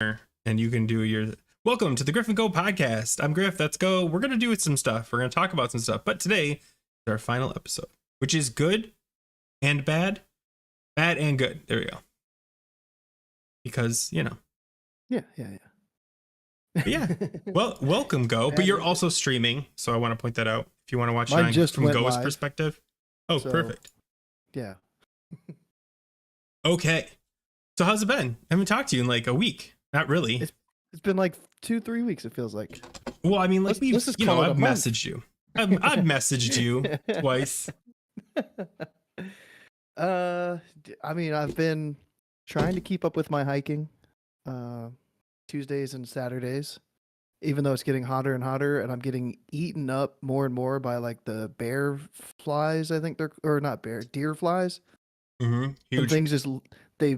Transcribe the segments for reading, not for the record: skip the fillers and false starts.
and you can do your welcome to the Grif and Go podcast. I'm Grif. Let's go. We're going to do some stuff. We're going to talk about some stuff. But today is our final episode, which is good and bad, bad and good. There we go. Because, Yeah. Yeah. Well, welcome, Go. But you're also streaming. So I want to point that out. If you want to watch Mine it just from went Go's live. perspective. Oh, So- perfect. Yeah. Okay. So how's it been? I haven't talked to you in like a week. Not really. It's been like 2-3 weeks, it feels like. Well, I mean, like Let's just call it a I've month. messaged you. I've messaged you twice. I mean, I've been trying to keep up with my hiking Tuesdays and Saturdays, even though it's getting hotter and hotter, and I'm getting eaten up more and more by like the bear flies, I think they're, or not bear, deer flies. Mm-hmm. Some Huge. things just, they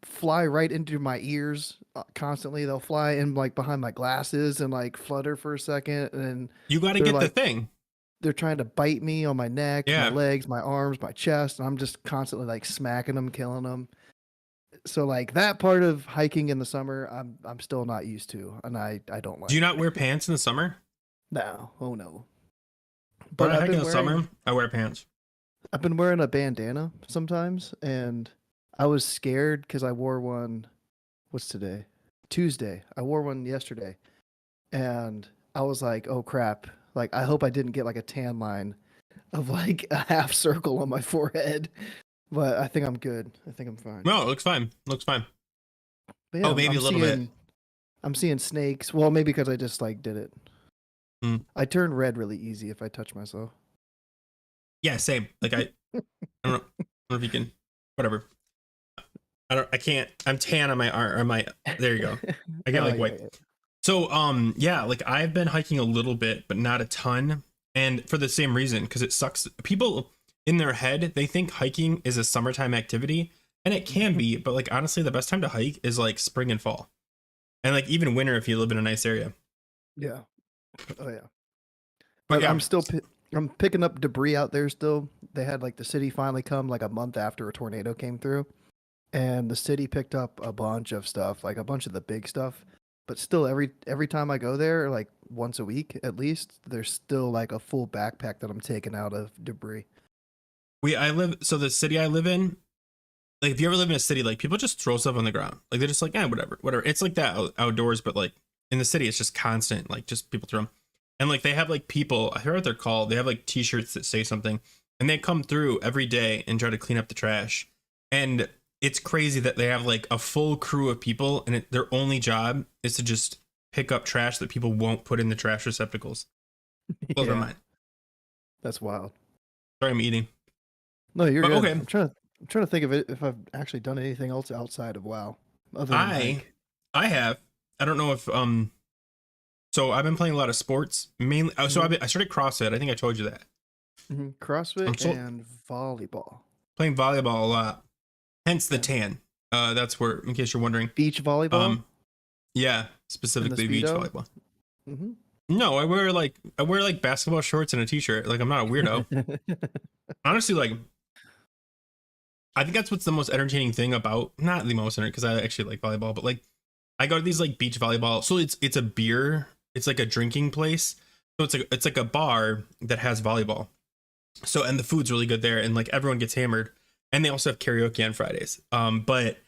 fly right into my ears constantly. They'll fly in like behind my glasses and like flutter for a second, and then You got to they're get like- the thing. they're trying to bite me on my neck, Yeah. my legs, my arms, my chest, and I'm just constantly like smacking them, killing them. So like that part of hiking in the summer, I'm still not used to, and I don't like. Do you not wear pants in the summer? No, oh no. But I've hiking been in the wearing- summer, I wear pants. I've been wearing a bandana sometimes, and I was scared because I wore one. What's today? Tuesday. I wore one yesterday, and I was like, "Oh crap!" Like, I hope I didn't get like a tan line of like a half circle on my forehead. But I think I'm good. I think I'm fine. No, it looks fine. Looks fine. But Oh, maybe a little bit. I'm seeing snakes. Well, maybe because I just like did it. Hmm. I turn red really easy if I touch myself. Yeah, same. Like I don't know. I don't know if you can. Whatever. I can't. I'm tan on my arm. On my. There you go. I get Oh, like yeah, white. yeah. So yeah, like I've been hiking a little bit, but not a ton, and for the same reason, because it sucks. People in their head, they think hiking is a summertime activity, and it can be, but like honestly, the best time to hike is like spring and fall, and like even winter if you live in a nice area. Yeah. Oh yeah. But But yeah. I'm still I'm picking up debris out there still. They had like the city finally come like a month after a tornado came through, and the city picked up a bunch of stuff, like a bunch of the big stuff. But still, every time I go there, like once a week at least, there's still like a full backpack that I'm taking out of debris. So the city I live in, like if you ever live in a city, like people just throw stuff on the ground. Like they're just like, whatever. It's like that outdoors, but like in the city, it's just constant, like just people throw them. And like they have like people, I forget what they're called. They have like t-shirts that say something, and they come through every day and try to clean up the trash. And it's crazy that they have like a full crew of people, and their only job is to just pick up trash that people won't put in the trash receptacles. Blows my Yeah, mind. that's wild. Sorry, I'm eating. No, you're But, good. okay. I'm trying to think of it if I've actually done anything else outside of WoW. Other than hike. I have. I don't know if So I've been playing a lot of sports mainly. So I started CrossFit. I think I told you that. CrossFit and volleyball. Playing volleyball a lot. Hence the tan. That's where, in case you're wondering. Beach volleyball. Yeah, specifically beach Speedo? volleyball. Mm-hmm. No, I wear like basketball shorts and a t-shirt. Like I'm not a weirdo. Honestly, like I think that's what's the most entertaining thing about, not the most entertaining because I actually like volleyball, but like I go to these like beach volleyball. So it's a beer. It's like a drinking place. So it's like a bar that has volleyball. So and the food's really good there, and like everyone gets hammered, and they also have karaoke on Fridays. But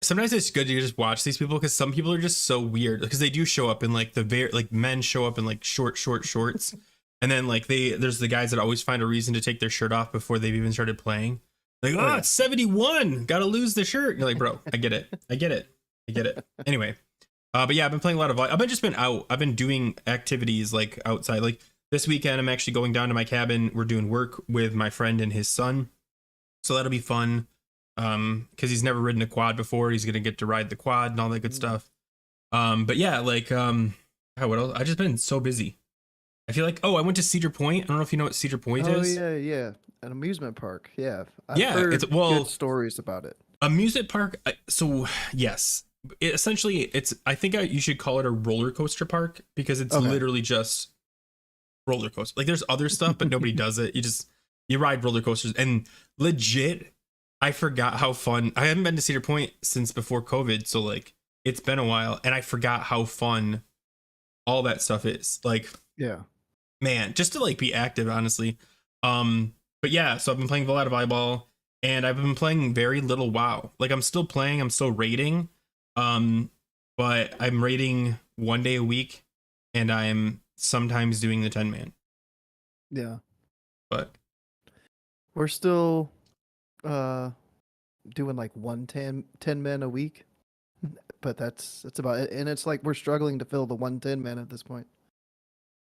sometimes it's good to just watch these people because some people are just so weird because they do show up in like like men show up in like short shorts, and then like there's the guys that always find a reason to take their shirt off before they've even started playing. Like, oh, it's 71, gotta lose the shirt. And you're like, bro, I get it. Anyway, but yeah, I've been playing a lot of I've been out. I've been doing activities like outside. Like this weekend, I'm actually going down to my cabin. We're doing work with my friend and his son, so that'll be fun. Because he's never ridden a quad before. He's gonna get to ride the quad and all that good stuff. But yeah, like what else? I've just been so busy. I feel like, I went to Cedar Point. I don't know if you know what Cedar Point is. Oh yeah, an amusement park. Yeah, I've Yeah, heard it's good stories about it. Amusement park. So yes, essentially I think you should call it a roller coaster park because it's literally just roller coaster. Like there's other stuff, but nobody does it. You ride roller coasters, and legit, I forgot how fun. I haven't been to Cedar Point since before COVID, so like It's been a while, and I forgot how fun all that stuff is. Like, Yeah. man, just to like be active, honestly. But yeah, so I've been playing a lot of volleyball, and I've been playing very little WoW. Like, I'm still playing, I'm still raiding, but I'm raiding 1 day a week, and I'm sometimes doing the 10-man. Yeah. But We're still uh doing like 10 men a week, but that's about it. And it's like we're struggling to fill the 110 men at this point.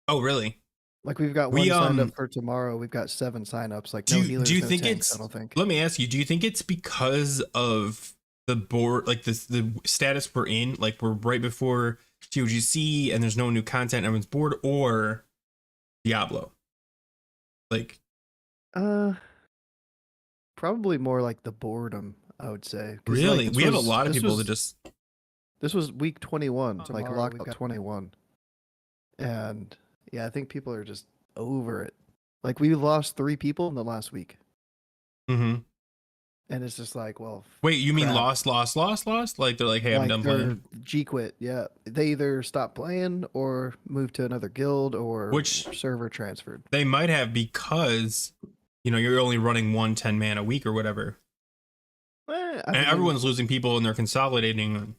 oh, really? Like we've got We one signed up for tomorrow. We've got 7 signups. Like do no you healers, no think tanks, I it's? don't think. Let me ask you. Do you think it's because of the board, like the status we're in? Like we're right before TOGC, and there's no new content. Everyone's bored, or Diablo. Like, Uh Probably more like the boredom, I would say. Cuz like really, we have a lot of people that just. this was week 21, like Tomorrow locked 21. And yeah, I think people are just over it. Like we lost 3 people in the last week. Mm-hmm. And it's just like, well, Wait, you mean crap. lost? Like they're like, hey, I'm Like done they're playing. G quit. Yeah. They either stopped playing or moved to another guild or Which server transferred. they might have because you're only running 1 10-man a week or whatever, I and mean, everyone's losing people and they're consolidating.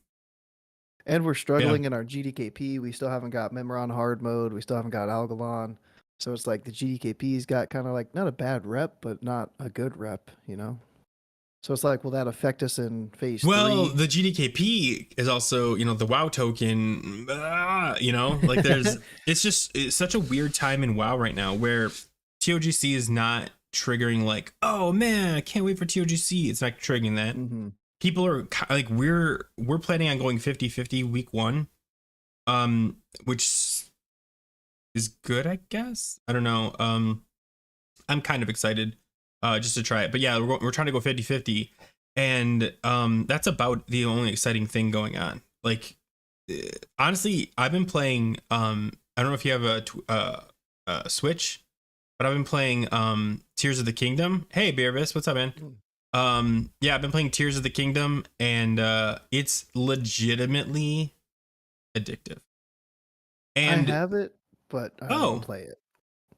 and we're Yeah. struggling in our GDKP. We still haven't got Memoron hard mode. We still haven't got Algalon. So it's like the GDKP's got kind of like not a bad rep, but not a good rep, you know? So it's like, will that affect us in phase Well, 3? the GDKP is also, the WoW token. Like it's such a weird time in WoW right now where TOGC is not triggering like, oh man, I can't wait for TOGC. It's not triggering that. Mm-hmm. People are like, we're planning on going 50-50 week 1, which is good, I guess. I don't know. I'm kind of excited just to try it. But yeah, we're trying to go 50-50, and that's about the only exciting thing going on. Like honestly, I've been playing I don't know if you have a Switch, but I've been playing Tears of the Kingdom. Hey Beervis, what's up, man? Yeah, I've been playing Tears of the Kingdom, and it's legitimately addictive. I And have it, but I don't oh, play it.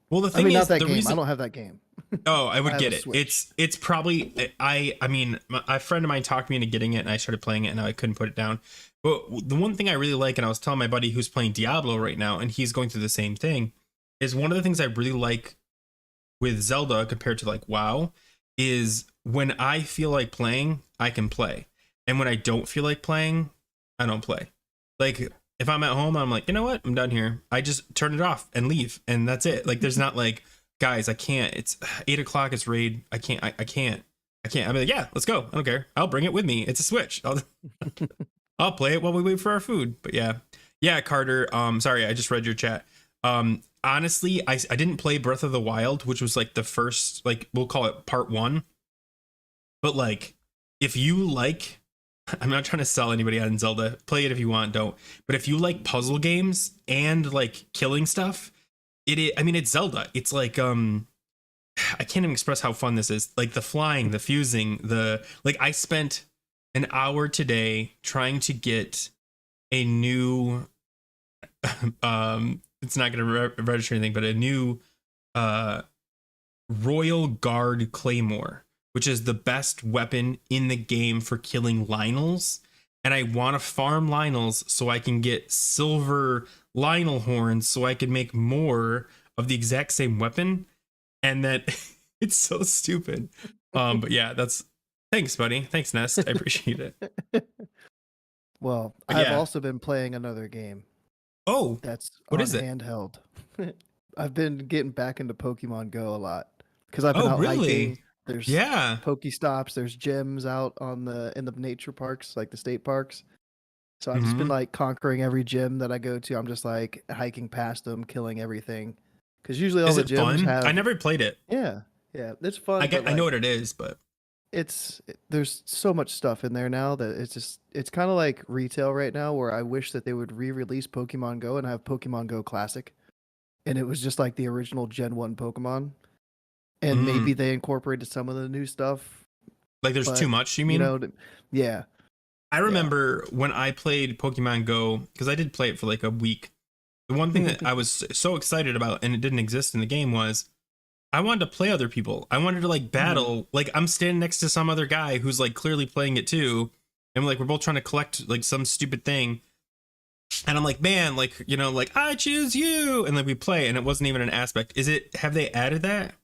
well, the I thing mean, not is, that the game. I reason. don't have that game. Oh, I I would have a get it. Switch. It's probably I mean, a friend of mine talked me into getting it, and I started playing it, and I couldn't put it down. But the one thing I really like, and I was telling my buddy who's playing Diablo right now, and he's going through the same thing, is one of the things I really like with Zelda compared to like WoW is when I feel like playing, I can play, and when I don't feel like playing, I don't play. Like if I'm at home, I'm like, you know what, I'm done here. I just turn it off and leave, and that's it. Like there's not like, guys, I can't. It's 8 o'clock. It's raid. I can't. I can't. I can't. I'm like, yeah, let's go. I don't care. I'll bring it with me. It's a Switch. I'll play it while we wait for our food. But yeah, Carter. Sorry, I just read your chat. Honestly, I didn't play Breath of the Wild, which was like the first, like we'll call it part 1. But like, if you like, I'm not trying to sell anybody on Zelda. Play it if you want. Don't. But if you like puzzle games and like killing stuff, I mean, it's Zelda. It's like I can't even express how fun this is. Like the flying, the fusing, I spent an hour today trying to get a new it's not going to register anything, but a new uh Royal Guard Claymore, which is the best weapon in the game for killing Lionels. And I want to farm Lionels so I can get silver Lionel horns so I can make more of the exact same weapon. And that it's so stupid. But yeah, thanks, buddy. Thanks, Nest. I appreciate it. Well, But I've yeah. also been playing another game Oh, that's what on is it? handheld. I've been getting back into Pokemon Go a lot because I've been Oh, out hiking. really? There's Yeah. Pokestops, there's gyms out in the nature parks, like the state parks. So I've just been Hmm. like conquering every gym that I go to. I'm just like hiking past them, killing everything. Because usually all Is the it gyms fun? I have, never played it. yeah, yeah, it's fun, but I know like what it is, but there's so much stuff in there now that it's kind of like retail right now where I wish that they would re-release Pokemon Go and have Pokemon Go Classic, and it was just like the original Gen 1 Pokemon, and maybe mm, they incorporated some of the new stuff, like there's too but much, you you mean? know, yeah. I Yeah. remember when I played Pokemon Go, because I did play it for like a week. The one thing that I was so excited about, and it didn't exist in the game, was I wanted to play other people. I wanted to like Mhm. battle. Like I'm standing next to some other guy who's like clearly playing it too, and like we're both trying to collect like some stupid thing. And I'm like, man, like like I choose you, and like we play, and it wasn't even an aspect. Is it? Have they added that?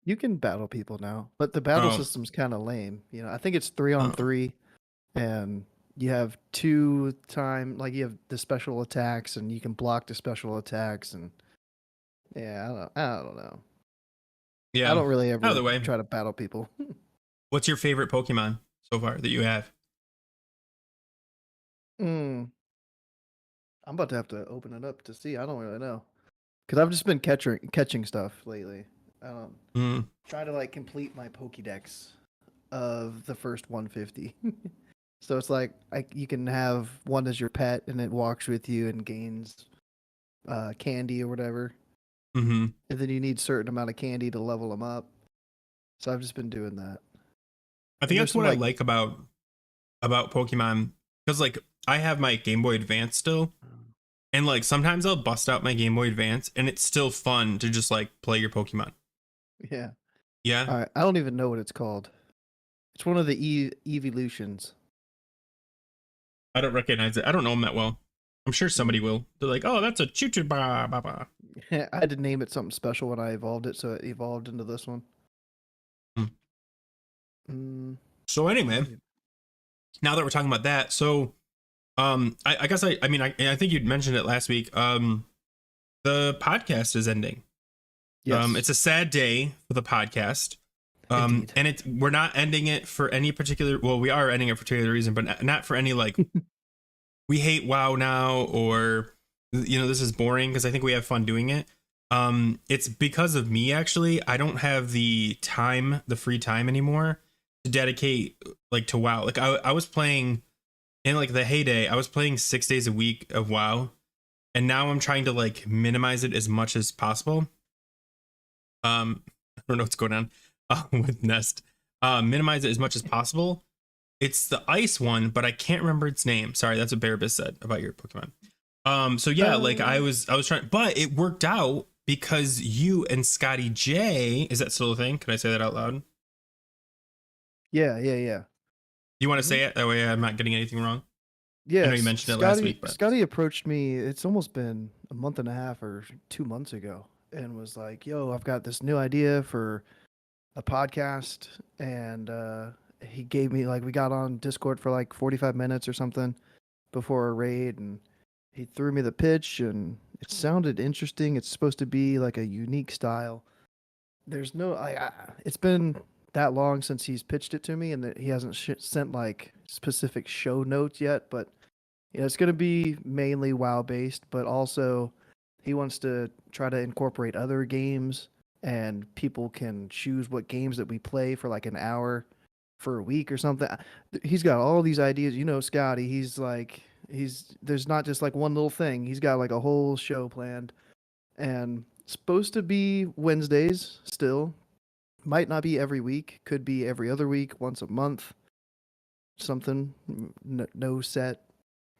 You can battle people now, but the battle Oh, system's kind of lame. I think it's three on oh, three, and you have two time, like you have the special attacks, and you can block the special attacks, and yeah, I don't know. I yeah. don't really ever Either way, try to battle people. what's your favorite Pokemon so far that you have? Mm, I'm about to have to open it up to see. I don't really know because I've just been catching stuff lately. I don't Mm, try to like complete my Pokédex of the first 150. So it's like you can have one as your pet, and it walks with you and gains candy or whatever. hmm And then you need certain amount of candy to level them up. So I've just been doing that. I And think there's that's some what I like, like about Pokemon, because like I have my Game Boy Advance still, and like sometimes I'll bust out my Game Boy Advance, and it's still fun to just like play your Pokemon. yeah. Yeah, All right, I don't even know what it's called. It's one of the evolutions. I don't recognize it. I don't know them that well. I'm sure somebody Mm. will. They're like, oh, that's a choo choo ba ba ba. I had to name it something special when I evolved it, so it evolved into this one. Hmm. Mm, So I anyway, don't even. now that we're talking about that, so I guess I mean I think you'd mentioned it last week. The podcast is ending. Yes, It's a sad day for the podcast. indeed. And we're not ending it for any particular. Well, we are ending it for a particular reason, but not for any like we hate WoW now or this is boring, because I think we have fun doing it. It's because of me actually. I don't have the free time anymore to dedicate like to WoW. Like I was playing in like the heyday. I was playing 6 days a week of WoW, and now I'm trying to like minimize it as much as possible. I don't know what's going on with Nest. Minimize it as much as possible. It's the ice one, but I can't remember its name. Sorry, that's what Bearbus said about your Pokemon. So yeah, like Uh, I was trying, but it worked out because you and Scotty J, is that still a thing? Can I say that out loud? yeah, yeah, yeah. You want to Hmm. say it? That way I'm not getting anything wrong. I know you Yes, mentioned it last Scotty. week, but Scotty approached me. It's almost been a month and a half or 2 months ago, and was like, "Yo, I've got this new idea for a podcast," and he gave me like we got on Discord for like 45 minutes or something before a raid, and he threw me the pitch, and it sounded interesting. It's supposed to be like a unique style. There's no, it's been that long since he's pitched it to me, and that he hasn't sent like specific show notes yet. But it's going to be mainly WoW based, but also he wants to try to incorporate other games, and people can choose what games that we play for like an hour for a week or something. He's got all these ideas. Scotty, he's like, there's not just like one little thing. He's got like a whole show planned, and supposed to be Wednesdays still. Might not be every week, could be every other week, once a month, something. No set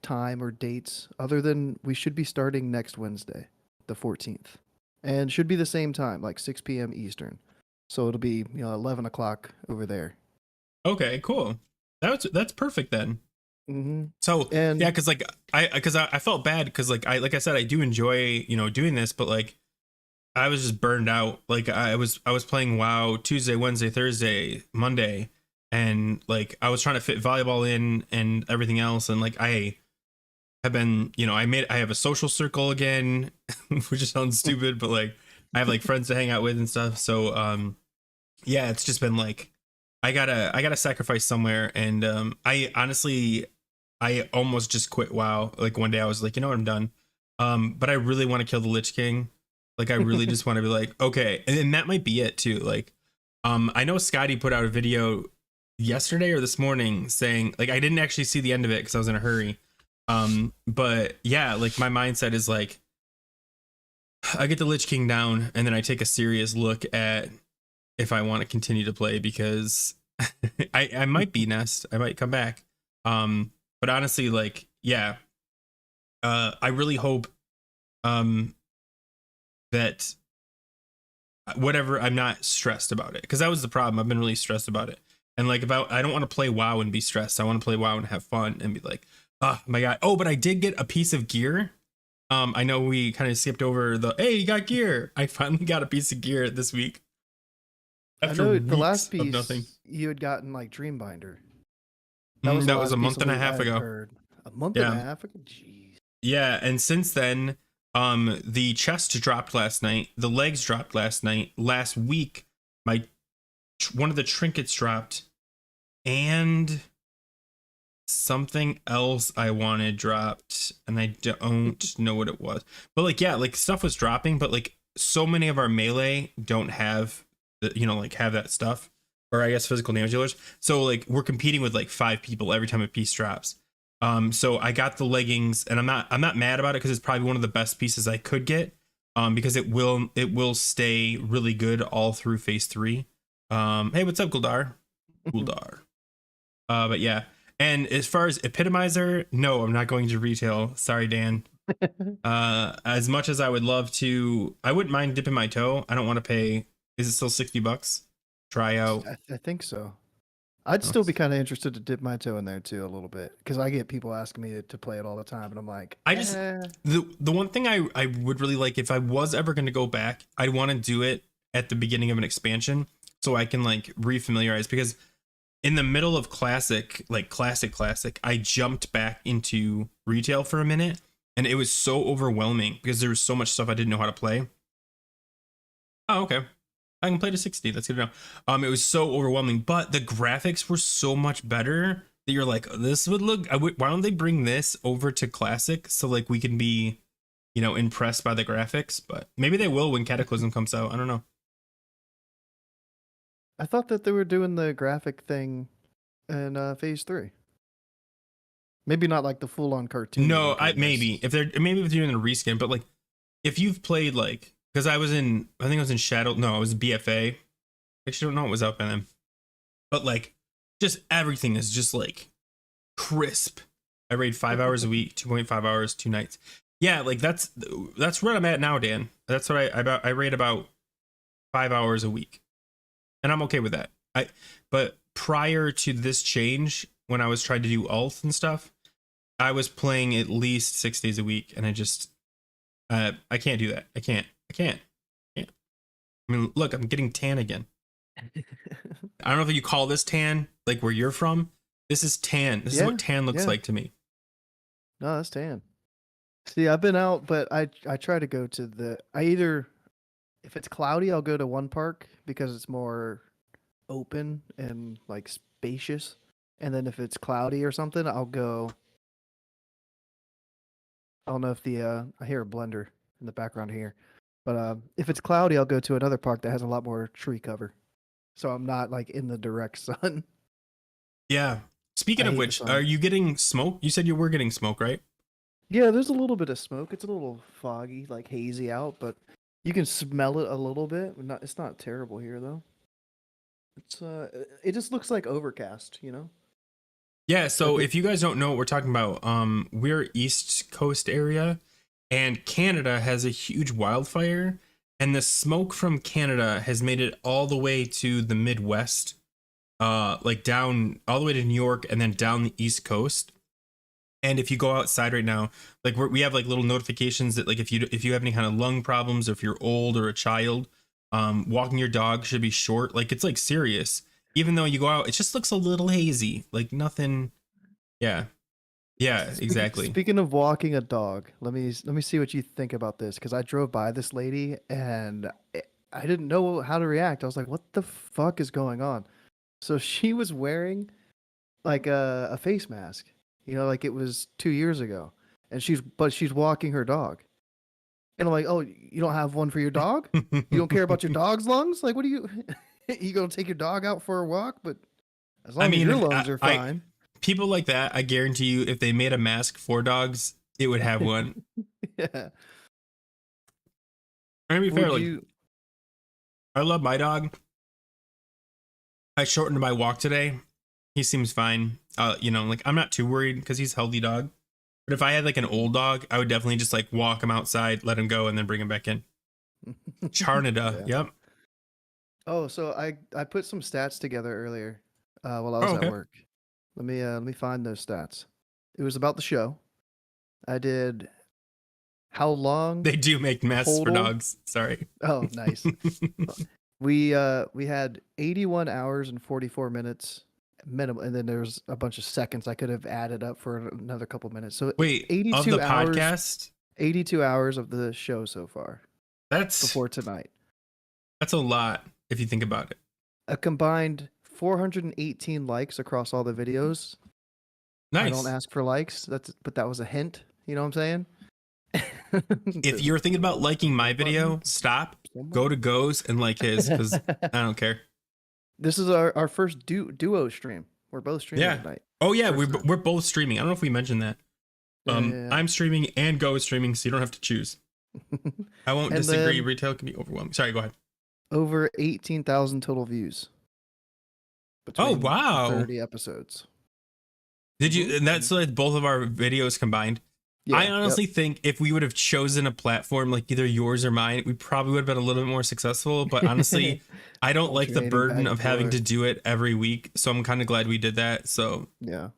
time or dates other than we should be starting next Wednesday, the 14th. And should be the same time, like 6 p.m. Eastern. So it'll be, 11 o'clock over there. okay, cool. That's perfect then. Hmm. So yeah, And because like I felt bad because like I said, I do enjoy doing this, but like I was just burned out. Like I was playing WoW Tuesday, Wednesday, Thursday, Monday, and like I was trying to fit volleyball in and everything else, and like I have been, I have a social circle again, which just sounds stupid, but like I have like friends to hang out with and stuff. So yeah, it's just been like I gotta sacrifice somewhere, and I honestly I almost just quit WoW. Like one day I was like, you know what, I'm done. But I really want to kill the Lich King. Like I really just want to be like, okay, and that might be it too. Like, I know Scotty put out a video yesterday or this morning saying like I didn't actually see the end of it because I was in a hurry. But yeah, like my mindset is like I get the Lich King down, and then I take a serious look at if I want to continue to play, because I might be Nest. I might come back. But honestly, like, yeah, I really hope um that whatever, I'm not stressed about it, because that was the problem. I've been really stressed about it. And like, about, I don't want to play WoW and be stressed. I want to play WoW and have fun and be like, oh my god. Oh, but I did get a piece of gear. I know we kind of skipped over the, hey, you got gear. I finally got a piece of gear this week I after know the last weeks of nothing. piece you had gotten like Dreambinder. That was the That was a last piece month of and a loot I half had ago. heard. A month and a Yeah. half ago? Jeez. Yeah. And since then, the chest dropped last night. The legs dropped last night. Last week, my one of the trinkets dropped, and something else I wanted dropped, and I don't know what it was. But like, yeah, like stuff was dropping, but like so many of our melee don't have the, like have that stuff, or I guess physical damage dealers. So like we're competing with like 5 people every time a piece drops. So I got the leggings, and I'm not mad about it, because it's probably one of the best pieces I could get. Because it will stay really good all through phase 3. Hey, what's up, Guldar? Guldar. But yeah. And as far as epitomizer, no, I'm not going to retail. Sorry, Dan. As much as I would love to, I wouldn't mind dipping my toe. I don't want to pay. Is it still $60? Try out. I think so. I'd Oh. still be kind of interested to dip my toe in there too a little bit, because I get people asking me to play it all the time, and I'm like, I just, the one thing I would really like, if I was ever going to go back, I'd want to do it at the beginning of an expansion, so I can like refamiliarize, because in the middle of classic, like classic, I jumped back into retail for a minute, and it was so overwhelming because there was so much stuff I didn't know how to play. Oh, okay. I can play to 60. That's good to know. It was so overwhelming, but the graphics were so much better that you're like, this would look. Why don't they bring this over to classic, so like we can be, impressed by the graphics? But maybe they will when Cataclysm comes out. I don't know. I thought that they were doing the graphic thing in phase 3. Maybe not like the full on No, I cartooness. maybe if they're doing a reskin, but like if you've played, like, because I think I was in Shadow. No, I was BFA. Actually, don't know what was up in them, but like, just everything is just like crisp. I raid 5 hours a week, 2.5 hours, 2 nights. Yeah, like that's where I'm at now, Dan. That's what I raid about 5 hours a week, and I'm okay with that. But prior to this change, when I was trying to do alt and stuff, I was playing at least 6 days a week, and I can't do that. I can't. I can't. I mean, look, I'm getting tan again. I don't know if you call this tan, like where you're from. This is tan. This is Yeah, what tan looks yeah. like to me. No, that's tan. See, I've been out, but I try to go to I either, if it's cloudy, I'll go to one park because it's more open and like spacious. And then if it's cloudy or something, I'll go. I don't know if I hear a blender in the background here, but if it's cloudy, I'll go to another park that has a lot more tree cover, so I'm not like in the direct sun. Yeah. I Speaking of hate the which, are sun. you getting smoke? You said you were getting smoke, right? Yeah, there's a little bit of smoke. It's a little foggy, like hazy out, but you can smell it a little bit. It's not terrible here though. It just looks like overcast, you know? Yeah, Like so if you guys don't know what we're talking about, we're East Coast area, and Canada has a huge wildfire, and the smoke from Canada has made it all the way to the Midwest, like down all the way to New York, and then down the East Coast. And if you go outside right now, like we have like little notifications that like if you have any kind of lung problems, or if you're old or a child, walking your dog should be short. Like it's like serious. Even though you go out, it just looks a little hazy. Like nothing. Yeah. Yeah, exactly. Speaking of walking a dog, let me see what you think about this, because I drove by this lady and I didn't know how to react. I was like, "What the fuck is going on?" So she was wearing like a face mask, like it was 2 years ago, and she's walking her dog, and I'm like, "Oh, you don't have one for your dog? You don't care about your dog's lungs? Like, what do you? You gonna take your dog out for a walk? But as I long as mean, your if lungs are fine." people like that, I guarantee you, if they made a mask for dogs, it would have one. Yeah. And to be fair, Would like you? I love my dog. I shortened my walk today, He seems fine. You know, like I'm not too worried because he's a healthy dog. But if I had like an old dog, I would definitely just like walk him outside, let him go, and then bring him back in. Charnada. Yeah. Yep. Oh, so I put some stats together earlier while I Oh, was at okay. work. Let me find those stats. It was about the show. I did how long They do make masks for total. dogs. Sorry. Oh, nice. We had 81 hours and 44 minutes minimum, and then there's a bunch of seconds I could have added up for another couple minutes. So Wait, of the 82 hours, podcast, 82 hours of the show so far that's before tonight. that's a lot if you think about it. A combined 418 likes across all the videos. I don't Nice. ask for likes. But that was a hint. You know what I'm saying? If you're thinking about liking my video, stop, go to Goes and like his because I don't care. This is our first duo stream. We're both streaming Yeah. tonight. Oh yeah, First time. we're both streaming. I don't know if we mentioned that. Yeah. I'm streaming and Go is streaming, so you don't have to choose. I won't And disagree. then- Retail can be overwhelming. Sorry, go ahead. Over 18,000 total views. Oh between wow! 30 episodes. Did you? And that's like both of our videos combined. Yeah, I honestly think if we would have chosen a platform like either yours or mine, we probably would have been a little bit more successful. But honestly, I don't like the Alternating burden back of and having forth. to do it every week. So I'm kind of glad we did that. So, Yeah.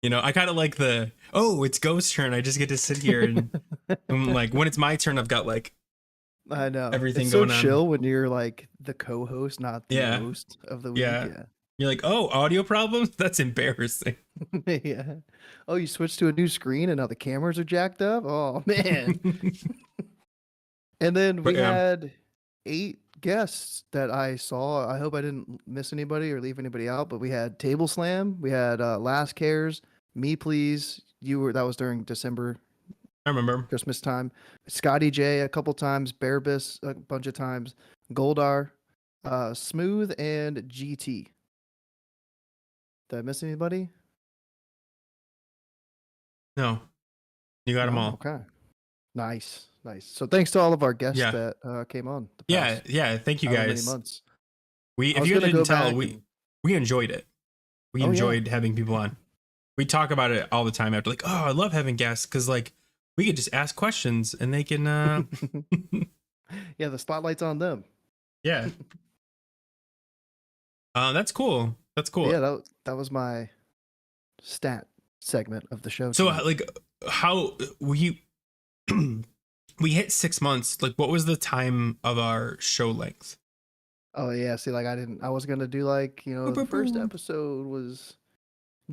you know, I kind of like it's Ghost turn. I just get to sit here and like when it's my turn, I've got like I know. everything it's going so on. chill when you're like the co-host, not the Yeah. host of the week. Yeah. You're like, oh, audio problems? That's embarrassing. Yeah. Yeah. Oh, you switched to a new screen and now the cameras are jacked up? Oh, man. And then we But, yeah. had 8 guests that I saw. I hope I didn't miss anybody or leave anybody out, but we had Table Slam, we had Last Cares, Me Please. That was during December, I remember. Christmas time. Scotty J a couple times, Bearbus a bunch of times, Goldar, Smooth, and GT. Did I miss anybody? No, you got them No? all. Okay. Nice. Nice. So thanks to all of our guests Yeah. that came on. The Yeah. past Yeah. Thank you however many guys. months. We, I if was you gonna didn't go tell, back we enjoyed it. We Oh, yeah. enjoyed having people on. We talk about it all the time after, like, oh, I love having guests because like we could just ask questions and they can, Yeah, the spotlight's on them. yeah. That's cool. That's cool. Yeah, that was my stat segment of the show. So tonight. like, how we we hit 6 months. Like, what was the time of our show length? Oh yeah, see, like I was gonna do like the first episode was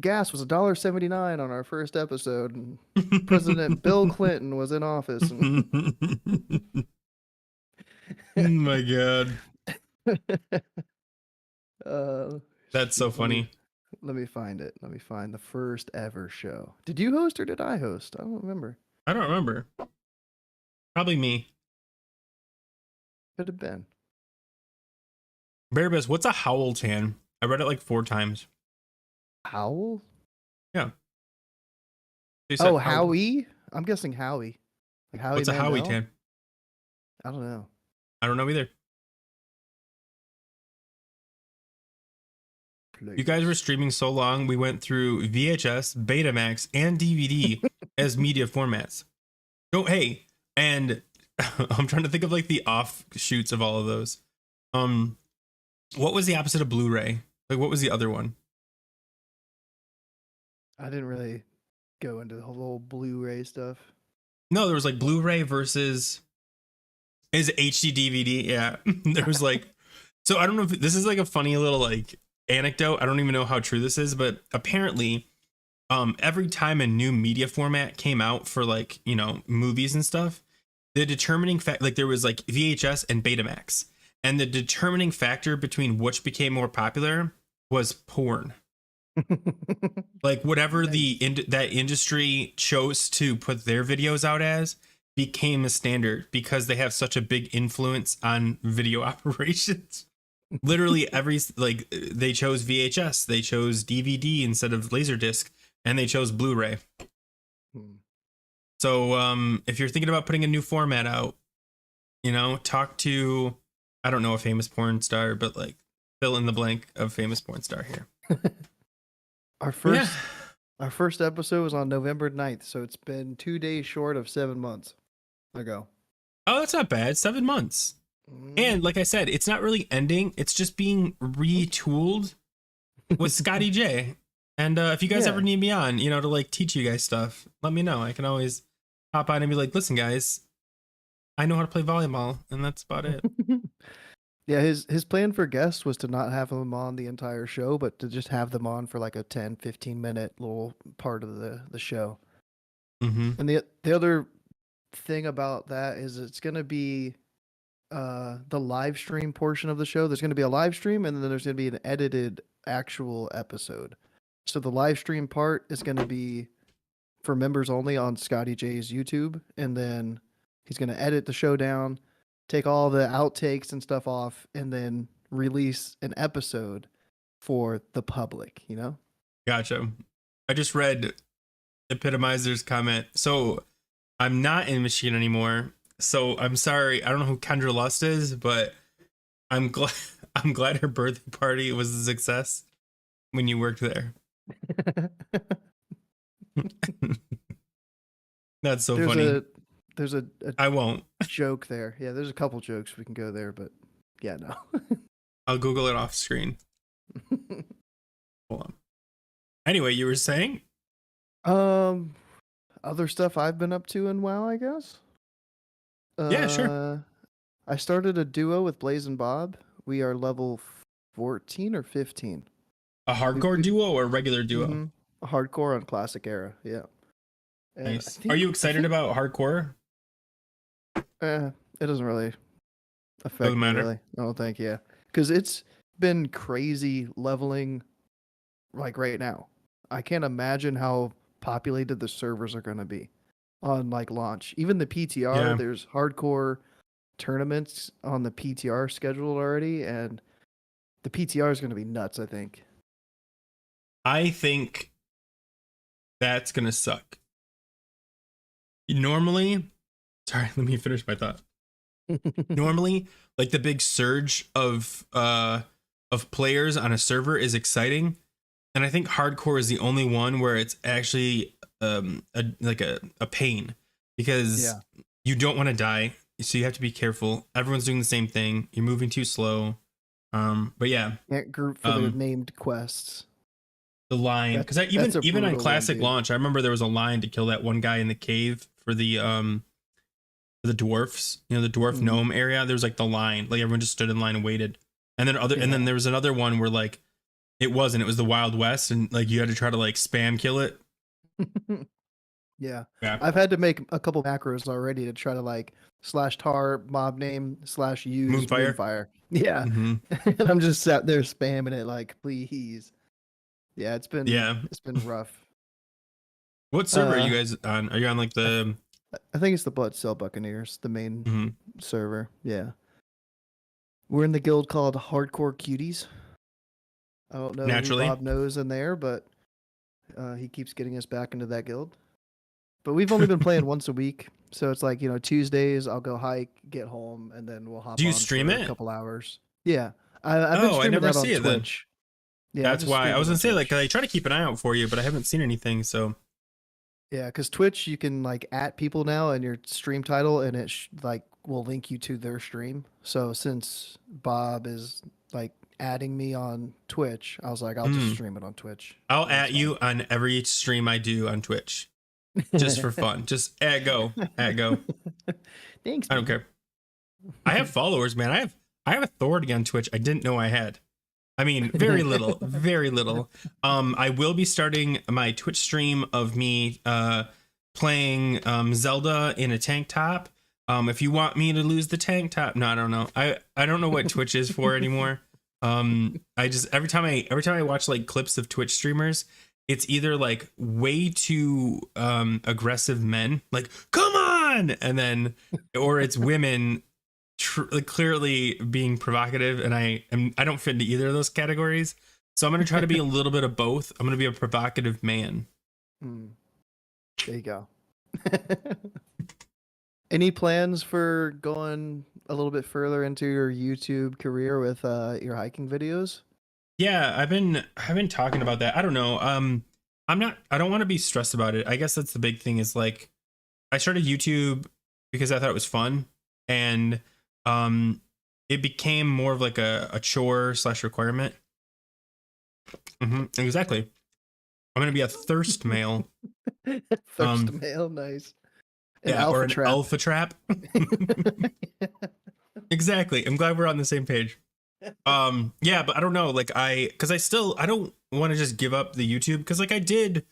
gas was $1.79 on our first episode, and President Bill Clinton was in office. Oh my god, uh, that's so funny. let me find it. Let me find the first ever show. Did you host or did I host? I don't remember. I don't remember. Probably me. Could have been. Bearbus, what's a howl tan? I read it like 4 times. Howl? They said Oh, Howie? I'm guessing Howie. Like Howie What's a Howie Mandel? tan? I don't know. I don't know either. You guys were streaming so long, we went through VHS, Betamax, and DVD as media formats. Oh, hey, and I'm trying to think of like the offshoots of all of those. What was the opposite of Blu-ray? Like, what was the other one? I didn't really go into the whole Blu-ray stuff. No, there was like Blu-ray versus is HD DVD. Yeah, there was like, so I don't know if this is like a funny little like anecdote. I don't even know how true this is, but apparently, every time a new media format came out for like movies and stuff, the determining fact like there was like VHS and Betamax, and the determining factor between which became more popular was porn. Like whatever that industry chose to put their videos out as became a standard because they have such a big influence on video operations. Literally every like they chose VHS, they chose DVD instead of Laserdisc, and they chose Blu-ray. So if you're thinking about putting a new format out, talk to, I don't know, a famous porn star, but like fill in the blank of famous porn star here. Our Yeah. first our first episode was on November 9th, so it's been 2 days short of 7 months ago. Oh, that's not bad. 7 months. Mm, And like I said, it's not really ending. It's just being retooled with Scotty J. And if you guys ever yeah. need me on, to like teach you guys stuff, let me know. I can always hop on and be like, listen, guys, I know how to play volleyball, and that's about it. Yeah, his plan for guests was to not have them on the entire show, but to just have them on for like a 10-15 minute little part of the show. Mm-hmm. And the other thing about that is it's going to be the live stream portion of the show. There's going to be a live stream, and then there's going to be an edited actual episode. So the live stream part is going to be for members only on Scotty J's YouTube, and then he's going to edit the show down, take all the outtakes and stuff off, and then release an episode for the public, you know? Gotcha. I just read Epitomizer's comment. So I'm not in Michigan anymore. So I'm sorry. I don't know who Kendra Lust is, but I'm glad I'm glad her birthday party was a success when you worked there. That's so there's funny. a I won't. joke there. Yeah, there's a couple jokes we can go there, but yeah, no. I'll Google it off screen. Hold on. Anyway, you were saying? um, other stuff I've been up to in WoW, I guess. Yeah, sure. I started a duo with Blaze and Bob. We are level 14 or 15. A hardcore duo or a regular duo? Hardcore on classic era, yeah. And Nice. Are you excited about hardcore? it doesn't really affect Doesn't me, matter. really. I don't think, yeah. Because it's been crazy leveling like right now. I can't imagine how populated the servers are going to be on like launch. Even the PTR, Yeah. there's hardcore tournaments on the PTR scheduled already, and the PTR is going to be nuts, I think. I think that's gonna suck. Normally, sorry, let me finish my thought. Normally, like the big surge of players on a server is exciting, and I think hardcore is the only one where it's actually a pain, because you don't want to die, so you have to be careful. Everyone's doing the same thing. You're moving too slow. But yeah, Can't group for the named quests. the line, because even on classic launch, I remember there was a line to kill that one guy in the cave for the dwarfs, the dwarf gnome area. There was like the line, like everyone just stood in line and waited. And then there was another one where like it was the Wild West, and like you had to try to like spam kill it. Yeah. I've had to make a couple macros already to try to like /tar mob name /use Moonfire. Yeah. And I'm just sat there spamming it like, please. Yeah, it's been rough. What server are you guys on? Are you on like the? I think it's the Blood Cell Buccaneers, the main server. Yeah. We're in the guild called Hardcore Cuties. I don't know Naturally. who Bob knows in there, but he keeps getting us back into that guild. But we've only been playing once a week, so it's like, Tuesdays I'll go hike, get home, and then we'll hop on. Do you stream for it? a couple hours? Yeah, I've been streaming that on Twitch. Yeah, that's why I was gonna say, like, I try to keep an eye out for you, but I haven't seen anything. So yeah, because Twitch, you can like @, people now in your stream title, and it will link you to their stream. So since Bob is like adding me on Twitch, I was like, I'll just stream it on Twitch. I'll @ you on every stream I do on Twitch, just for fun. Just go. Thanks. I don't care. I have followers, man. I have authority on Twitch I didn't know I had. I mean, very little, very little. I will be starting my Twitch stream of me playing Zelda in a tank top. If you want me to lose the tank top, no, I don't know. I don't know what Twitch is for anymore. I just every time I watch like clips of Twitch streamers, it's either like way too aggressive men, like come on, and then or it's women like clearly being provocative, and I don't fit into either of those categories. So I'm gonna try to be a little bit of both. I'm gonna be a provocative man. There you go. Any plans for going a little bit further into your YouTube career with your hiking videos? Yeah, I've been talking about that. I don't know. I don't want to be stressed about it. I guess that's the big thing is like I started YouTube because I thought it was fun and um it became more of like a chore slash requirement. Exactly. I'm gonna be a thirst mail. Thirst Um mail, nice. An yeah, or alpha an trap. alpha trap. Exactly. I'm glad we're on the same page. Yeah, but I don't know, like I don't want to just give up the YouTube because like I did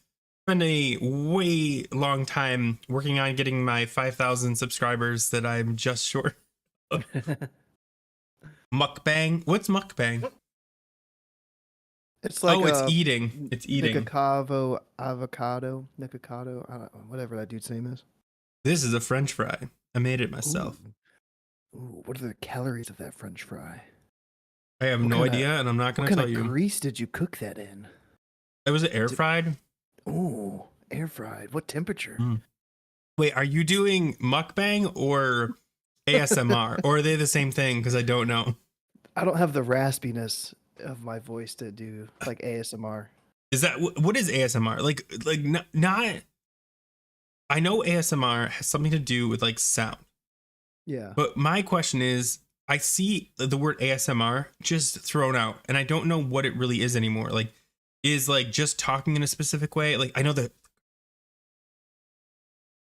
spend a way long time working on getting my 5,000 subscribers that I'm just short of. Mukbang, what's mukbang? It's like Oh, it's a eating, it's eating. Nikocavo avocado, Nikocado, I don't know, whatever that dude's name is. This is a French fry. I made it Ooh, myself. ooh, what are the calories of that French fry? I have What no kind of idea and I'm not what going to kind tell of you. grease did you cook that in? It was air Did, fried. ooh, air fried. What temperature? Mm. Wait, are you doing mukbang or ASMR or are they the same thing because I don't know. I don't have the raspiness of my voice to do like ASMR. Is that what is ASMR? Like not I know ASMR has something to do with like sound. Yeah. But my question is I see the word ASMR just thrown out and I don't know what it really is anymore. Like is like just talking in a specific way. Like I know that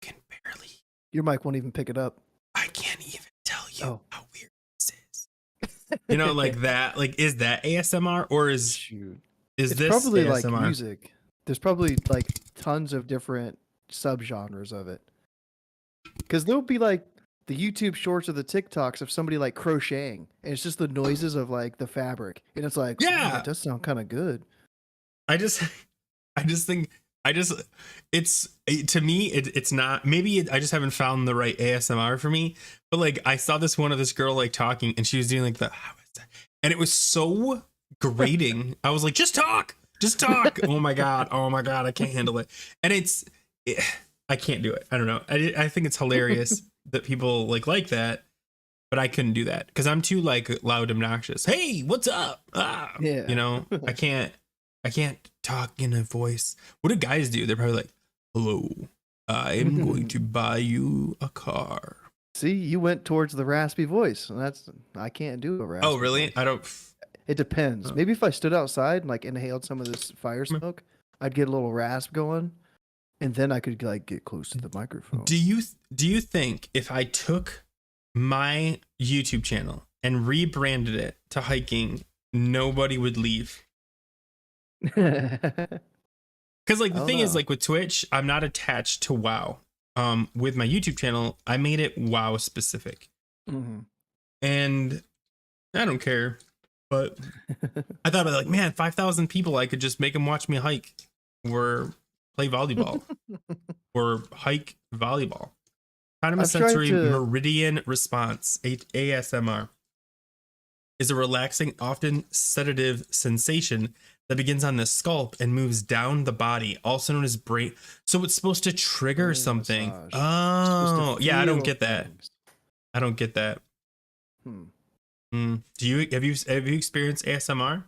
I can barely Your mic won't even pick it up. I can't even tell you Oh. how weird this is. You know, like that. Like is that ASMR or Shoot. is It's this probably like ASMR? music. There's probably like tons of different subgenres of it. Because there'll be like the YouTube shorts or the TikToks of somebody like crocheting, and it's just the noises of like the fabric, and it's like, ooh, that Yeah. does sound kind of good. I just I just think I just it's to me it's not maybe I just haven't found the right ASMR for me. But like I saw this one of this girl like talking and she was doing like the how is that? And it was so grating. I was like, just talk, just talk. Oh my god, I can't handle it. And I can't do it. I don't know. I think it's hilarious that people like that, but I couldn't do that because I'm too like loud, obnoxious. Hey, what's up? Ah, you Yeah. know, I can't talk in a voice. What do guys do? They're probably like, "Hello, I am going to buy you a car." See, you went towards the raspy voice, and that's I can't do a Oh, raspy really? voice. I don't. It depends. uh, Maybe if I stood outside and like inhaled some of this fire smoke, I'd get a little rasp going, and then I could like get close to the microphone. Do you think if I took my YouTube channel and rebranded it to hiking, nobody would leave? I Because like the don't thing is know. like with Twitch, I'm not attached to WoW. With my YouTube channel, I made it WoW specific, Mhm. and I don't care. But I thought about like, man, 5,000 people, I could just make them watch me hike or play volleyball or hike volleyball. Kind of a I've tried sensory to. meridian response, ASMR, is a relaxing, often sedative sensation that begins on the scalp and moves down the body, also known as brain. So it's supposed to trigger Brain something. massage. You're supposed to Oh, yeah, I don't feel get that. things. I don't get that. Hmm. Do you have you experienced ASMR?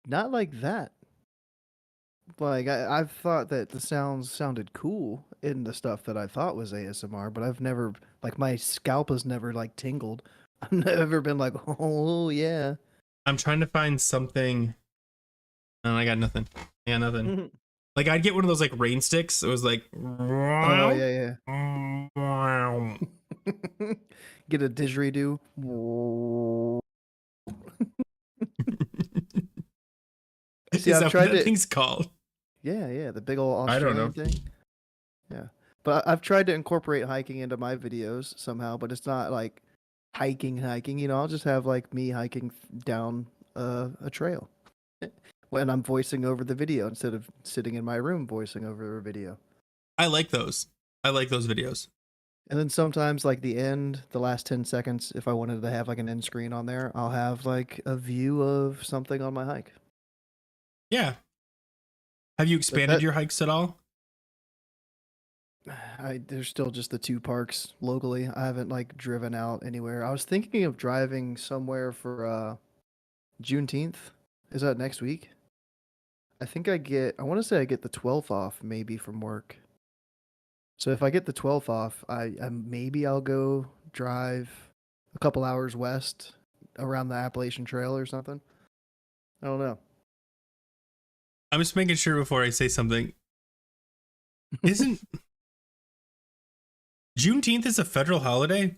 Not like that. Like I've thought that the sounds sounded cool in the stuff that I thought was ASMR, but I've never like my scalp has never like tingled. I've never been like, oh yeah. I'm trying to find something. And I got nothing. Yeah, nothing. Like I'd get one of those like rain sticks. It was like, Oh wow. yeah, yeah. Get a didgeridoo. See, Is I've that what tried that to. thing's called? Yeah, yeah, the big old I don't know. Australian thing. Yeah, but I've tried to incorporate hiking into my videos somehow, but it's not like hiking. You know, I'll just have like me hiking down a trail when I'm voicing over the video instead of sitting in my room voicing over a video. I like those. I like those videos. And then sometimes, like the end, the last 10 seconds, if I wanted to have like an end screen on there, I'll have like a view of something on my hike. Yeah. Have you But expanded that your hikes at all? there's still just the two parks locally. I haven't driven out anywhere. I was thinking of driving somewhere for Juneteenth. Is that next week? I want to say I get the 12th off maybe from work. So if I get the 12th off, I maybe I'll go drive a couple hours west around the Appalachian Trail or something. I don't know. I'm just making sure before I say something. Isn't Juneteenth is a federal holiday?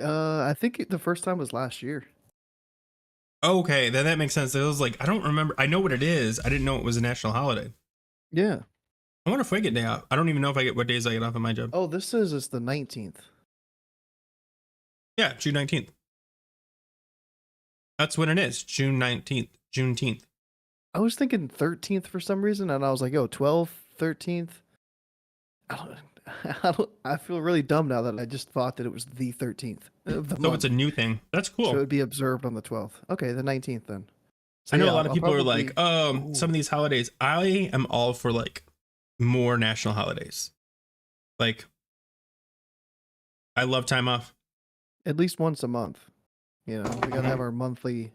I think the first time was last year. Okay, then that makes sense. It was like I don't remember. I know what it is. I didn't know it was a national holiday. Yeah. I wonder if I get day off. I don't even know if I get what days I get off at my job. Oh, this says it's the 19th. Yeah, June 19th. That's when it is. June 19th. Juneteenth. I was thinking 13th for some reason, and I was like, "Yo, 12th, 13th." I don't, I feel really dumb now that I just thought that it was the 13th of the So month. it's a new thing. That's So it cool. would be observed on the 12th. Okay, the 19th then. So I know yeah, a lot of I'll people are probably. like, some of these holidays. I am all for like more national holidays. Like, I love time off. At least once a month. You know, we gotta have our monthly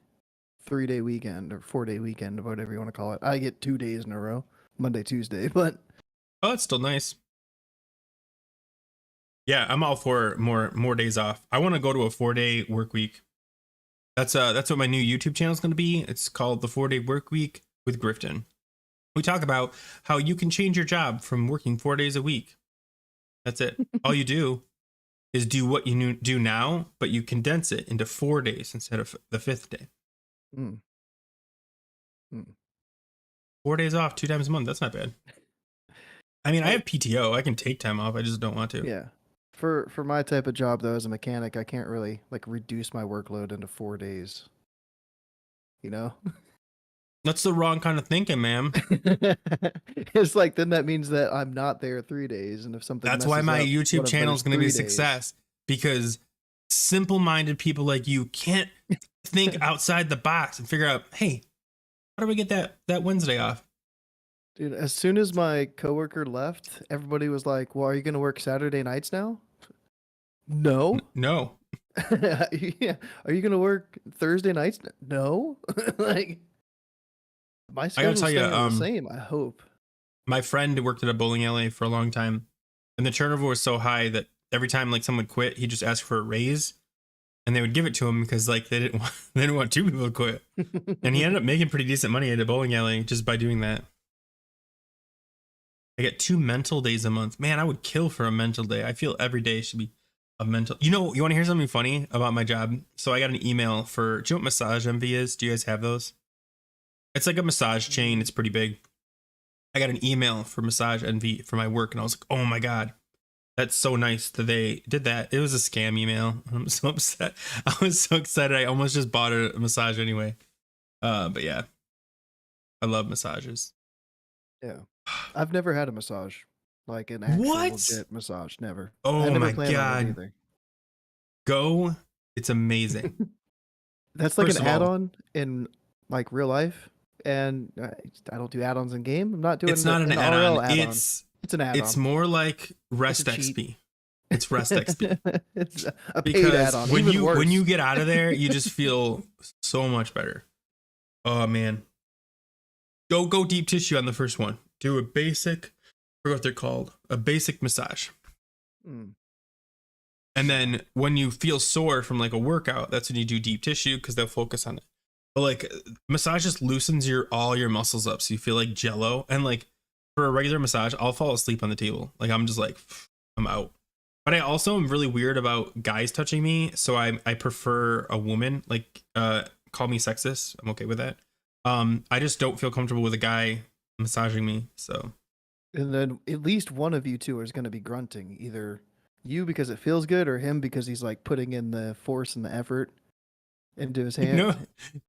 3-day weekend or 4-day weekend, or whatever you want to call it. I get 2 days in a row, Monday, Tuesday, but Oh, it's still nice. Yeah, I'm all for more days off. I want to go to a 4-day work week. That's what my new YouTube channel is going to be. It's called the 4-Day Work Week with Grifton. We talk about how you can change your job from working 4 days a week. That's it. All you do is do what you do now, but you condense it into 4 days instead of the 5th day. mm, mm. 4 days off 2 times a month. That's not bad. I mean, I have PTO. I can take time off. I just don't want to. Yeah. For my type of job though, as a mechanic, I can't really like reduce my workload into 4 days. You know? That's the wrong kind of thinking, ma'am. It's like then that means that I'm not there 3 days, and if something That's why messes my up YouTube one of channel those is going to be a 3 days. success, because simple-minded people like you can't think outside the box and figure out, hey, how do we get that Wednesday off? Dude, as soon as my coworker left, everybody was like, "Well, are you gonna work Saturday nights now?" No. No. Yeah. Are you gonna work Thursday nights? No. Like my I gotta schedule's tell you, staying the same, I hope. my friend worked at a bowling alley for a long time, and the turnover was so high that every time like someone quit, he just asked for a raise, and they would give it to him because like they didn't want two people to quit, and he ended up making pretty decent money at a bowling alley just by doing that. I get 2 mental days a month. Man, I would kill for a mental day. I feel every day should be a mental. You know, you want to hear something funny about my job? So I got an email for. Do you know what Massage Envy is? Do you guys have those? It's like a massage chain. It's pretty big. I got an email for Massage Envy for my work, and I was like, oh my god, that's so nice that they did that. It was a scam email. I'm so upset. I was so excited. I almost just bought a massage anyway. But yeah, I love massages. Yeah. I've never had a massage. Like an actual What? legit massage. Never. Oh I never my plan on it god. either. Go. It's amazing. That's like First an of all, add-on in like real life, and I don't do add-ons in game. I'm not doing it's not an an add-on. RL add-on. It's an add-on. It's more like Rest It's a cheat. XP. It's Rest XP. It's a paid Because add-on. when Even worse. you get out of there, you just feel so much better. Oh man. Go deep tissue on the first one. Do a basic, I forget what they're called, a basic massage. Mm. And then when you feel sore from like a workout, that's when you do deep tissue because they'll focus on it. But like massage just loosens all your muscles up so you feel like jello. And like for a regular massage, I'll fall asleep on the table. Like I'm just like, I'm out. But I also am really weird about guys touching me, so I prefer a woman. Like call me sexist. I'm okay with that. I just don't feel comfortable with a guy massaging me. So And then at least one of you two is going to be grunting, either you because it feels good, or him because he's like putting in the force and the effort into his hand. no,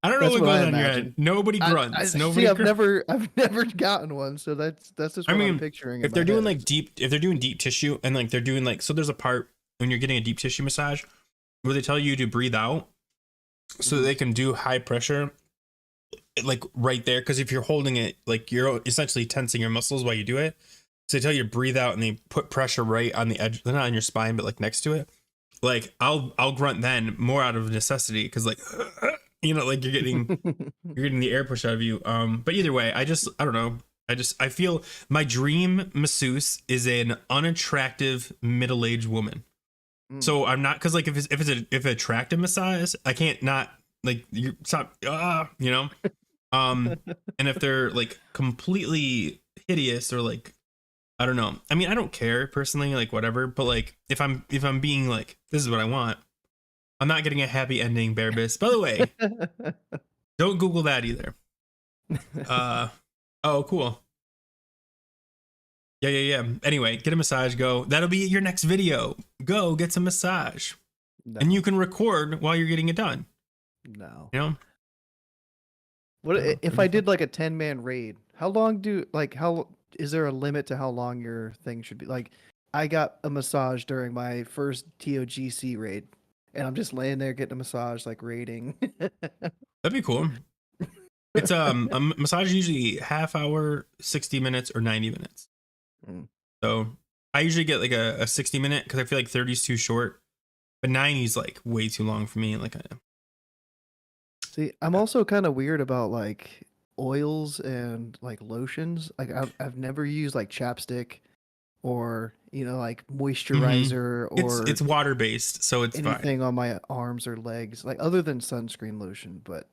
I don't know That's what what goes I on in your imagine. head. Nobody grunts. Nobody. See, I've never gotten one, so that's just what I'm picturing. If they're doing like if they're doing deep tissue and like they're doing like, so there's a part when you're getting a deep tissue massage where they tell you to breathe out so that they can do high pressure, like right there. Because if you're holding it, like you're essentially tensing your muscles while you do it. So they tell you to breathe out and they put pressure right on the edge, not on your spine, but like next to it. Like I'll grunt then more out of necessity because like You know, like you're getting the air pushed out of you. But either way, I don't know. I feel my dream masseuse is an unattractive middle-aged woman. Mm. So I'm not, because like if attractive massage, I can't not like you stop, you know. And if they're like completely hideous or like I don't know. I mean, I don't care personally, like whatever. But like if I'm being like this is what I want, I'm not getting a happy ending, Bearbus. By the way, don't Google that either. Oh, cool. Yeah. Anyway, get a massage. Go. That'll be your next video. Go get some massage, No, and you can record while you're getting it done. no. You know. What No, if I did like a 10-man raid? How is there a limit to how long your thing should be? Like, I got a massage during my first TOGC raid, and I'm just laying there getting a massage, like raiding. That'd be cool. It's a massage is usually half hour, 60 minutes, or 90 minutes. Mm. So I usually get like a 60-minute because I feel like 30 is too short, but 90 is like way too long for me. Like, See, I'm also kind of weird about like oils and like lotions. Like I've never used like chapstick or like moisturizer or it's water based, so it's fine. anything on my arms or legs, like other than sunscreen lotion. But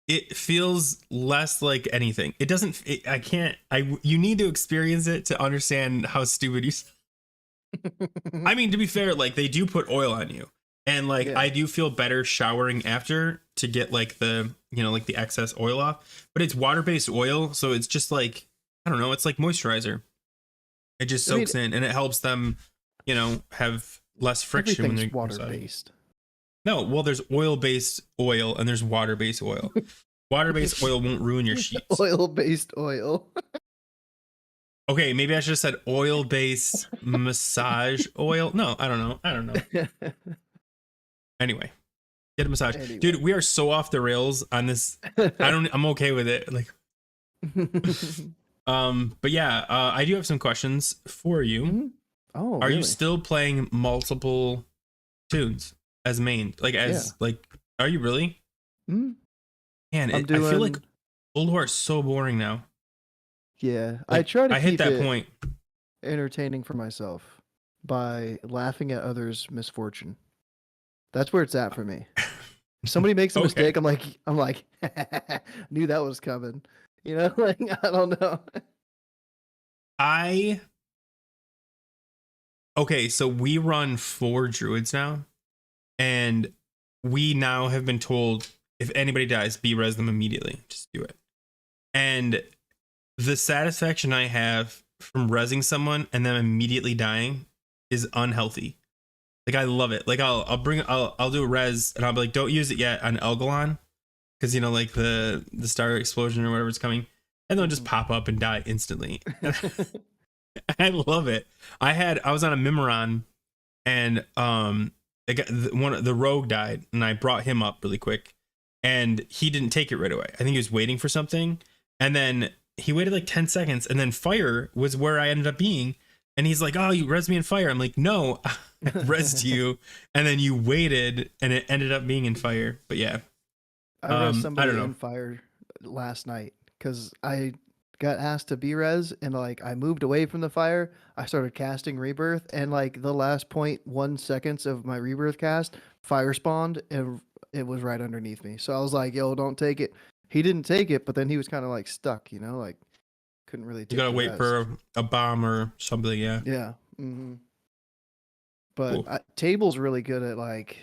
It feels less like anything. It doesn't. I can't. You need to experience it to understand how stupid you. I mean, to be fair, like they do put oil on you, and like Yeah. I do feel better showering after to get like the like the excess oil off. But it's water based oil, so it's just like I don't know. It's like moisturizer. It just I mean, soaks in, and it helps them, have less friction when they're everything's water massaging. based. No, well, there's oil-based oil and there's water-based oil. Water-based oil won't ruin your sheets. Oil based oil. Okay, maybe I should have said oil-based massage oil. No, I don't know. Anyway, get a massage. Anyway. Dude, we are so off the rails on this. I'm okay with it. Like, but yeah, I do have some questions for you. Mhm. Oh, Are you really? still playing multiple tunes as main? Like, are you really? Mhm. Man, I'm I feel like doing. Old War is so boring now. Yeah, I Like, try to I hit keep that it point. entertaining for myself by laughing at others' misfortune. That's where it's at for me. If somebody makes a Okay. mistake, I'm like, knew that was coming. Like I don't know. Okay, so we run 4 druids now, and we now have been told if anybody dies, res them immediately. Just do it. And the satisfaction I have from resing someone and them immediately dying is unhealthy. Like I love it. Like I'll do a res and I'll be like, don't use it yet on Elgalon, because like the star explosion or whatever's coming, and they'll just pop up and die instantly. I love it. I was on a Mimiron, and the rogue died, and I brought him up really quick, and he didn't take it right away. I think he was waiting for something, and then he waited like 10 seconds, and then fire was where I ended up being, and he's like, "Oh, you res me in fire." I'm like, "No, I resed you, and then you waited, and it ended up being in fire." But yeah, I res I somebody don't know. in fire last night because I got asked to be res, and like I moved away from the fire. I started casting rebirth, and like the last 0.1 seconds of my rebirth cast, fire spawned, and it was right underneath me. So I was like, "Yo, don't take it." He didn't take it, but then he was kind of like stuck, like couldn't really You take gotta the wait res. for a bomb or something. Yeah. Yeah. But Cool. Table's really good at like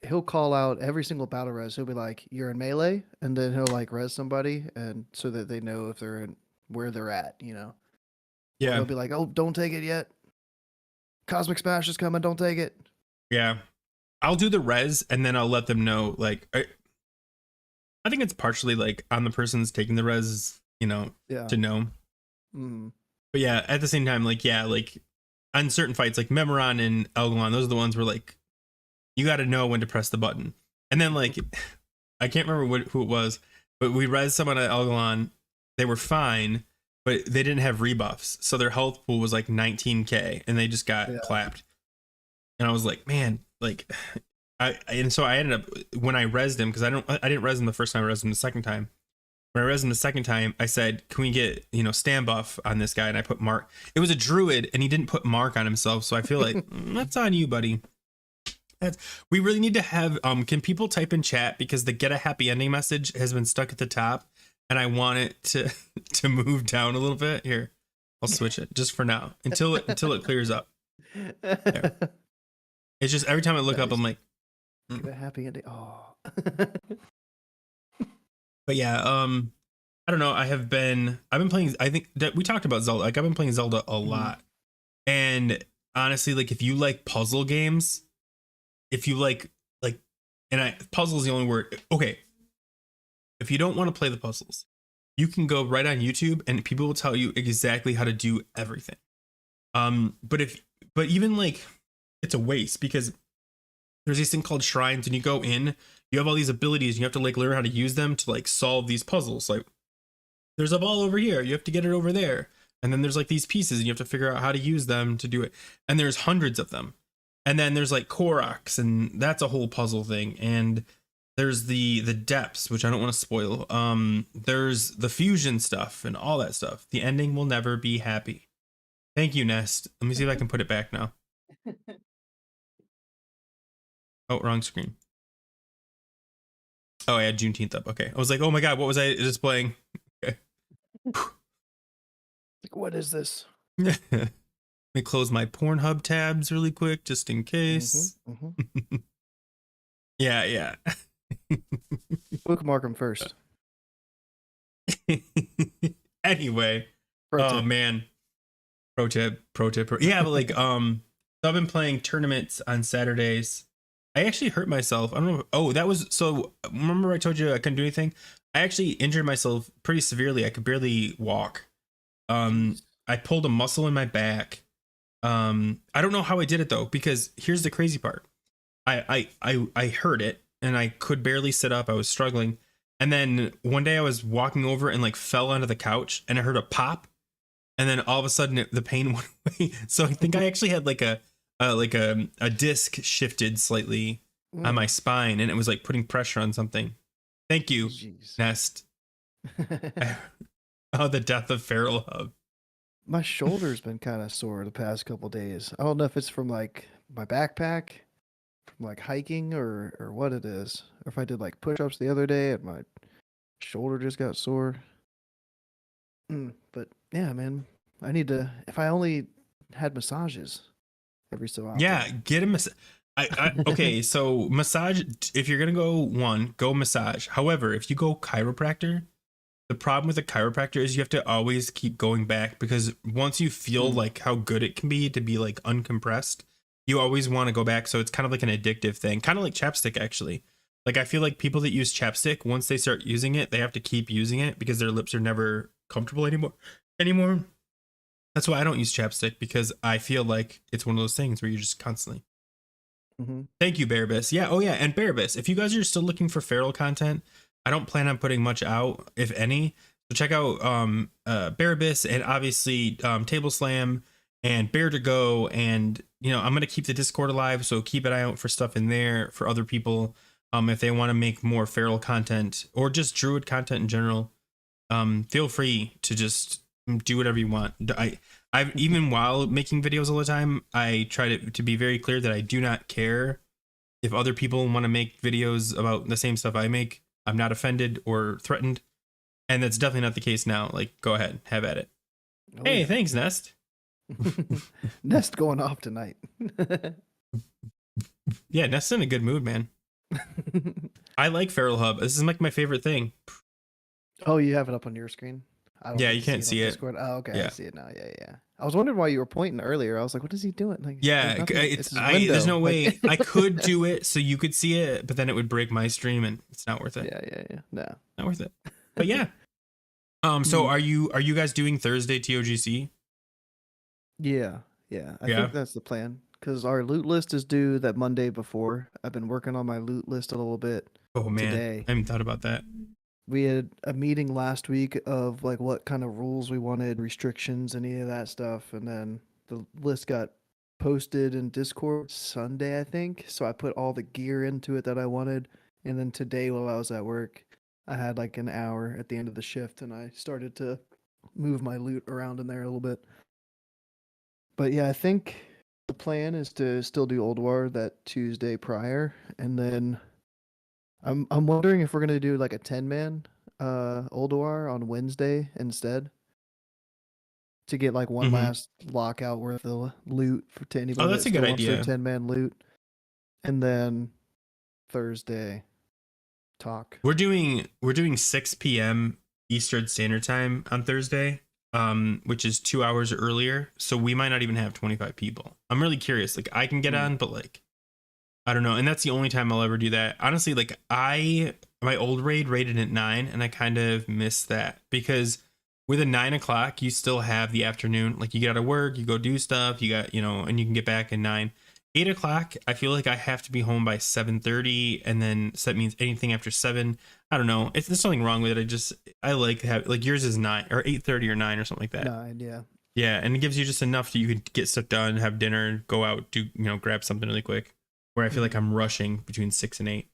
he'll call out every single battle res. He'll be like, "You're in melee," and then he'll like res somebody, and so that they know if they're in where they're at. Or Yeah. he'll be like, "Oh, don't take it yet. Cosmic Smash is coming. Don't take it." Yeah. I'll do the res, and then I'll let them know. Like, I think it's partially like on the person's taking the res, Yeah. to know. Mm. But yeah, at the same time, like, yeah, like on certain fights, like Memoron and Elgalon, those are the ones where like you got to know when to press the button. And then like I can't remember who it was, but we res someone at Elgalon. They were fine, but they didn't have rebuffs, so their health pool was like 19k, and they just got clapped. And I was like, man, like And so I ended up, when I rezzed him, because I didn't res him the first time, I rezzed him the second time. When I rezzed him the second time, I said, can we get, stand buff on this guy? And I put Mark. It was a druid and he didn't put Mark on himself. So I feel like that's on you, buddy. We really need to have, can people type in chat, because the get a happy ending message has been stuck at the top and I want it to move down a little bit. Here, I'll switch it just for now until it clears up. There. It's just every time I look up, I'm like, get a happy ending. Oh. But yeah, I don't know. I've been playing. I think that we talked about Zelda. Like, I've been playing Zelda a lot, and honestly, like, if you like puzzle games, if you like, puzzle is the only word. Okay, if you don't want to play the puzzles, you can go right on YouTube, and people will tell you exactly how to do everything. But even like, it's a waste, because there's this thing called shrines, and you go in. You have all these abilities, and you have to like learn how to use them to like solve these puzzles. Like, there's a ball over here, you have to get it over there. And then there's like these pieces, and you have to figure out how to use them to do it. And there's hundreds of them. And then there's like Koroks, and that's a whole puzzle thing. And there's the depths, which I don't want to spoil. There's the fusion stuff and all that stuff. The ending will never be happy. Thank you, Nest. Let me see if I can put it back now. Oh, wrong screen. Oh, I had Juneteenth up. Okay. I was like, oh my God, what was I displaying? Okay. Like, what is this? Let me close my Pornhub tabs really quick, just in case. Yeah. Bookmark them first. Anyway. Oh man. Pro tip. Yeah, but like, so I've been playing tournaments on Saturdays. I actually hurt myself. I don't know. Oh, that was, so remember I told you I couldn't do anything? I actually injured myself pretty severely. I could barely walk. I pulled a muscle in my back. I don't know how I did it though, because here's the crazy part. I heard it and I could barely sit up. I was struggling. And then one day I was walking over and like fell onto the couch, and I heard a pop. And then all of a sudden the pain went away. So I think I actually had like a disc shifted slightly on my spine, and it was like putting pressure on something. Thank you, Nest. Oh, the death of Feral Hub. My shoulder's been kind of sore the past couple days. I don't know if it's from like my backpack, from like hiking, or what it is. Or if I did like push-ups the other day and my shoulder just got sore. But yeah, man, I need to. If I only had massages every so often. Yeah, get a massage. Okay, so massage. If you're gonna go massage. However, if you go chiropractor, the problem with a chiropractor is you have to always keep going back, because once you feel like how good it can be to be like uncompressed, you always want to go back. So it's kind of like an addictive thing, kind of like chapstick actually. Like, I feel like people that use chapstick, once they start using it, they have to keep using it because their lips are never comfortable anymore. That's why I don't use chapstick, because I feel like it's one of those things where you're just constantly. Thank you, Bearbus. Yeah. Oh yeah. And Bearbus, if you guys are still looking for feral content, I don't plan on putting much out, if any. So check out Bearbus, and obviously Table Slam and Bear to Go. And I'm gonna keep the Discord alive, so keep an eye out for stuff in there for other people. If they want to make more feral content or just druid content in general, feel free to just do whatever you want. I've even while making videos all the time, I try to be very clear that I do not care if other people want to make videos about the same stuff I make. I'm not offended or threatened, and that's definitely not the case now. Like, go ahead, have at it. Oh, hey, yeah. Thanks, Nest. Nest going off tonight. Yeah, Nest's in a good mood, man. I like Feral Hub. This is like my favorite thing. Oh, you have it up on your screen? Yeah, you can't see it. Discord. Oh, okay. Yeah. I see it now. Yeah. I was wondering why you were pointing earlier. I was like, what is he doing? Like, yeah, there's no way. I could do it so you could see it, but then it would break my stream, and it's not worth it. Yeah. No, not worth it. But yeah. So are you guys doing Thursday TOGC? Yeah. I think that's the plan, because our loot list is due that Monday before. I've been working on my loot list a little bit. Oh man, today. I haven't thought about that. We had a meeting last week of like what kind of rules we wanted, restrictions, any of that stuff, and then the list got posted in Discord Sunday, I think. So I put all the gear into it that I wanted. And then today, while I was at work, I had like an hour at the end of the shift and I started to move my loot around in there a little bit. But yeah, I think the plan is to still do Old War that Tuesday prior. And then I'm wondering if we're going to do like a 10-man Old War on Wednesday instead to get like one Hmm. last lockout worth of loot to Oh, anybody that's that a good still wants their idea. 10-man loot. And then Thursday talk. We're doing 6 p.m. Eastern Standard Time on Thursday, which is 2 hours earlier. So we might not even have 25 people. I'm really curious. Like I can get Hmm. on, but like I don't know. And that's the only time I'll ever do that. Honestly, like my old raid rated at 9, and I kind of miss that because with a 9 o'clock, you still have the afternoon. Like you get out of work, you go do stuff, you got, and you can get back at 9. 8 o'clock, I feel like I have to be home by 7:30, and then so that means anything after 7. I don't know. There's something wrong with it. I like to have like yours is 9 or 8:30 or 9 or something like that. 9, yeah. Yeah, and it gives you just enough that you could get stuff done, have dinner, go out, do grab something really quick. Where I feel like Mhm. I'm rushing between 6 and 8.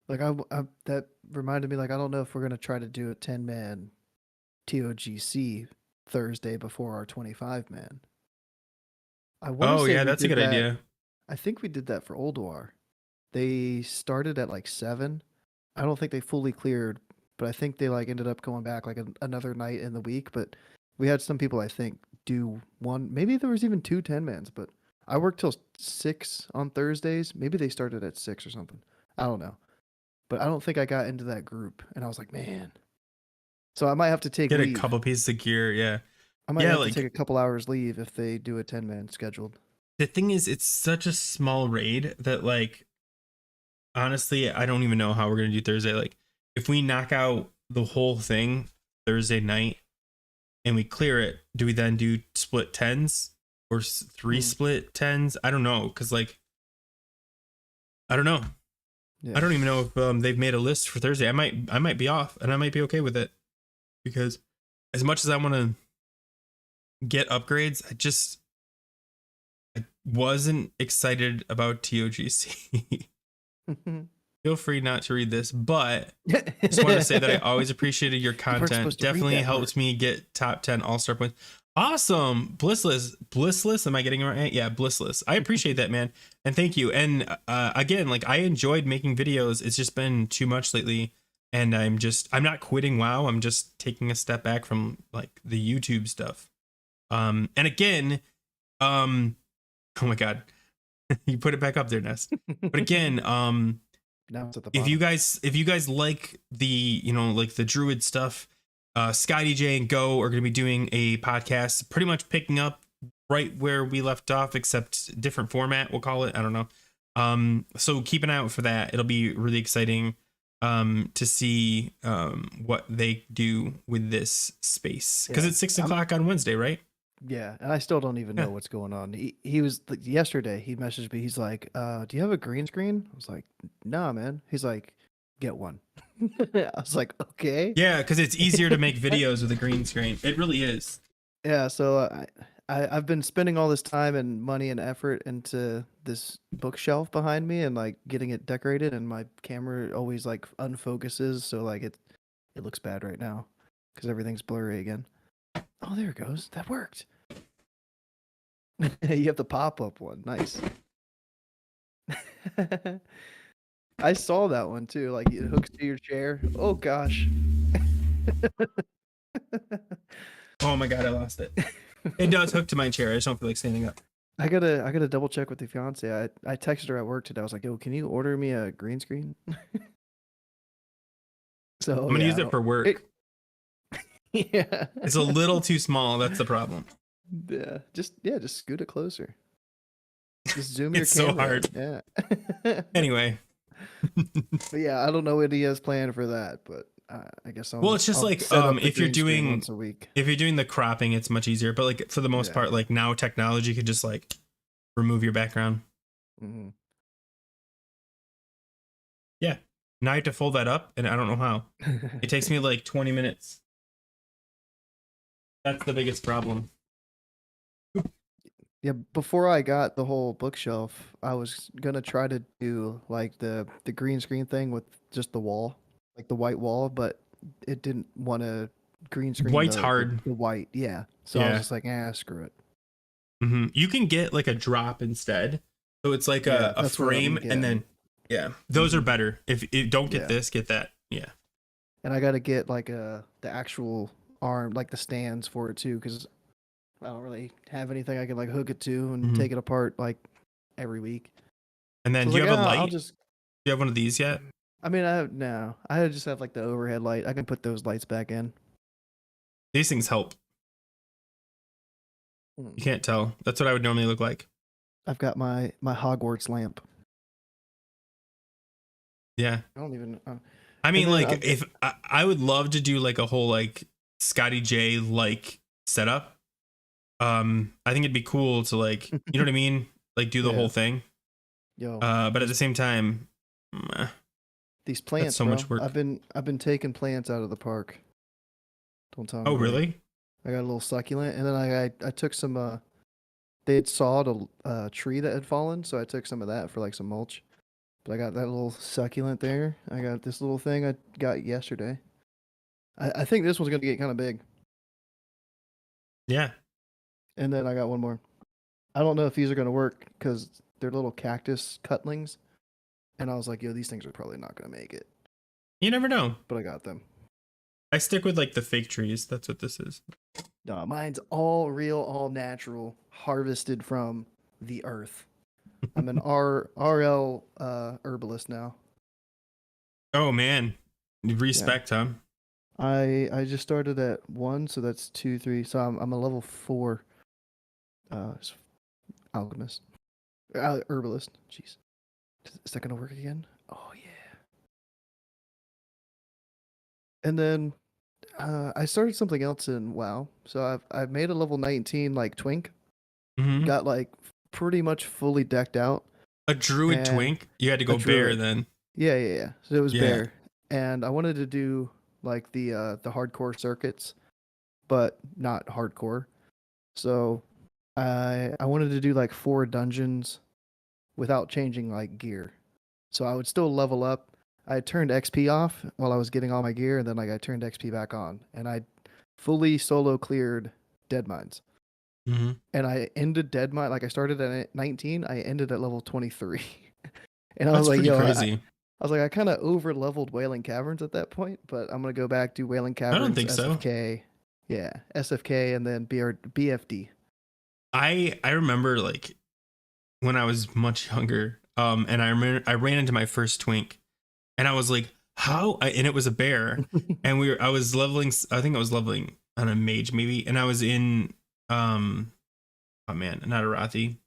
Like I that reminded me, like I don't know if we're gonna try to do a 10-man TOGC Thursday before our 25-man. I want to Oh say yeah, we that's a did good that. idea. I think we did that for Old War. They started at like 7. I don't think they fully cleared, but I think they like ended up going back like another night in the week. But we had some people I think do one. Maybe there was even 2 10-mans, but I worked till 6 on Thursdays. Maybe they started at 6 or something. I don't know. But I don't think I got into that group, and I was like, man. So I might have to take Get a leave. couple pieces of gear. Yeah, I might yeah. have to take Like a couple hours leave if they do a 10-man scheduled. the thing is, it's such a small raid that like honestly, I don't even know how we're gonna do Thursday. Like if we knock out the whole thing Thursday night and we clear it, do we then do split tens or three Hmm. split tens? I don't know, cause like I don't know. I Yeah. don't even know if they've made a list for Thursday. I might be off, and I might be okay with it because as much as I want to get upgrades, I wasn't excited about TOGC. Feel free not to read this, but just want to say that I always appreciated your You weren't content. supposed to read Definitely that part. helps me get top 10 all-star points. Awesome. Blissless. Am I getting it right? Yeah, blissless. I appreciate that, man. And thank you. And again, like I enjoyed making videos. It's just been too much lately. And I'm not quitting WoW. I'm just taking a step back from like the YouTube stuff. And again, oh my God, you put it back up there, Ness. But again, Now it's at the if bottom. you guys like the like the druid stuff, Sky DJ and Go are going to be doing a podcast pretty much picking up right where we left off, except different format, we'll call it. I don't know. So keep an eye out for that. It'll be really exciting to see what they do with this space, because Yeah. it's 6 o'clock on Wednesday, right? Yeah, and I still don't even Yeah. know what's going on. He was like, yesterday. He messaged me. He's like, "Do you have a green screen?" I was like, "Nah, man." He's like, "Get one." I was like, "Okay." Yeah, because it's easier to make videos with a green screen. It really is. Yeah, so I've been spending all this time and money and effort into this bookshelf behind me and like getting it decorated, and my camera always like unfocuses, so like it looks bad right now because everything's blurry again. Oh, there it goes. That worked. You have the pop-up one. Nice. I saw that one too. Like it hooks to your chair. Oh gosh. Oh my God, I lost it. It does hook to my chair. I just don't feel like standing up. I gotta double check with the fiance. I texted her at work today. I was like, "Yo, can you order me a green screen?" So I'm gonna yeah, use I it don't. for It, work. yeah. It's a little too small. That's the problem. Yeah. Just scoot it closer. Just zoom your It's so camera hard. in. Yeah. Anyway, But yeah, I don't know what he has planned for that, but I guess well, it's just I'll like set up the if you're green screen doing once a week. the cropping, it's much easier. But like for the most Yeah. part, like now technology could just like remove your background. Hmm. Yeah. Now I have to fold that up, and I don't know how. It takes me like 20 minutes. That's the biggest problem. Yeah, before I got the whole bookshelf, I was gonna try to do like the green screen thing with just the wall, like the white wall, but it didn't want to green screen White's hard. the white. Yeah, so I was Yeah. just like, screw it. You can get like a drop instead. So it's like Yeah, a that's what I'm frame and getting. then yeah, those are Hmm. better. If don't get Yeah, this, get that. Yeah. and I got to get like the actual arm, like the stands for it too, because I don't really have anything I can like hook it to and hmm take it apart like every week. And So then I do was you like, have a I'll light? just. Do you have one of these yet? I mean, I have no. I just have like the overhead light. I can put those lights back in. These things help. Hmm. You can't tell. That's what I would normally look like. I've got my Hogwarts lamp. Yeah. I don't even. I And mean, then like I've got. if I would love to do like a whole like Scotty J like setup. I think it'd be cool to like, you know what I mean? Like do the whole Yeah. thing. Yo, But at these the same time, these that's plants, so much bro. work. I've been taking plants out of the park. Don't tell Oh, nobody. really? I got a little succulent, and then I took some. They had sawed a tree that had fallen, so I took some of that for like some mulch. But I got that little succulent there. I got this little thing I got yesterday. I think this one's gonna get kind of big. Yeah. And then I got one more. I don't know if these are gonna work because they're little cactus cutlings. And I was like, yo, these things are probably not gonna make it. You never know. But I got them. I stick with like the fake trees. That's what this is. No, mine's all real, all natural, harvested from the earth. I'm an RL herbalist now. Oh man. Yeah. Respect, huh? I just started at 1, so that's 2, 3. So I'm a level 4 s- alchemist. Herbalist. Jeez. Is that gonna work again? Oh yeah. And then I started something else in WoW. So I've made a level 19 like twink. hmm Got like pretty much fully decked out, A druid and twink. You had to a go bear druid. then. Yeah, yeah, yeah. So it was Yeah. bear, and I wanted to do like the hardcore circuits, but not hardcore. So I wanted to do like 4 dungeons without changing like gear. So I would still level up. I turned XP off while I was getting all my gear, and then like I turned XP back on, and I fully solo cleared Dead Mines. hmm And I ended Dead Mine like I started at 19, I ended at level 23. And I was That's like, pretty yo, crazy. I was like, I kind of over leveled Wailing Caverns at that point, but I'm gonna go back do Wailing I don't Caverns, think so. SFK, yeah, SFK, and then BFD. I remember like when I was much younger, and I remember I ran into my first twink, and I was like, and it was a bear, and I was leveling. I think I was leveling on a mage maybe, and I was in oh man, not Arathi,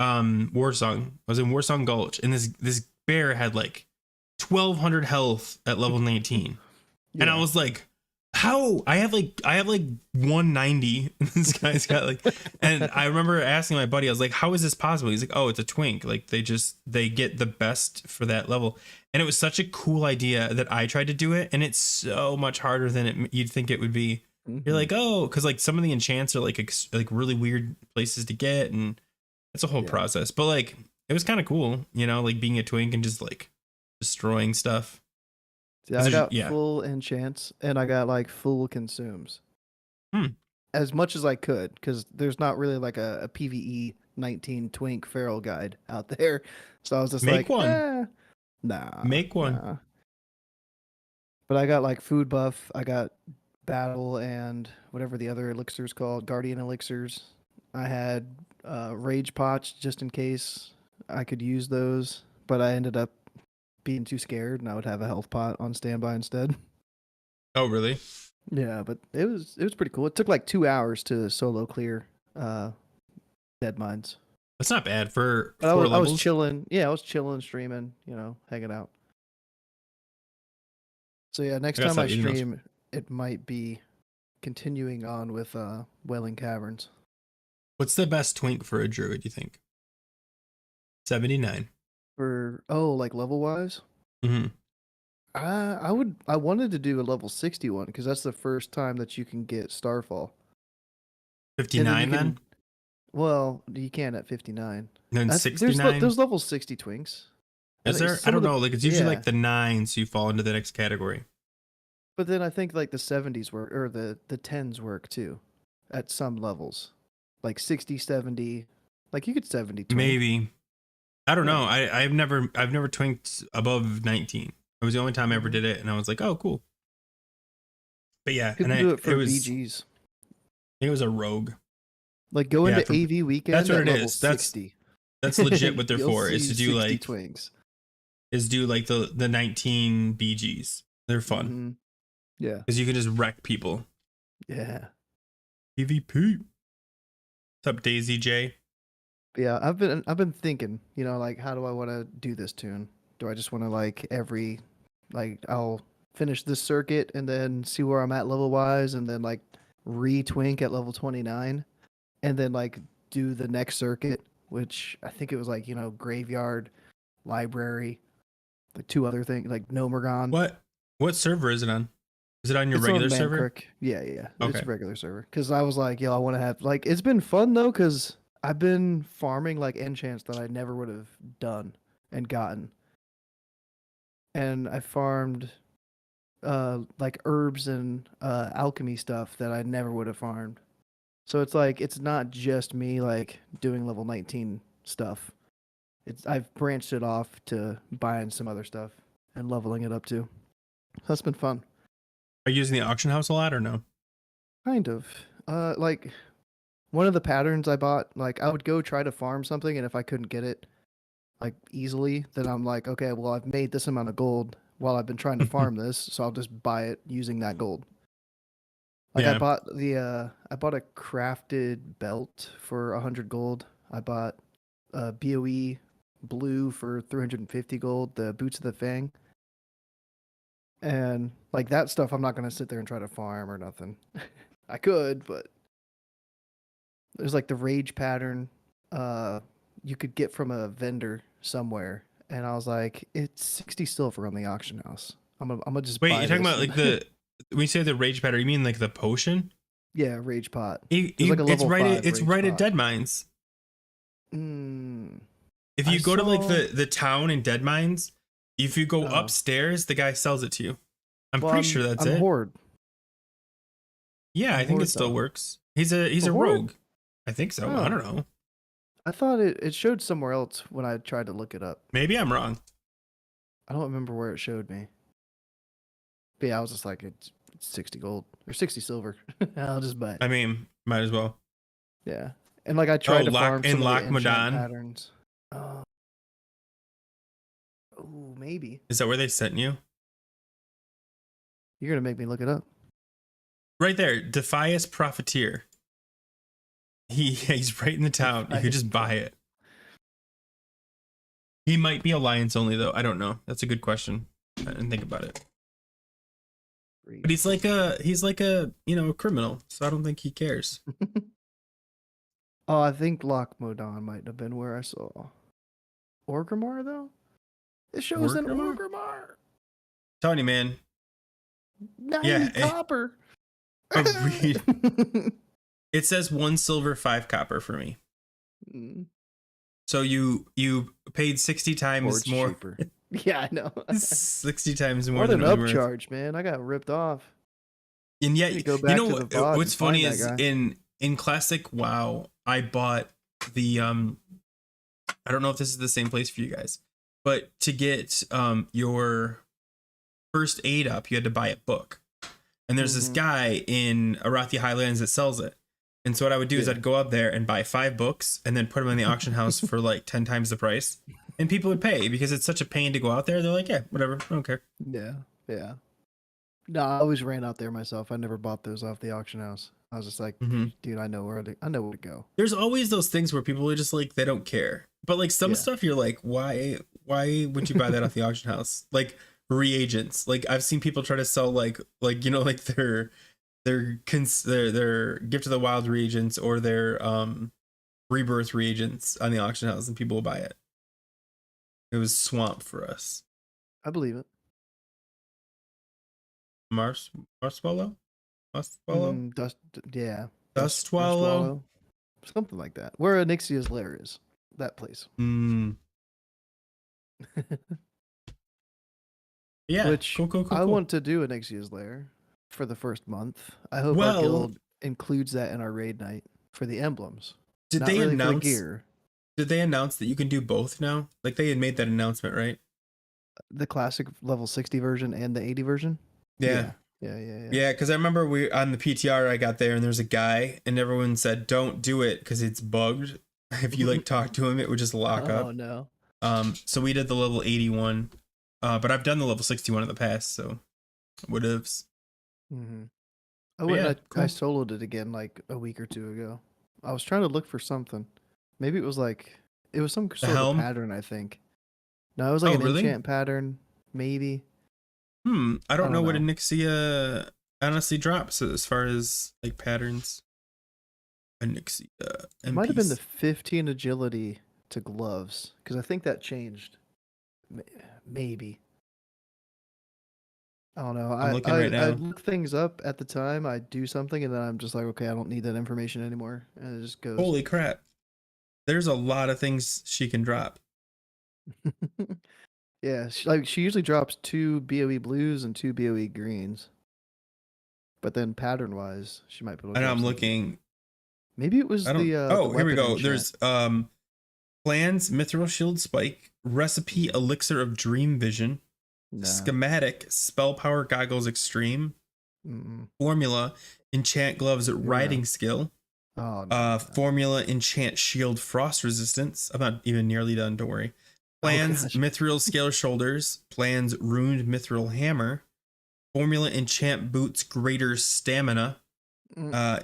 Warsong. I was in Warsong Gulch, and this bear had like 1,200 health at level 19, and I Yeah, was like, how I have like 190 and this guy's got like, and I remember asking my buddy, I was like, how is this possible? He's like, oh, it's a twink, like they get the best for that level. And it was such a cool idea that I tried to do it, and it's so much harder than you'd think it would be. You're hmm like, oh, because like some of the enchants are like like really weird places to get, and it's a whole yeah. process, but like it was kind of cool, like being a twink and just like destroying stuff. Yeah, Because I there's got yeah. full enchants and I got like full consumes Hmm. as much as I could because there's not really like a PVE 19 twink feral guide out there. So I was just Make like, one. nah, Make one. nah. But I got like food buff. I got battle and whatever the other elixirs called, guardian elixirs. I had rage pots just in case I could use those, but I ended up being too scared, and I would have a health pot on standby instead. Oh, really? Yeah, but it was pretty cool. It took like 2 hours to solo clear uh, dead mines. That's not bad for But four I was levels. chilling. Yeah, I was chilling, streaming, hanging out. So yeah, I next gotta time I stop eating those. stream, it might be continuing on with Wailing Caverns. What's the best twink for a druid, you think? 79. For like level wise, Mm-hmm. I wanted to do a level 61 because that's the first time that you can get Starfall, and then you 59 can then? Well, you can at 59. And then There's 69. level 60 twinks. I Is think there? I some of don't the know. Like it's usually yeah, like the 9, so you fall into the next category. but then I think like the 70s work or the 10s work too at some levels. Like 60, 70. Like you could 70 twink. Maybe. I don't Yeah. know. I've never twinked above 19. It was the only time I ever Hmm. did it, and I was like, oh, cool. But yeah, and People do it for BGs. it was a rogue. Like go Yeah, into for AV that's weekend what at it level is. That's 60. that's legit what they're You'll for. see 60 twinks. Is do like the 19 BGs. They're fun Hmm. Yeah. because you can just wreck people. Yeah. PvP. What's up, Daisy J? But yeah, I've been thinking, like how do I want to do this tune? Do I just want to I'll finish this circuit and then see where I'm at level wise and then like re-twink at level 29 and then like do the next circuit, which I think it was like, graveyard, library, like two other things like Nomergon. What server is it on? Is it on your It's on regular server? Mancrook. Yeah, yeah. It's Okay. a regular server. Because I was like, yo, I want to have like it's been fun though, because I've been farming like enchants that I never would have done and gotten. And I farmed like herbs and alchemy stuff that I never would have farmed. So it's like it's not just me like doing level 19 stuff. I've branched it off to buying some other stuff and leveling it up too. That's been fun. Are you using the auction house a lot or no? Kind of. Like one of the patterns I bought, like I would go try to farm something, and if I couldn't get it like easily, then I'm like, okay, well I've made this amount of gold while I've been trying to farm this, so I'll just buy it using that gold. Like Yeah. I bought a crafted belt for 100 gold. I bought a BOE blue for 350 gold, the boots of the fang. And like that stuff I'm not gonna sit there and try to farm or nothing. I could, but there's like the rage pattern you could get from a vendor somewhere. And I was like, it's 60 silver on the auction house. I'm gonna just Wait, buy you're talking this. about like the when you say the rage pattern, you mean like the potion? Yeah, rage pot. There's like a It's level right at 5 it's rage right at pot. Dead Mines. Mm, If I you go to like saw. the town in Dead Mines, if you go Oh, upstairs, the guy sells it to you. I'm well, pretty sure that's I'm it. horde. Yeah, I'm I think it horde still though. works. He's For a horde? rogue. I think so. I Oh, don't know. I thought it showed somewhere else when I tried to look it up. Maybe I'm wrong. I don't remember where it showed me. But yeah, I was just like, it's 60 gold or 60 silver. I'll just buy it. I mean, might as well. Yeah. And like I Oh, tried to farm some of the Lock enchant Madan. patterns. Oh, oh, maybe. Is that where they sent you? You're gonna make me look it up. Right there, Defias Profiteer. He's right in the town. You could Defias just buy it. He might be alliance only though. I don't know. That's a good question. I didn't think about it. But he's like a a criminal. So I don't think he cares. Oh, I think Loch Modan might have been where I saw Orgrimmar though. It shows an Orgrimmar? Orgrimmar. Telling you, man. 90 Yeah, copper. a read. It says 1 silver, 5 copper for me. Mm, So you paid 60 times Forge more. cheaper. Yeah, I know. 60 times more What than an it was worth. upcharge, man. I got ripped off. And I yet, need to go you back know to the VOD what's and find funny that is guy. in classic WoW, I bought the I don't know if this is the same place for you guys, but to get your first aid up, you had to buy a book. And there's this Mhm. guy in Arathi Highlands that sells it. And so what I would do is Yeah. I'd go up there and buy 5 books and then put them in the auction house for like 10 times the price. And people would pay because it's such a pain to go out there. They're like, yeah, whatever, I don't care. Yeah, yeah. No, I always ran out there myself. I never bought those off the auction house. I was just like, Mm-hmm. dude, I know where to go. There's always those things where people are just like they don't care. But like some Yeah. stuff you're like, why would you buy that off the auction house? Like reagents. Like I've seen people try to sell like like their gift of the wild reagents or their rebirth reagents on the auction house and people will buy it. It was swamp for us. I believe it. Marshmallow? Mm, dust, yeah, Dust swallow? something like that. Where Anixia's lair is, that place. Mm, yeah, Which cool, cool, cool, I cool. want to do Anixia's lair for the first month. I hope our Well, guild includes that in our raid night for the emblems, did not they really for the announce? gear. Did they announce that you can do both now? Like they had made that announcement, right? The classic level 60 version and the 80 version. Yeah, Yeah, yeah. yeah. Because I remember we on the PTR I got there and there's a guy and everyone said don't do it because it's bugged. If you like talk to him, it would just lock Oh up. no. So we did the level 81, but I've done the level 61 in the past, so would have. hmm I But went yeah, and I cool. soloed it again like a week or two ago. I was trying to look for something. Maybe it was some The sort of helm. pattern, I think. No, it was like Oh, an really? enchant pattern, maybe. I I don't know don't what know. Nixia honestly drops as far as like patterns. Nixia It might have been the NPC. 15 agility to gloves because I think that changed. M- Maybe. I don't know. I'm looking right I now. look things up at the time. I do something and then I'm just like, okay, I don't need that information anymore, and it just goes. Holy crap! There's a lot of things she can drop, Yeah, she usually drops two BOE blues and two BOE greens, but then pattern wise, she might be able to and drop I'm something else. looking. Maybe it was I don't. the Oh, here we weapon go. enchant. There's plans mithril shield spike recipe elixir of dream vision No. schematic spell power goggles extreme Mm-mm. formula enchant gloves Here we go. riding skill Oh no. formula enchant shield frost resistance. I'm not even nearly done, don't worry. Oh Plans gosh. mithril scale shoulders, plans ruined mithril hammer, formula enchant boots greater stamina, Mm, uh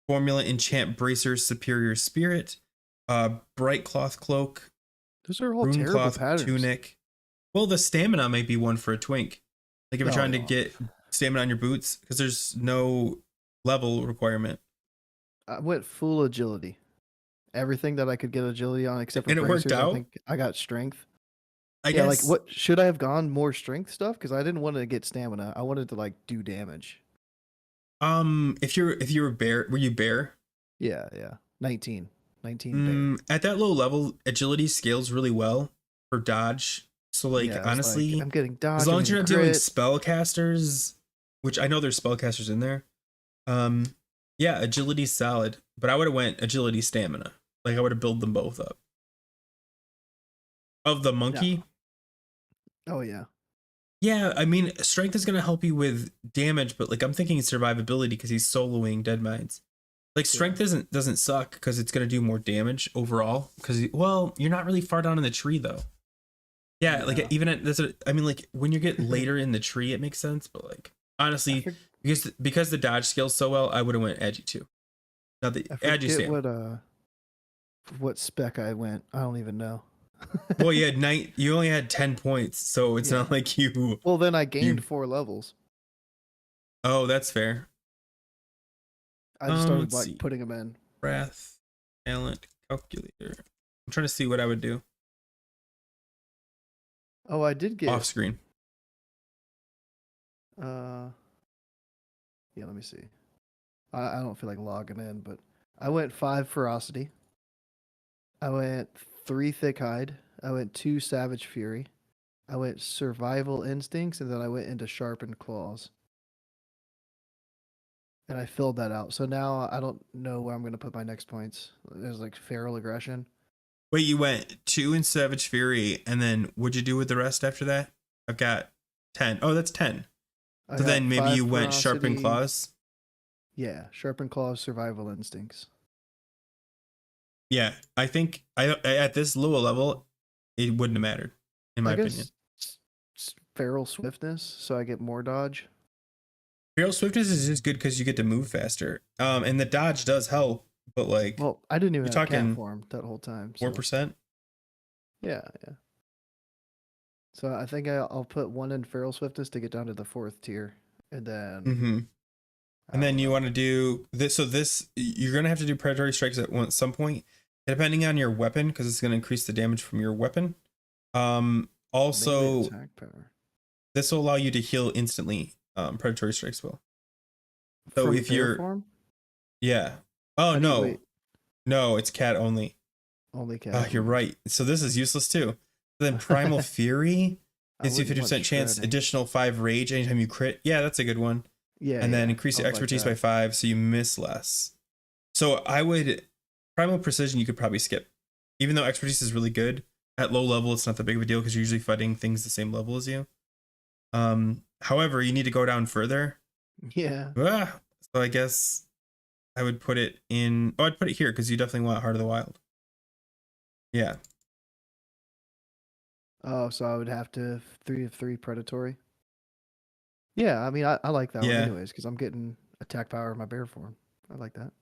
formula enchant bracers superior spirit, bright cloth cloak, those are all rune terrible cloth patterns. tunic. Well, the stamina might be one for a twink. Like if you're Oh trying to yeah. get stamina on your boots, because there's no level requirement. I went full agility. Everything that I could get agility on except for And it worked bracers, I out. think I got strength. I Yeah, like guess what should I have gone more strength stuff? Because I didn't want to get stamina. I wanted to like do damage. if you're bear, were you bear? Yeah. 19. 19 bear. At that low level, agility scales really well for dodge. So like Yeah, I was like, honestly, I'm getting as dodge, I'm long as getting you're not dealing crit. spellcasters, which I know there's spellcasters in there, um, yeah, agility's solid. But I would have went agility stamina. Like I would have built them both up. Of the No. monkey, Oh yeah. yeah, I mean strength is gonna help you with damage, but like I'm thinking survivability because he's soloing dead mines. Like Yeah. strength doesn't suck because it's gonna do more damage overall. Because well, you're not really far down in the tree though. Yeah, like No. even at that's a, I mean like when you get later in the tree, it makes sense. But like I honestly, for, because the dodge scales so well, I would have went agi too. Not the I agi forget stamina. what spec I went. I don't even know. Well, you had night. You only had 10 points, so it's not Yeah. like you Well, then I you. gained 4 levels. Oh, that's fair. I just started Let's like see. putting them in. Wrath, talent, calculator. I'm trying to see what I would do Oh, I did off get screen. uh yeah, let me see. I don't feel like logging in, but I went 5 ferocity. I went 3 thick hide. I went 2 savage fury. I went survival instincts, and then I went into sharpened claws. And I filled that out. So now I don't know where I'm gonna put my next points. There's like feral aggression. Wait, you went two in Savage Fury, and then what'd you do with the rest after that? I've got 10. Oh, that's 10. I So got then maybe 5 you went Sharpened ferocity. Claws. Yeah, sharpened claws, survival instincts. Yeah, I think I at this lower level, it wouldn't have mattered, in my I opinion. guess feral swiftness, so I get more dodge. Feral Swiftness is just good because you get to move faster. And the dodge does help, but like Well, I didn't even you're have cat talking form that whole time, so 4%. yeah. So I think I'll put one in feral swiftness to get down to the 4th tier, and then Mm-hmm. I And then don't you know. want to do this. So this you're gonna have to do predatory strikes at some point, depending on your weapon, because it's gonna increase the damage from your weapon. Melee Also, attack power this will allow you to heal instantly. Predatory strikes will. So from if bear you're form. yeah. Oh How do you no. wait? No, it's cat only. Only Oh, cat. you're right. So this is useless too. Then Primal Fury I gives you wouldn't want 50% chance, shredding. additional 5 rage anytime you crit. Yeah, that's a good one. Yeah, And then yeah. increase I your would like expertise by that. 5 so you miss less. So I would Primal Precision you could probably skip. Even though expertise is really good, at low level it's not that big of a deal because you're usually fighting things the same level as you. However, you need to go down further. Yeah. So I guess I would put it in. Oh, I'd put it here because you definitely want Heart of the Wild. Yeah. Oh, so I would have to 3 of 3 predatory. Yeah, I mean, I like that one Yeah. anyways because I'm getting attack power in my bear form. I like that.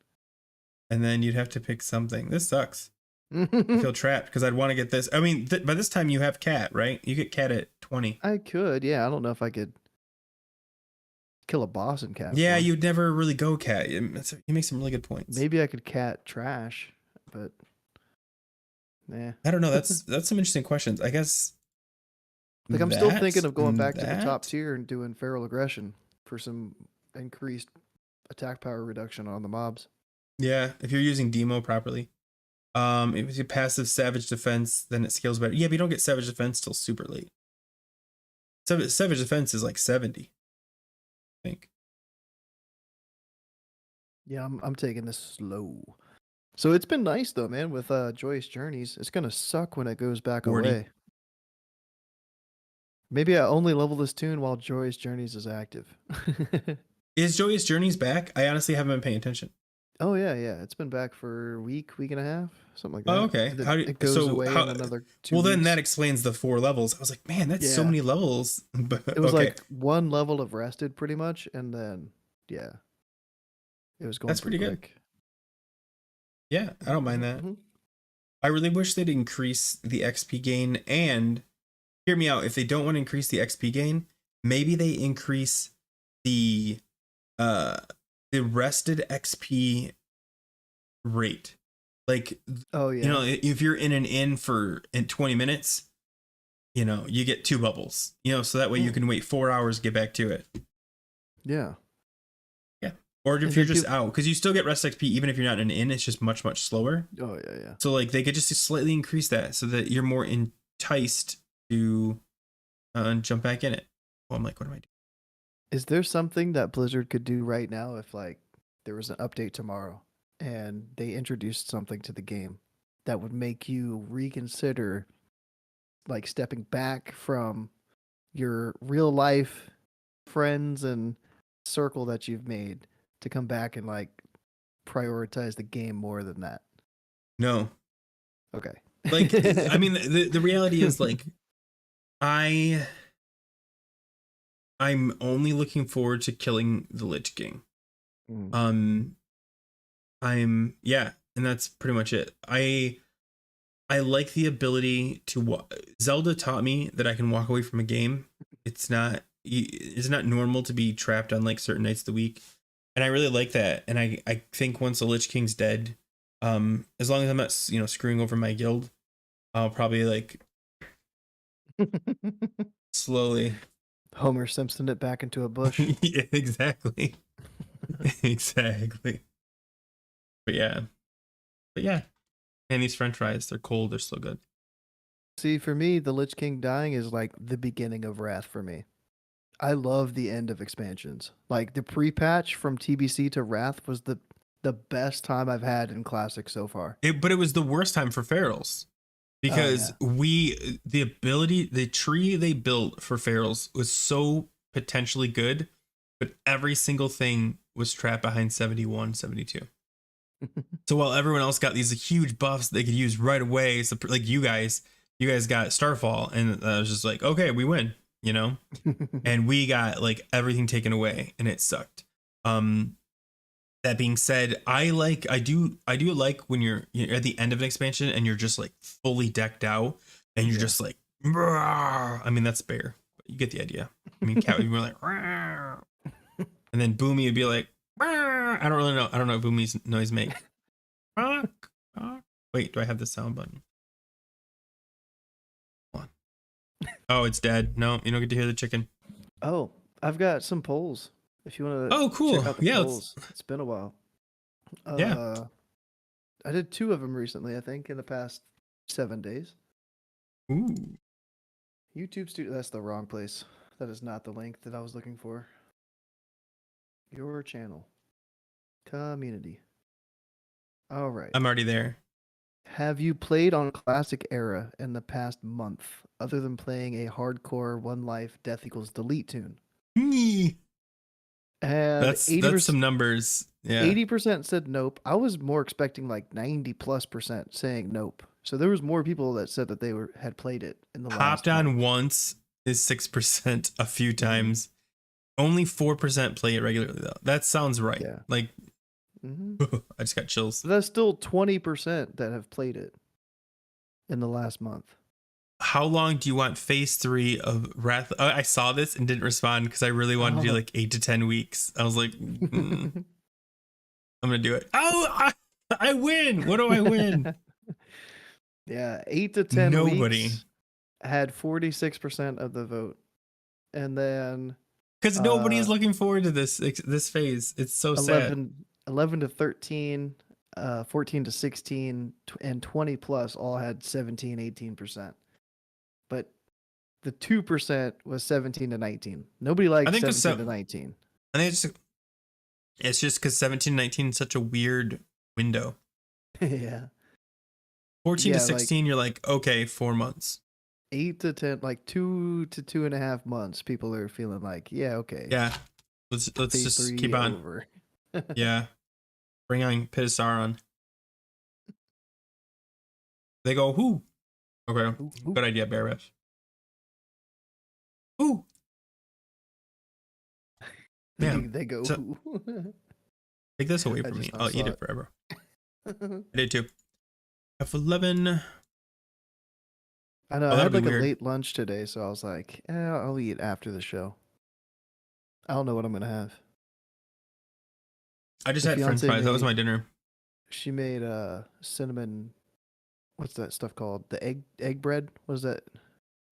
And then you'd have to pick something. This sucks. I feel trapped because I'd want to get this. I mean, by this time you have cat, right? You get cat at 20. I could, yeah. I don't know if I could kill a boss in cat Yeah, form. you'd never really go cat. You make some really good points. Maybe I could cat trash, but nah. I don't know. That's some interesting questions. I guess. Like I'm still thinking That of going back to the top that tier and doing feral aggression for some increased attack power reduction on the mobs. yeah, if you're using demo properly. If it's a passive savage defense, then it scales better. Yeah, but you don't get savage defense till super late. Savage defense is like 70, I think. Yeah, I'm taking this slow. So it's been nice though, man, with Joyous Journeys. It's gonna suck when it goes back 40. away. Maybe I only level this tune while Joyous Journeys is active. Is Joyous Journeys back? I honestly haven't been paying attention. Oh yeah, yeah. It's been back for a week and a half, something like Oh, that. okay. And then How do it goes away in another 2 well, then weeks. that explains the 4 levels. I was like, man, that's so Yeah. many levels. But It was okay, like 1 level of rested pretty much, and then yeah, it was going that's pretty pretty good. quick. Yeah, I don't mind that. Mhm. I really wish they'd increase the XP gain, and hear me out. If they don't want to increase the XP gain, maybe they increase the uh the rested XP rate. Like, Oh yeah. if you're in an inn for in 20 minutes, you get 2 bubbles. So that way you Mm. can wait 4 hours to get back to it. Yeah. Yeah. Or And if you're then just out, because you still get rest XP even if you're not in an inn, it's just much, much slower. Oh yeah, yeah. So like they could just slightly increase that so that you're more enticed to jump back in it. Oh, I'm like, what am I doing? Is there something that Blizzard could do right now if like there was an update tomorrow and they introduced something to the game that would make you reconsider like stepping back from your real life friends and circle that you've made to come back and like prioritize the game more than that? No. Okay. Like, I mean, the reality is like, I'm only looking forward to killing the Lich King. Mm. Yeah, and that's pretty much it. I like the ability to Zelda taught me that I can walk away from a game. It's not normal to be trapped on like certain nights of the week, and I really like that. And I think once the Lich King's dead, as long as I'm not screwing over my guild, I'll probably like slowly Homer Simpson it back into a bush. yeah, exactly. Exactly. But yeah. And these French fries, they're cold, they're still good. See, for me, the Lich King dying is like the beginning of Wrath for me. I love the end of expansions. Like the pre-patch from TBC to Wrath was the best time I've had in Classic so far. But it was the worst time for ferals because the tree they built for ferals was so potentially good, but every single thing was trapped behind 71, 72. So while everyone else got these huge buffs they could use right away, so like you guys got Starfall, and I was just like, okay, we win, and we got like everything taken away, and it sucked. That being said, I do like when you're at the end of an expansion and you're just like fully decked out, and you're just like, "Rah!" I mean that's bear, but you get the idea. I mean cat would be more like, "Rah!" And then Boomy would be like, "Rah!" I don't really know. I don't know what Boomy's noise make. Wait, do I have the sound button? Hold on. Oh, it's dead. No, you don't get to hear the chicken. Oh, I've got some polls. If you want to Oh, cool. check out the Yeah, polls. It's been a while. yeah. I did 2 of them recently, I think, in the past 7 days. Ooh. YouTube Studio, that's the wrong place. That is not the link that I was looking for. Your channel. Community. All right. I'm already there. Have you played on Classic Era in the past month, other than playing a hardcore One Life Death Equals Delete tune? Eee. And That's some numbers. Yeah. 80% said nope. I was more expecting like 90+% saying nope. So there was more people that said that they had played it in the last Hopped on month. once is 6% a few Mm-hmm. times. Only 4% play it regularly though. That sounds right. Yeah. Like Mm-hmm. I just got chills. But that's still 20% that have played it in the last month. How long do you want phase 3 of Wrath? I saw this and didn't respond because I really wanted to do like 8 to 10 weeks. I was like, I'm gonna do it. Oh, I win. What do I win? Yeah, 8 to 10 Nobody. weeks had 46% of the vote. And then Because nobody is looking forward to this phase. It's so sad. 11 to 13, 14 to 16, and 20 plus all had 17, 18%. But the 2% was 17 to 19. Nobody likes 17 to 19. I think it's just because 17 to 19 is such a weird window. Yeah. 14 to 16, you're like, okay, 4 months. 8 to 10, like 2 to 2.5 months, people are feeling like, yeah, okay. Yeah. Let's just keep on. Over. Yeah. Bring on Pitasaron. They go, who? Okay. Good idea, Bear Rush. Who? Man, they go, take this away from me. I'll eat it forever. I did too. F11. I know. I had like a late lunch today, so I was like, I'll eat after the show. I don't know what I'm going to have. I just had French fries. That was my dinner. She made cinnamon. What's that stuff called? The egg bread? What is that?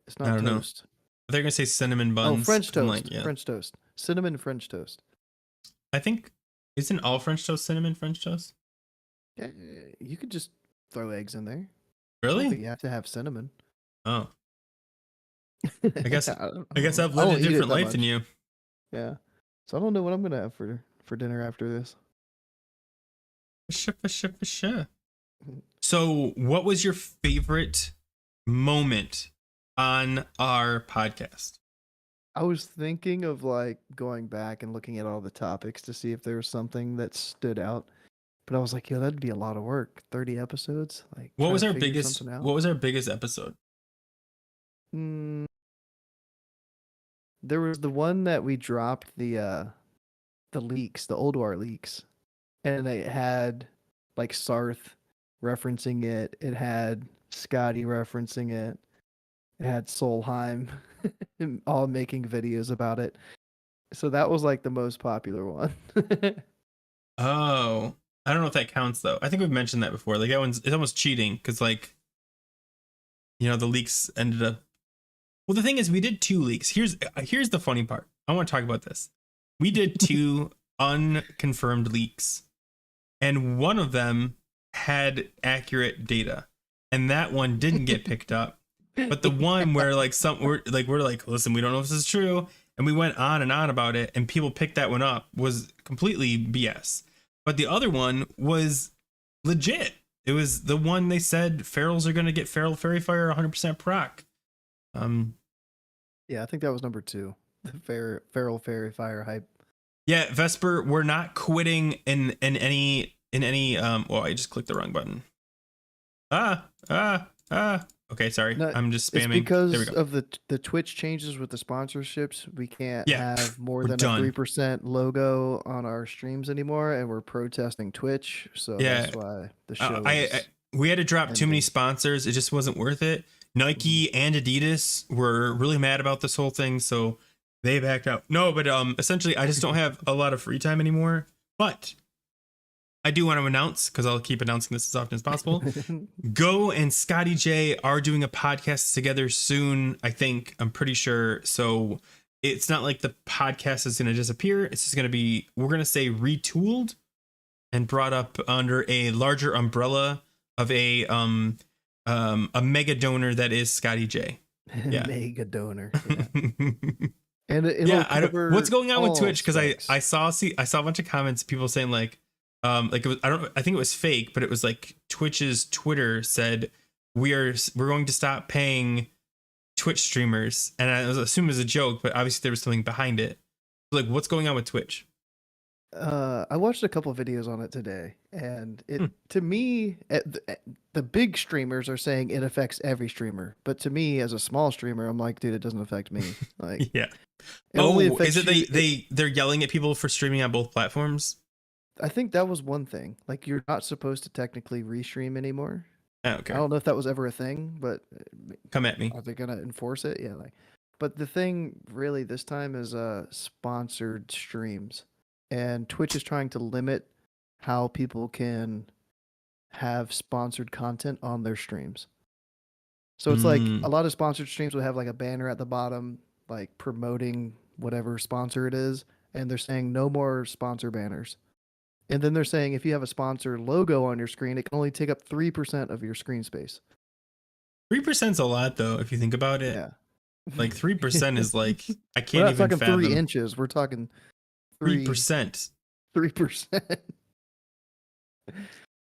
It's not toast. Know. They're gonna say cinnamon buns. Oh, French toast. Like, yeah. French toast. Cinnamon French toast. I think isn't all French toast cinnamon French toast? Yeah, you could just throw eggs in there. Really? I don't think you have to have cinnamon. Oh. I guess I've lived a different life than you. Yeah. So I don't know what I'm gonna have for dinner after this. Sure. So, what was your favorite moment on our podcast? I was thinking of like going back and looking at all the topics to see if there was something that stood out. But I was like, that'd be a lot of work. 30 episodes. Like, what was our biggest episode? There was the one that we dropped the leaks, the Old War leaks. And it had like Sarth referencing it. It had Scotty referencing it. It had Solheim all making videos about it. So that was like the most popular one. Oh, I don't know if that counts though. I think we've mentioned that before. Like it's almost cheating because like, the leaks ended up. Well, the thing is, we did 2 leaks. Here's the funny part. I want to talk about this. We did 2 unconfirmed leaks, and one of them had accurate data, and that one didn't get picked up. But the one where like we're like, listen, we don't know if this is true, and we went on and on about it, and people picked that one up, was completely BS. But the other one was legit. It was the one they said ferals are going to get feral fairy fire 100% proc. Yeah, I think that was number 2. The feral fairy fire hype. Yeah, Vesper, we're not quitting in any well, I just clicked the wrong button. Okay, sorry. No, I'm just spamming. It's because of the Twitch changes with the sponsorships. We can't have more than a 3% logo on our streams anymore, and we're protesting Twitch. So that's why the show we had to drop too many sponsors. It just wasn't worth it. Nike and Adidas were really mad about this whole thing, so they backed out. No, but essentially I just don't have a lot of free time anymore. But I do want to announce, because I'll keep announcing this as often as possible. Go and Scotty J are doing a podcast together soon, I think. I'm pretty sure. So it's not like the podcast is going to disappear. It's just going to be, we're going to say retooled. and brought up under a larger umbrella of a mega donor that is Scotty J. Yeah. Mega donor. Yeah. And it'll Yeah, I don't. What's cover going on with all Twitch? Because specs. I saw a bunch of comments, people saying like it was, I think it was fake, but it was like Twitch's Twitter said we're going to stop paying Twitch streamers, and I was assuming it was a joke, but obviously there was something behind it. Like, what's going on with Twitch? I watched a couple videos on it today, and it Hmm. to me, the big streamers are saying it affects every streamer, but to me, as a small streamer, I'm like, dude, it doesn't affect me. Like, Yeah. it only Oh, is affects it you. they're yelling at people for streaming on both platforms? I think that was one thing. Like, you're not supposed to technically restream anymore. Oh, I okay, don't know if that was ever a thing, but come at me. are they gonna enforce it? Yeah, like, but the thing really this time is sponsored streams, and Twitch is trying to limit how people can have sponsored content on their streams. So it's like a Mm. lot of sponsored streams will have like a banner at the bottom, like promoting whatever sponsor it is, and they're saying no more sponsor banners. And then they're saying if you have a sponsor logo on your screen, it can only take up 3% of your screen space. 3%'s a lot though, if you think about it. Yeah. Like 3% is like I We're can't not even talking three fathom inches. We're talking three three percent. 3%.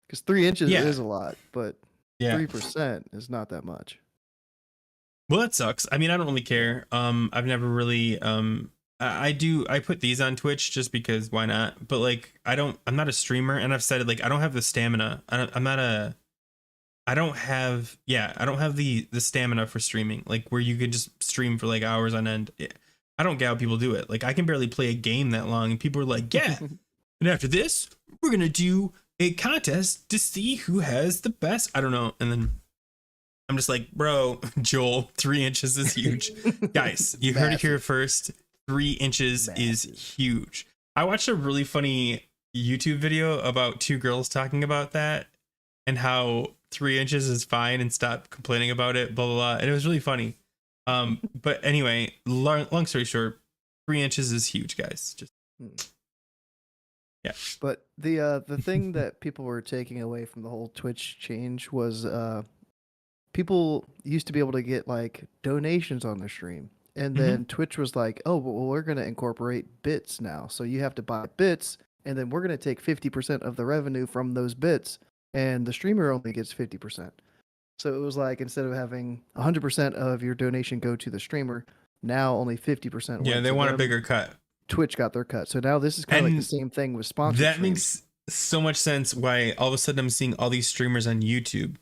Because 3 inches Yeah, is a lot, but yeah. 3% is not that much. Well, that sucks. I mean, I don't really care. I've never really I put these on Twitch just because why not? But like I'm not a streamer, and I've said it, like I don't have the stamina. I'm not a I don't have I don't have the stamina for streaming, like where you can just stream for like hours on end. I don't get how people do it. Like I can barely play a game that long, and people are like, yeah. And after this, we're gonna do a contest to see who has the best. I don't know. And then I'm just like, bro, Joel, 3 inches is huge. Guys, you heard it here Massive. first. 3 inches is Massive. huge. I watched a really funny YouTube video about two girls talking about that and how 3 inches is fine and stop complaining about it, blah, blah, blah. And it was really funny. But anyway, long story short, 3 inches is huge, guys. Just, Hmm. yeah. But the thing that people were taking away from the whole Twitch change was people used to be able to get like donations on their stream. And Mhm. then Twitch was like, "Oh, well, we're going to incorporate bits now. So you have to buy bits, and then we're going to take 50% of the revenue from those bits, and the streamer only gets 50%." So it was like instead of having 100% of your donation go to the streamer, now only 50% Yeah, went they to want a them. bigger cut. Twitch got their cut. So now this is kind of like the And same thing with sponsored that streams. makes so much sense why all of a sudden I'm seeing all these streamers on YouTube, Yeah.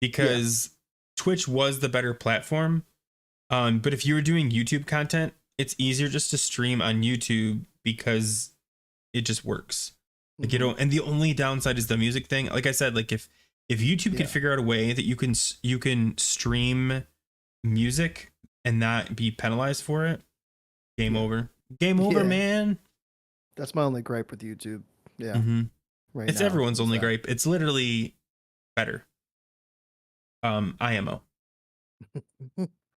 because Twitch was the better platform. But if you were doing YouTube content, it's easier just to stream on YouTube because it just works. Like you Mhm. know, and the only downside is the music thing. Like I said, like if YouTube Yeah. could figure out a way that you can stream music and not be penalized for it, game Yeah. over. Game over, Yeah. man. That's my only gripe with YouTube. Yeah. Mm-hmm. Right It's now. everyone's is only that. gripe. It's literally better. IMO.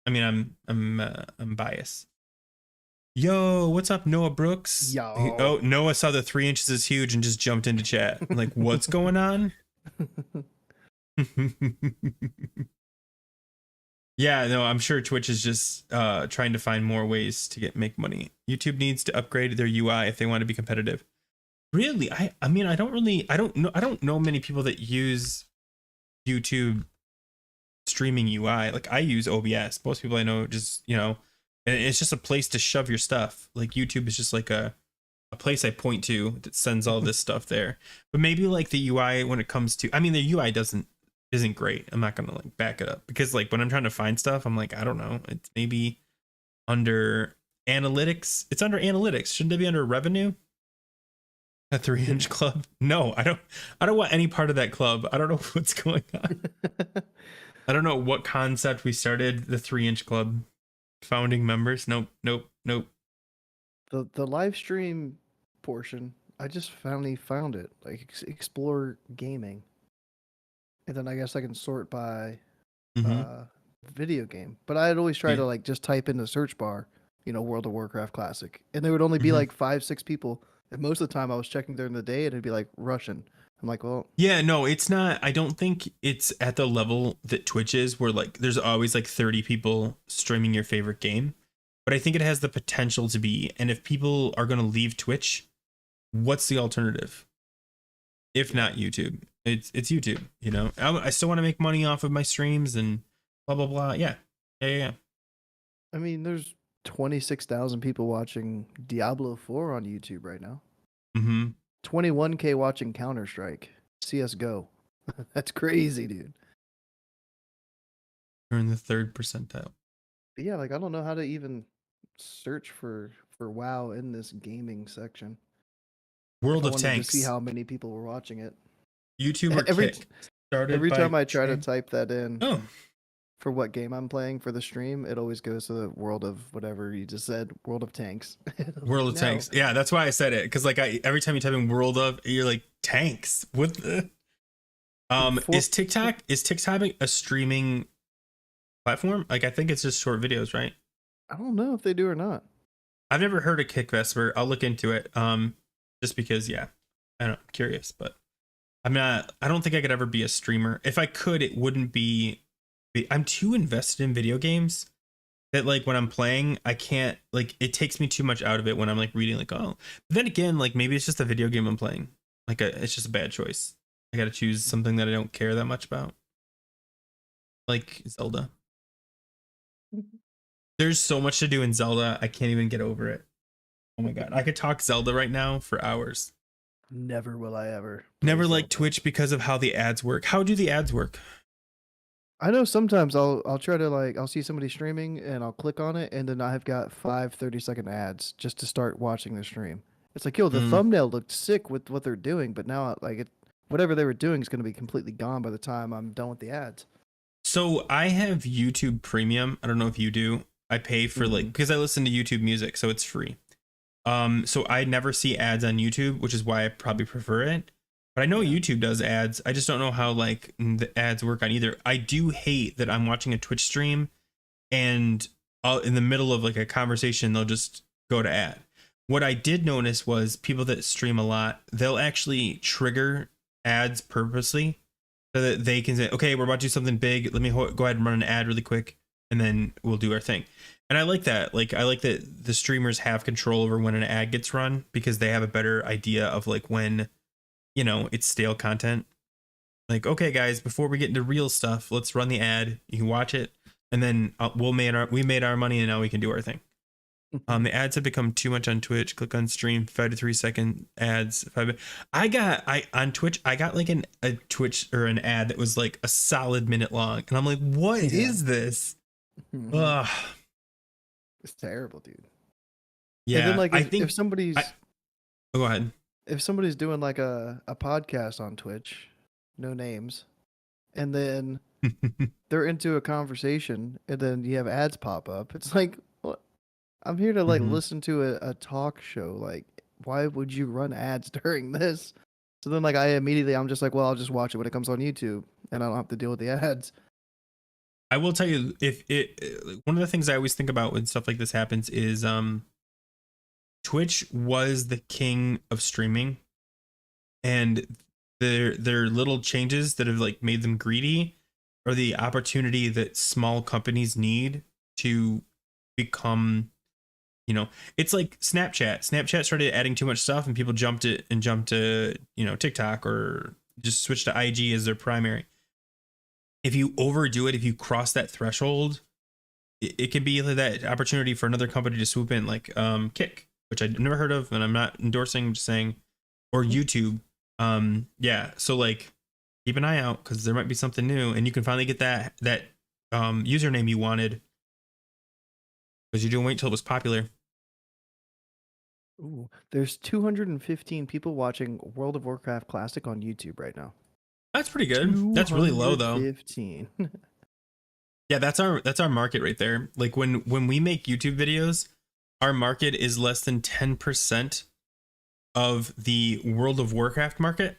I mean, I'm biased. Yo, what's up, Noah Brooks? Yo. Oh, Noah saw the 3 inches is huge and just jumped into chat. Like, what's going on? Yeah, no, I'm sure Twitch is just trying to find more ways to make money. YouTube needs to upgrade their UI if they want to be competitive. Really, I mean, I don't know many people that use YouTube streaming UI. Like I use OBS. Most people I know just, and it's just a place to shove your stuff. Like YouTube is just like a place I point to that sends all this stuff there. But maybe like the UI when it comes to, I mean, the UI isn't great. I'm not gonna like back it up because like when I'm trying to find stuff, I'm like, I don't know. It's maybe under analytics. It's under analytics. Shouldn't it be under revenue? A 3-inch club? No, I don't want any part of that club. I don't know what's going on. I don't know what concept we started the 3-inch club. Founding members? Nope. The live stream portion, I just finally found it. Like explore gaming. And then I guess I can sort by Mm-hmm. video game. But I'd always try Yeah. to like just type in the search bar, World of Warcraft Classic. And there would only be Mhm. like 5, 6 people And most of the time I was checking during the day and it'd be like Russian. I'm like, well, Yeah, no, it's not. I don't think it's at the level that Twitch is, where like there's always like 30 people streaming your favorite game. But I think it has the potential to be. And if people are going to leave Twitch, what's the alternative? If not YouTube, it's YouTube. You know, I still want to make money off of my streams and blah blah blah. Yeah, yeah. I mean, there's 26,000 people watching Diablo 4 on YouTube right now. Mm-hmm. 21K watching Counter-Strike, CS:GO. That's crazy, dude. You're in the third percentile. But yeah, like I don't know how to even search for WoW in this gaming section. If World I of wanted to see Tanks. how many people were watching it. YouTuber Every kick. Started every by time I try to Tran- type that in Oh, for what game I'm playing for the stream, it always goes to the world of whatever you just said, World of Tanks. World of No. Tanks. Yeah, that's why I said it. Because like every time you type in World of, you're like tanks. What the For- is TikTok a streaming platform? Like I think it's just short videos, right? I don't know if they do or not. I've never heard of Kick Vesper. I'll look into it. Just because, yeah. I don't know, I'm curious, but I don't think I could ever be a streamer. If I could, it wouldn't be I'm too invested in video games that like when I'm playing, I can't like it takes me too much out of it when I'm like reading like, oh. But then again, like maybe it's just a video game I'm playing. Like it's just a bad choice. I got to choose something that I don't care that much about. Like Zelda. There's so much to do in Zelda. I can't even get over it. Oh my god. I could talk Zelda right now for hours. Never will I ever. Never play liked Zelda. Twitch because of how the ads work. How do the ads work? I know sometimes I'll try to like I'll see somebody streaming and I'll click on it and then I've got 5 30-second ads just to start watching the stream. It's like, yo, the Mm. thumbnail looked sick with what they're doing, but now like whatever they were doing is going to be completely gone by the time I'm done with the ads. So I have YouTube Premium. I don't know if you do. I pay for like because I listen to YouTube Music, so it's free. So I never see ads on YouTube, which is why I probably prefer it. But I know YouTube does ads. I just don't know how like the ads work on either. I do hate that I'm watching a Twitch stream and in the middle of like a conversation, they'll just go to ad. What I did notice was people that stream a lot, they'll actually trigger ads purposely so that they can say, okay, we're about to do something big. Let me go ahead and run an ad really quick and then we'll do our thing. And I like that. Like, I like that the streamers have control over when an ad gets run because they have a better idea of like when, you know, it's stale content. Like, okay, guys, before we get into real stuff, let's run the ad. You can watch it, and then we made our money, and now we can do our thing. The ads have become too much on Twitch. Click on stream, 5 to 3 second ads. On Twitch, I got like a Twitch or an ad that was like a solid minute long, and I'm like, what is this? Ugh. It's terrible, dude. Yeah, And then like I think if somebody's go ahead. if somebody's doing like a podcast on Twitch, no names, and then they're into a conversation and then you have ads pop up, it's like, what? I'm here to like Mhm. listen to a talk show. Like, why would you run ads during this? So then like I'm just like, well, I'll just watch it when it comes on YouTube and I don't have to deal with the ads. I will tell you, if one of the things I always think about when stuff like this happens is Twitch was the king of streaming, and their little changes that have like made them greedy are the opportunity that small companies need to become, you know, it's like Snapchat started adding too much stuff and people jumped to, you know, TikTok or just switched to IG as their primary. If you overdo it, if you cross that threshold, it can be that opportunity for another company to swoop in, like Kick, which I've never heard of, and I'm not endorsing, I'm just saying, or YouTube. Yeah, so like keep an eye out because there might be something new, and you can finally get that username you wanted because you didn't wait till it was popular. Ooh, there's 215 people watching World of Warcraft Classic on YouTube right now. That's pretty good. That's really low though. 215. Yeah, that's our market right there. Like when we make YouTube videos, our market is less than 10% of the World of Warcraft market,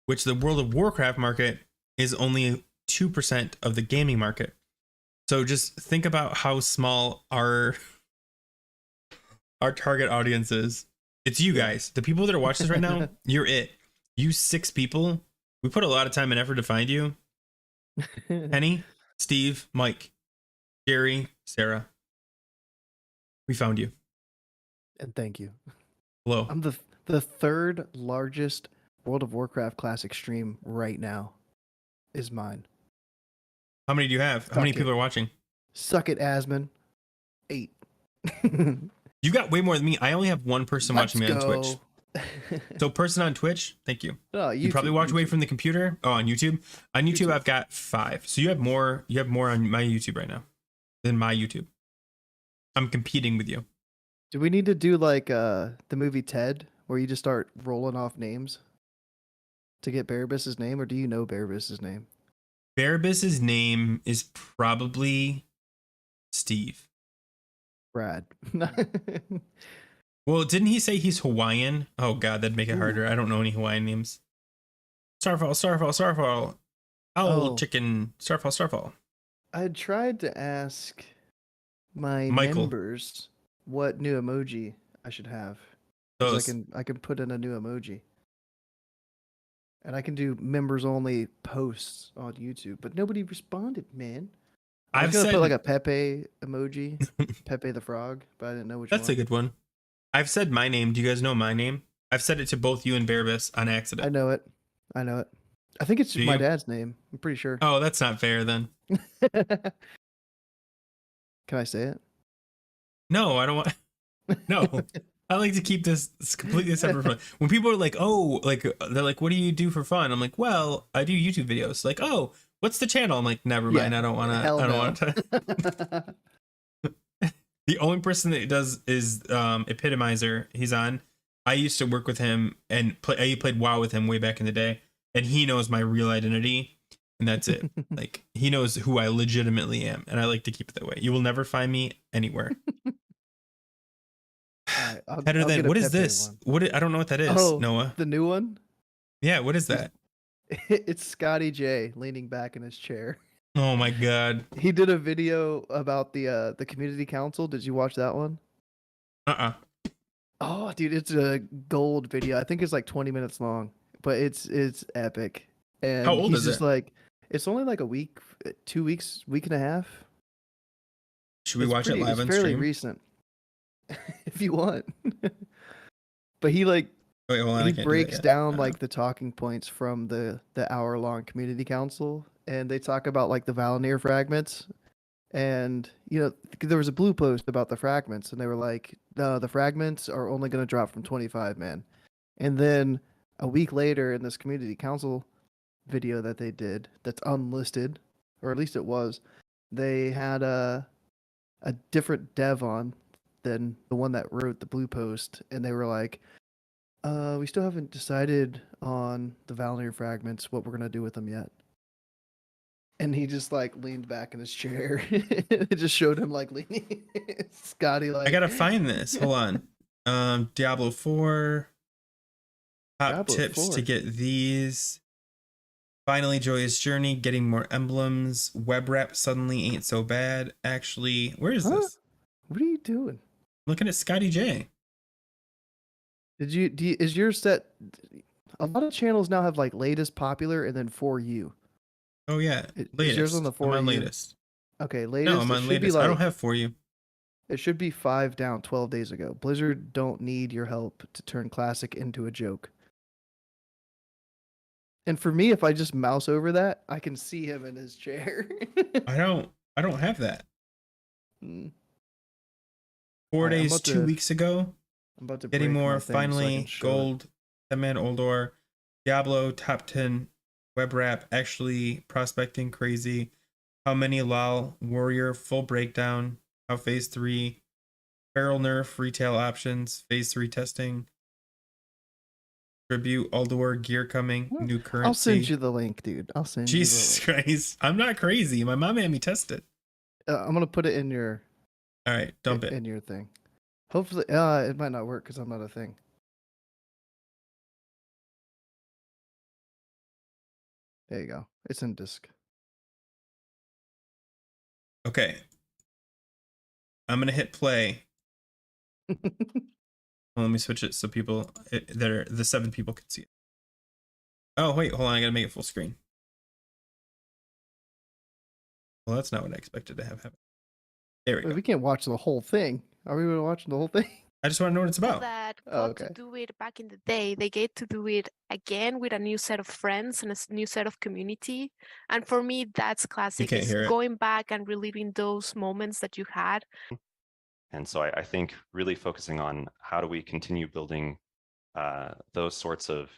which the World of Warcraft market is only 2% of the gaming market. So just think about how small our target audience is. It's you Yeah. guys. The people that are watching this right now, you're it. You 6 people. We put a lot of time and effort to find you. Penny, Steve, Mike, Jerry, Sarah. We found you. And thank you. Hello. I'm the third largest World of Warcraft classic stream right now is mine. How many do you have? How many Suck it. people are watching? Suck it, Asmon. 8. You got way more than me. I only have one person Let's watching me on Twitch. go. So person on Twitch, thank you. Oh, You probably YouTube, walked away YouTube. from the computer. Oh, on YouTube. On YouTube, YouTube. I've got 5. So you have more. You have more on my YouTube right now than my YouTube. I'm competing with you. Do we need to do like the movie Ted, where you just start rolling off names to get Barabas's name, or do you know Barabas's name? Barabas's name is probably Steve. Brad. Well, didn't he say he's Hawaiian? Oh God, that'd make it Ooh. harder. I don't know any Hawaiian names. Starfall, Starfall, Starfall. Owl, Oh. chicken, Starfall, Starfall. I tried to ask my Michael. members what new emoji I should have. 'Cause Those. I can put in a new emoji. And I can do members only posts on YouTube, but nobody responded, man. I was I've gonna said put like a Pepe emoji, Pepe the Frog, but I didn't know which that's one. a good one. I've said my name. Do you guys know my name? I've said it to both you and Barabas on I accident. know it. I know it. I think it's Do my you? dad's name. I'm pretty sure. Oh, that's not fair then. Can I say it? No, I don't want. No, I like to keep this completely separate from. When people are like, "Oh, like they're like, what do you do for fun?" I'm like, "Well, I do YouTube videos." Like, "Oh, what's the channel?" I'm like, "Never mind. Yeah. I don't want to. Hell I don't no. want to." The only person that does is Epitomizer. He's on. I used to work with him and I played WoW with him way back in the day, and he knows my real identity, and that's it. Like he knows who I legitimately am, and I like to keep it that way. You will never find me anywhere. Alright, Better I'll than get a what is Pepe this? one. I don't know what that is, Oh, Noah. the new one? Yeah, what is that? It's Scotty J leaning back in his chair. Oh my god. He did a video about the community council. Did you watch that one? Uh-uh. Oh, dude, it's a gold video. I think it's like 20 minutes long, but it's epic. How And old he's is just it? like, it's only like a week, 2 weeks, week and a half. Should we watch it live It's on fairly stream? recent, if you want. But he like Wait, hold on, I he can't do that breaks yet. down like the talking points from the hour-long community council, and they talk about like the Valinir fragments. And there was a blue post about the fragments, and they were like, "No, the fragments are only going to drop from 25, man." And then a week later, in this community council video that they did, that's unlisted, or at least it was, they had a different dev on than the one that wrote the blue post, and they were like, we still haven't decided on the Valinir fragments, what we're gonna do with them yet." And he just like leaned back in his chair. It just showed him like leaning. Scotty like I gotta find this. Hold on. Diablo 4. Top Diablo tips 4. to get these. Finally, Joyous Journey, getting more emblems. Web wrap suddenly ain't so bad. Actually, where is Huh? this? What are you doing? Looking at Scotty J. Is your set? A lot of channels now have like latest popular and then for you. Oh yeah, Is yours on latest. the I'm for on you? latest. Okay, No, latest. I'm It on should be latest. I don't like have for you. it should be 5 down 12 days ago. Blizzard don't need your help to turn classic into a joke. And for me, if I just mouse over that, I can see him in his chair. I don't have that. Mm. 4 Alright, days, 2 weeks ago. I'm about to Getting break my more. thing so I can Finally, show it. gold. 10-man Oldor. Diablo top 10. Web wrap. Actually, prospecting crazy. How many lol warrior full breakdown. How phase 3. Barrel nerf retail options. Phase 3 testing. Tribute Aldor gear coming. New currency. I'll send you the link, dude. I'll send Jesus you the link. Christ. I'm not crazy. My mom had me test it. I'm gonna put it in your All right, dump it. in your thing. Hopefully, it might not work because I'm not a thing. There you go. It's in disc. Okay. I'm gonna hit play. Hold Let me switch it so the 7 people can see it. Oh wait, hold on, I gotta make it full screen. Well, that's not what I expected to have happen. There we go. We can't watch the whole thing. Are we watching the whole thing? I just want to know what it's about. That Oh, got to okay. do it back in the day. They get to do it again with a new set of friends and a new set of community. And for me, that's classic. can't It's hear it. going back and reliving those moments that you had. And so I think really focusing on how do we continue building those sorts of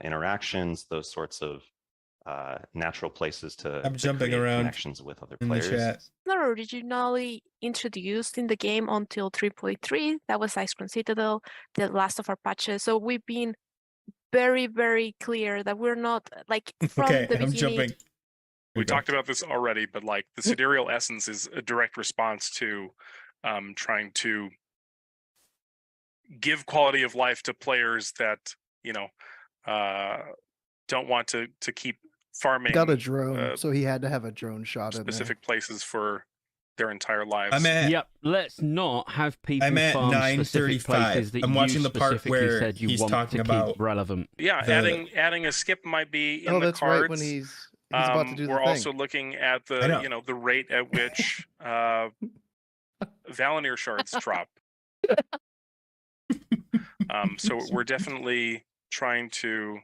interactions, those sorts of natural places to jumping create around connections with other in the players. chat. Not originally introduced in the game until 3.3. That was Ice Cream Citadel, the last of our patches. So we've been very, very clear that we're not like from Okay, the I'm beginning. jumping. We talked about this already, but like the sidereal essence is a direct response to trying to give quality of life to players that, you know, don't want to keep farming. Got a drone, so he had to have a drone shot in there. specific places for their entire lives. I'm at Yep, let's not have people I'm at farm specific 9:35. places that I'm you watching the part specifically where said you he's want talking to about keep relevant. Yeah, adding a skip might be in Oh, the that's cards. right. When he's about to do the We're thing. also looking at I know. the rate at which Valinir shards drop. So we're definitely trying to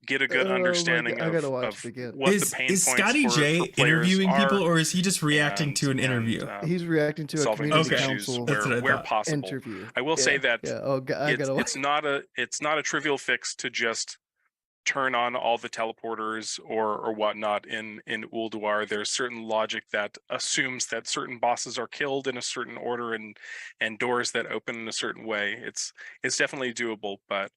get a good Oh my understanding God, I gotta of watch it again. what is the pain is points Scotty for J players interviewing are, people, or is he just reacting to an and, interview? He's reacting to a solving community those Okay. issues council That's what I where thought. possible. interview. I will say that Yeah. Oh, I gotta watch. it's not a trivial fix to just turn on all the teleporters or whatnot in Ulduar. There's certain logic that assumes that certain bosses are killed in a certain order and doors that open in a certain way. It's definitely doable, but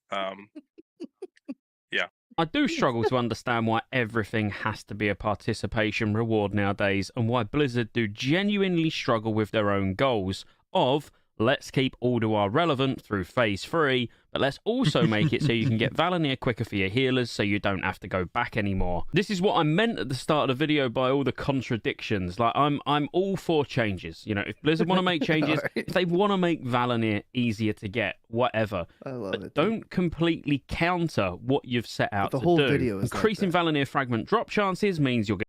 I do struggle to understand why everything has to be a participation reward nowadays, and why Blizzard do genuinely struggle with their own goals of let's keep Ulduar relevant through Phase 3, but let's also make it so you can get Valinir quicker for your healers so you don't have to go back anymore. This is what I meant at the start of the video by all the contradictions. Like, I'm all for changes. You know, if Blizzard want to make changes, Alright. if they want to make Valinir easier to get, whatever. I love But it. dude. don't completely counter what you've set out the to whole do. video is like Increasing that. Valinir fragment drop chances means you'll get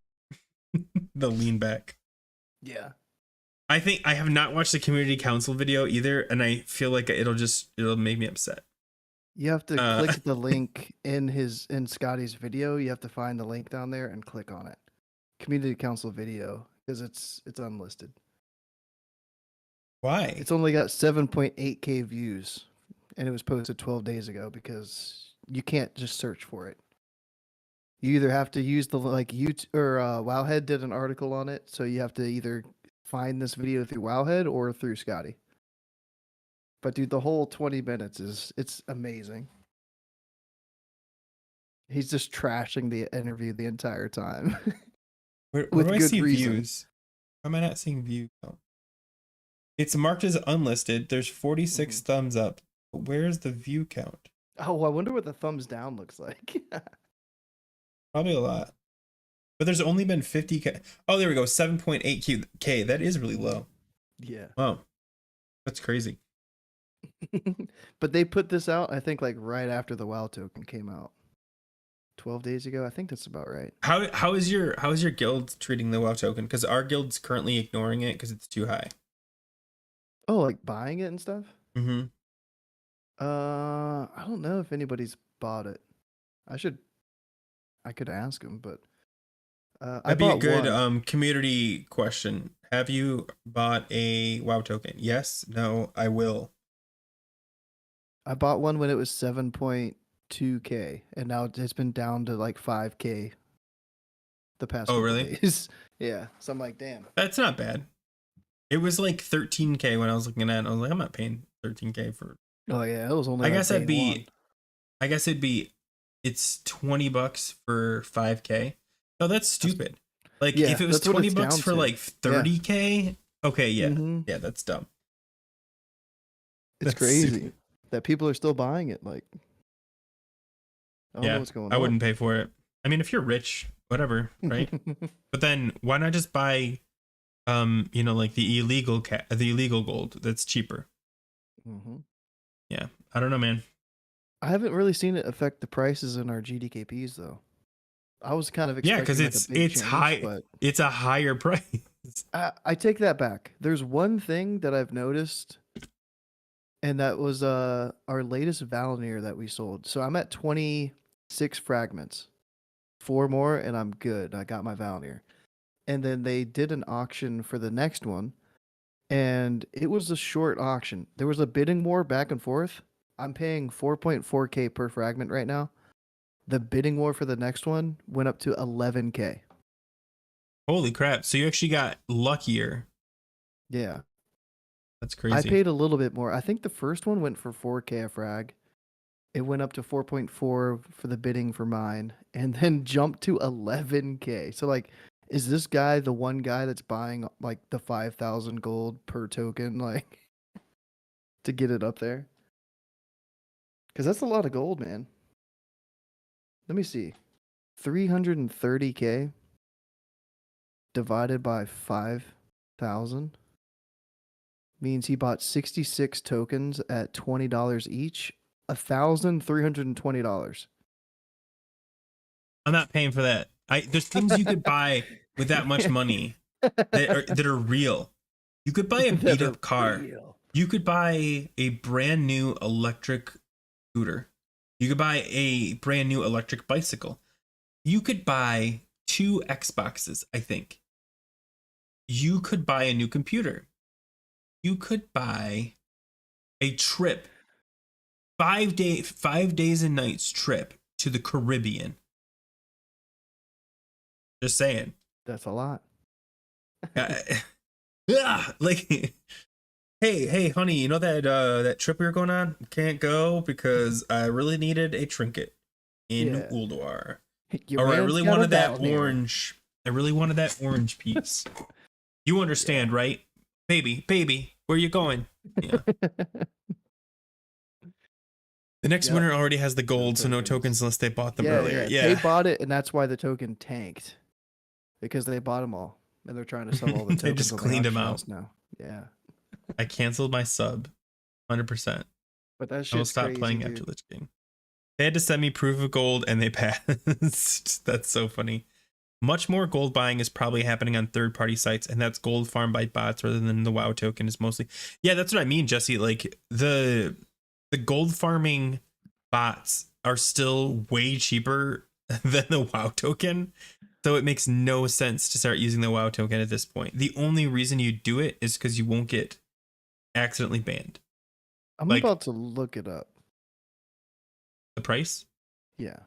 The lean back. Yeah. I think I have not watched the community council video either, and I feel like it'll make me upset. You have to click the link in Scotty's video. You have to find the link down there and click on it. Community council video, because it's unlisted. Why? It's only got 7.8K views, and it was posted 12 days ago because you can't just search for it. You either have to use the Wowhead did an article on it, so you have to either find this video through Wowhead or through Scotty. But dude, the whole 20 minutes it's amazing. He's just trashing the interview the entire time. Where with do I good see reason. views? Why am I not seeing view count? It's marked as unlisted. There's 46 thumbs up. But where's the view count? Oh, I wonder what the thumbs down looks like. Probably a lot. But there's only been 50K. Oh, there we go. 7.8K. That is really low. Yeah. Wow. That's crazy. But they put this out, I think, like right after the WoW token came out. 12 days ago. I think that's about right. How is your guild treating the WoW token? Because our guild's currently ignoring it because it's too high. Oh, like buying it and stuff? Mm-hmm. I don't know if anybody's bought it. I could ask them, but I That'd be a bought good one. community question. Have you bought a WoW token? Yes, no, I will. I bought one when it was 7.2K, and now it's been down to like 5K the past Oh, couple really? days. Yeah, so I'm like, damn. That's not bad. It was like 13K when I was looking at it. I was like, I'm not paying 13K for. Oh yeah, it was only. I like guess day it'd be. one. I guess it'd be. It's $20 for 5K. No, that's stupid. Like Yeah, if it was that's what it's $20 down for to. like 30K. Okay, yeah, Mhm. yeah, that's dumb. It's That's crazy stupid. that people are still buying it. Like, I don't know Yeah, what's going on. I wouldn't pay for it. I mean, if you're rich, whatever, right? But then why not just buy like the illegal gold that's cheaper. Mm-hmm. Yeah, I don't know, man. I haven't really seen it affect the prices in our GDKPs though. I was kind of Yeah, expecting because like a big it's change, high. but It's a higher price. I take that back. There's one thing that I've noticed, and that was our latest Valinir that we sold. So I'm at 26 fragments. 4 more and I'm good. I got my Valinir. And then they did an auction for the next one, and it was a short auction. There was a bidding war back and forth. I'm paying 4.4k per fragment right now. The bidding war for the next one went up to 11k. Holy crap! So you actually got luckier. Yeah. That's I crazy. paid a little bit more. I think the first one went for 4k a frag. It went up to 4.4 for the bidding for mine, and then jumped to 11k. So like, is this guy the one guy that's buying like the 5,000 gold per token, like to get it up there? Because that's a lot of gold, man. Let me see. 330k divided by 5,000 means he bought 66 tokens at $20 each. $1,320. I'm not paying for that. There's things you could buy with that much money that are real. You could buy a beat up car. You could buy a brand new electric scooter. You could buy a brand new electric bicycle. You could buy 2 Xboxes, I think. You could buy a new computer. You could buy a trip. 5 days and nights trip to the Caribbean. Just saying. That's a lot. Like, hey, honey, you know that trip we were going on? Can't go because I really needed a trinket in Ulduar. Or I really wanted that orange. I really wanted that orange piece. You understand, right? Baby, where you going? Yeah. The next winner already has the gold, so no tokens unless they bought them earlier. Yeah. They bought it, and that's why the token tanked. Because they bought them all, and they're trying to sell all the tokens. They just cleaned them out now. Yeah. I canceled my sub, 100%. But that shit's I will stop crazy, playing dude. after Lich King. They had to send me proof of gold, and they passed. That's so funny. Much more gold buying is probably happening on third-party sites, and that's gold farmed by bots rather than the WoW token is mostly. Yeah, that's what I mean, Jesse. Like the gold farming bots are still way cheaper than the WoW token. So it makes no sense to start using the WoW token at this point. The only reason you do it is because you won't get accidentally banned. I'm about to look it up. The price? Yeah.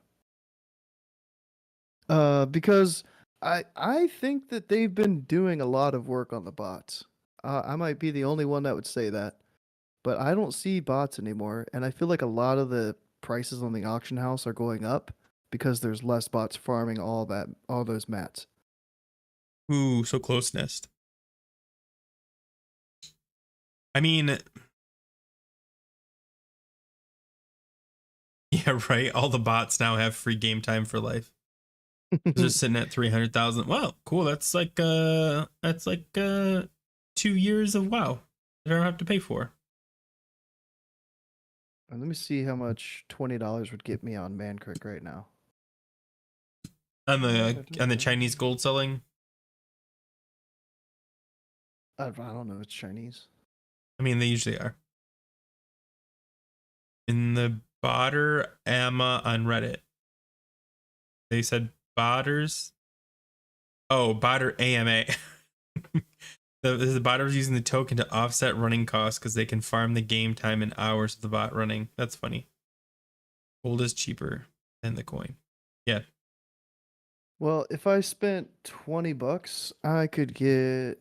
Because I think that they've been doing a lot of work on the bots. I might be the only one that would say that, but I don't see bots anymore, and I feel like a lot of the prices on the auction house are going up because there's less bots farming all those mats. Ooh, so close nest. I mean, yeah, right. All the bots now have free game time for life. Just sitting at 300,000. Wow, cool. That's like 2 years of WoW that I don't have to pay for. Let me see how much $20 would get me on Mancrick right now. On the Chinese gold selling. I don't know. It's Chinese. I mean, they usually are. In the botter AMA on Reddit, they said botters. Oh, botter AMA. The botters using the token to offset running costs because they can farm the game time in hours of the bot running. That's funny. Gold is cheaper than the coin. Yeah. Well, if I spent $20, I could get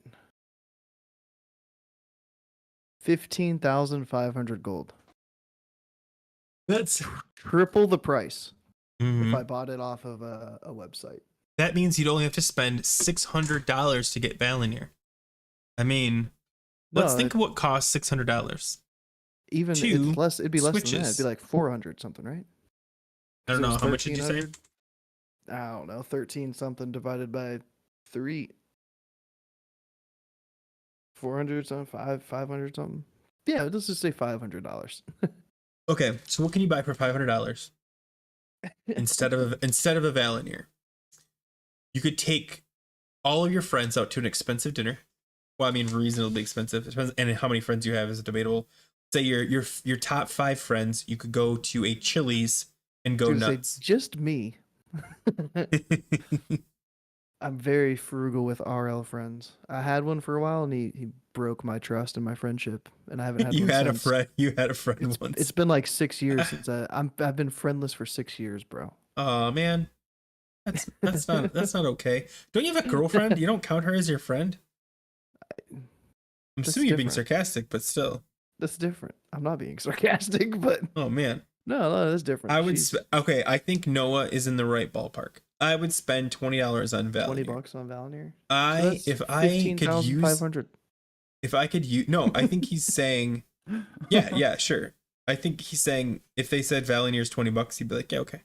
15,500 gold. That's triple the price Mhm. if I bought it off of a website. That means you'd only have to spend $600 to get Valinir. I mean, let's think of what costs $600. Even Two it's less. It'd be less than that. switches. It'd be like 400 something, right? I don't know. How much did you say? I don't know. 13 something divided by 3. 400 something, 500 something. Yeah, let's just say $500. Okay, so what can you buy for $500 instead of a Valenier? You could take all of your friends out to an expensive dinner. Well, I mean, reasonably expensive. It depends, and how many friends you have is debatable. Say your top 5 friends, you could go to a Chili's and go nuts. Just me. I'm very frugal with RL friends. I had one for a while, and he broke my trust and my friendship, and I haven't had one since. You had a friend once. It's been like 6 years since I've been friendless for 6 years, bro. Oh man, that's not okay. Don't you have a girlfriend? You don't count her as your friend? I'm assuming you're being sarcastic, but still. That's different. I'm not being sarcastic, but oh man, no, that's different. Okay. I think Noah is in the right ballpark. I would spend $20 on Valenier. $20 on Valenier. If I could use 500. If I could use no, I think he's saying, yeah, sure. I think he's saying if they said Valenier's $20, he'd be like, yeah, okay.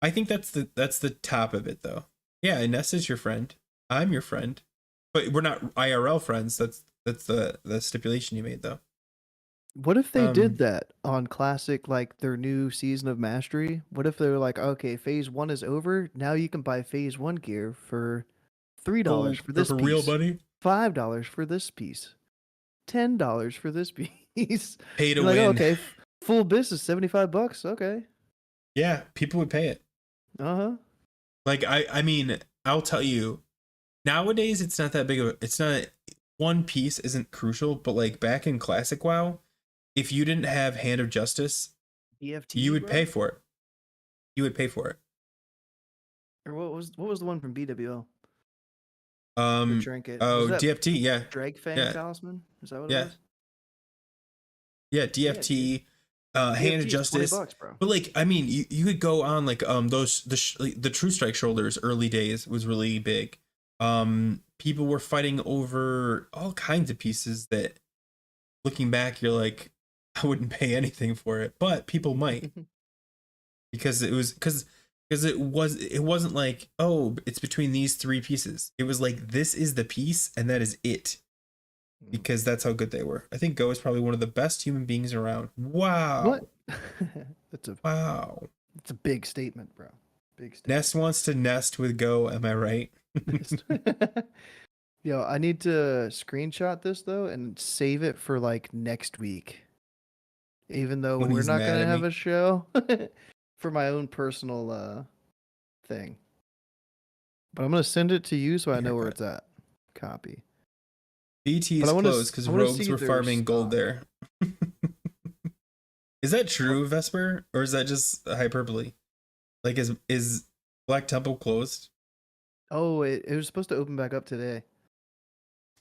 I think that's the top of it though. Yeah, Ness is your friend. I'm your friend, but we're not IRL friends. That's the stipulation you made though. What if they did that on Classic, like their new season of Mastery? What if they're like, okay, Phase 1 is over. Now you can buy Phase 1 gear for $3 for this piece. Real money? $5 for this piece. $10 for this piece. Pay to You're like, win. okay, full business, $75. Okay. Yeah, people would pay it. Uh-huh. Like I mean, I'll tell you, nowadays it's not that big of it's not one piece isn't crucial, but like back in Classic WoW, if you didn't have Hand of Justice, EFT, you would pay for it. You would pay for it. Or what was the one from BWO? Trinket. Oh, DFT, yeah. Drake Fang Talisman? Is that what it was? Yeah, DFT, Hand of Justice. $20, bro. But like, I mean, you could go on like the True Strike shoulders early days was really big. People were fighting over all kinds of pieces that looking back you're like, I wouldn't pay anything for it, but people might. because it wasn't like, oh, it's between these 3 pieces. It was like, this is the piece and that is it. Because that's how good they were. I think Go is probably one of the best human beings around. Wow. What? Wow. It's a big statement, bro. Big statement. Nest wants to nest with Go, am I right? Yo, I need to screenshot this though and save it for like next week. Even though we're not gonna have a show for my own personal thing. But I'm gonna send it to you so I know where it's at. Copy. BT is closed because rogues were farming gold there. Is that true, Vesper? Or is that just hyperbole? Like is Black Temple closed? Oh, it was supposed to open back up today.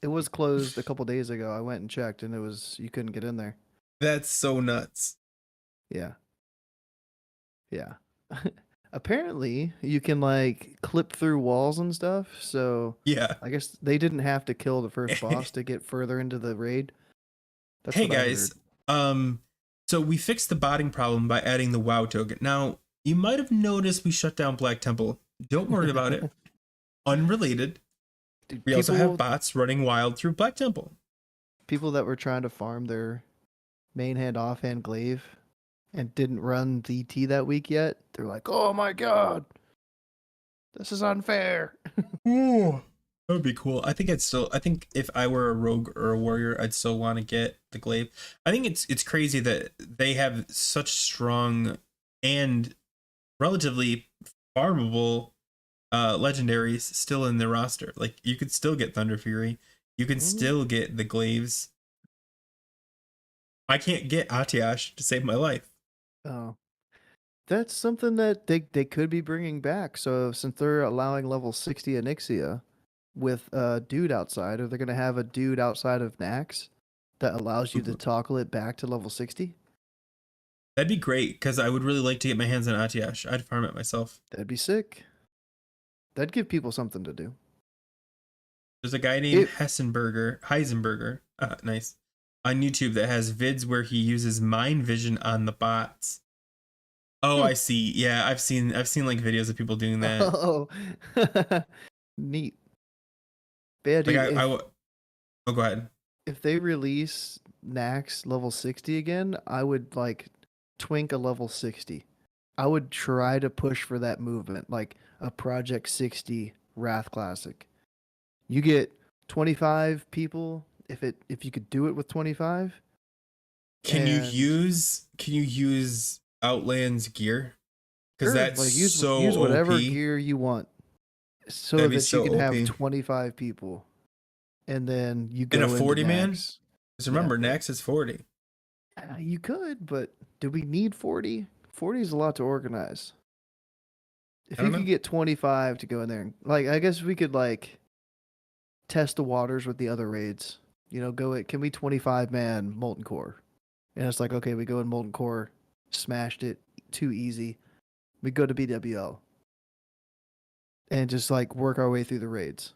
It was closed a couple days ago. I went and checked and you couldn't get in there. That's so nuts. Yeah. Yeah. Apparently, you can like clip through walls and stuff. So yeah, I guess they didn't have to kill the first boss to get further into the raid. That's hey guys, so we fixed the botting problem by adding the WoW token. Now you might have noticed we shut down Black Temple. Don't worry about it. Unrelated. Dude, we also have bots running wild through Black Temple. People that were trying to farm their main hand offhand glaive and didn't run DT that week yet, they're like, oh my god, this is unfair. Ooh, that would be cool. I think if I were a rogue or a warrior, I'd still want to get the glaive. I think it's crazy that they have such strong and relatively farmable legendaries still in their roster. Like you could still get Thunder Fury, you can still get the glaives. I can't get Atiash to save my life. Oh, that's something that they could be bringing back. So since they're allowing level 60 Onyxia with a dude outside, are they going to have a dude outside of Nax that allows you to toggle it back to level 60? That'd be great because I would really like to get my hands on Atiash. I'd farm it myself. That'd be sick. That'd give people something to do. There's a guy named Heisenberger, nice, on YouTube that has vids where he uses mind vision on the bots. Oh, I see. Yeah, I've seen like videos of people doing that. Oh, neat. But yeah, dude, oh, go ahead. if they release Nax level 60 again, I would like twink a level 60. I would try to push for that movement, like a Project 60 Wrath Classic. You get 25 people if you could do it with 25. Can you and- use Outland's gear? Because Sure, that's like use so whatever OP. gear you want, so That'd be that so you can have OP. 25 people, and then you go In a into 40 man? Nax. Because remember, Yeah. Nax is 40. You could, but do we need 40? 40 is a lot to organize. If I you don't could know. get 25 to go in there, like I guess we could like test the waters with the other raids. You know, can we 25 man Molten Core? And it's like, okay, we go in Molten Core, smashed it, too easy. We go to BWL and just like work our way through the raids.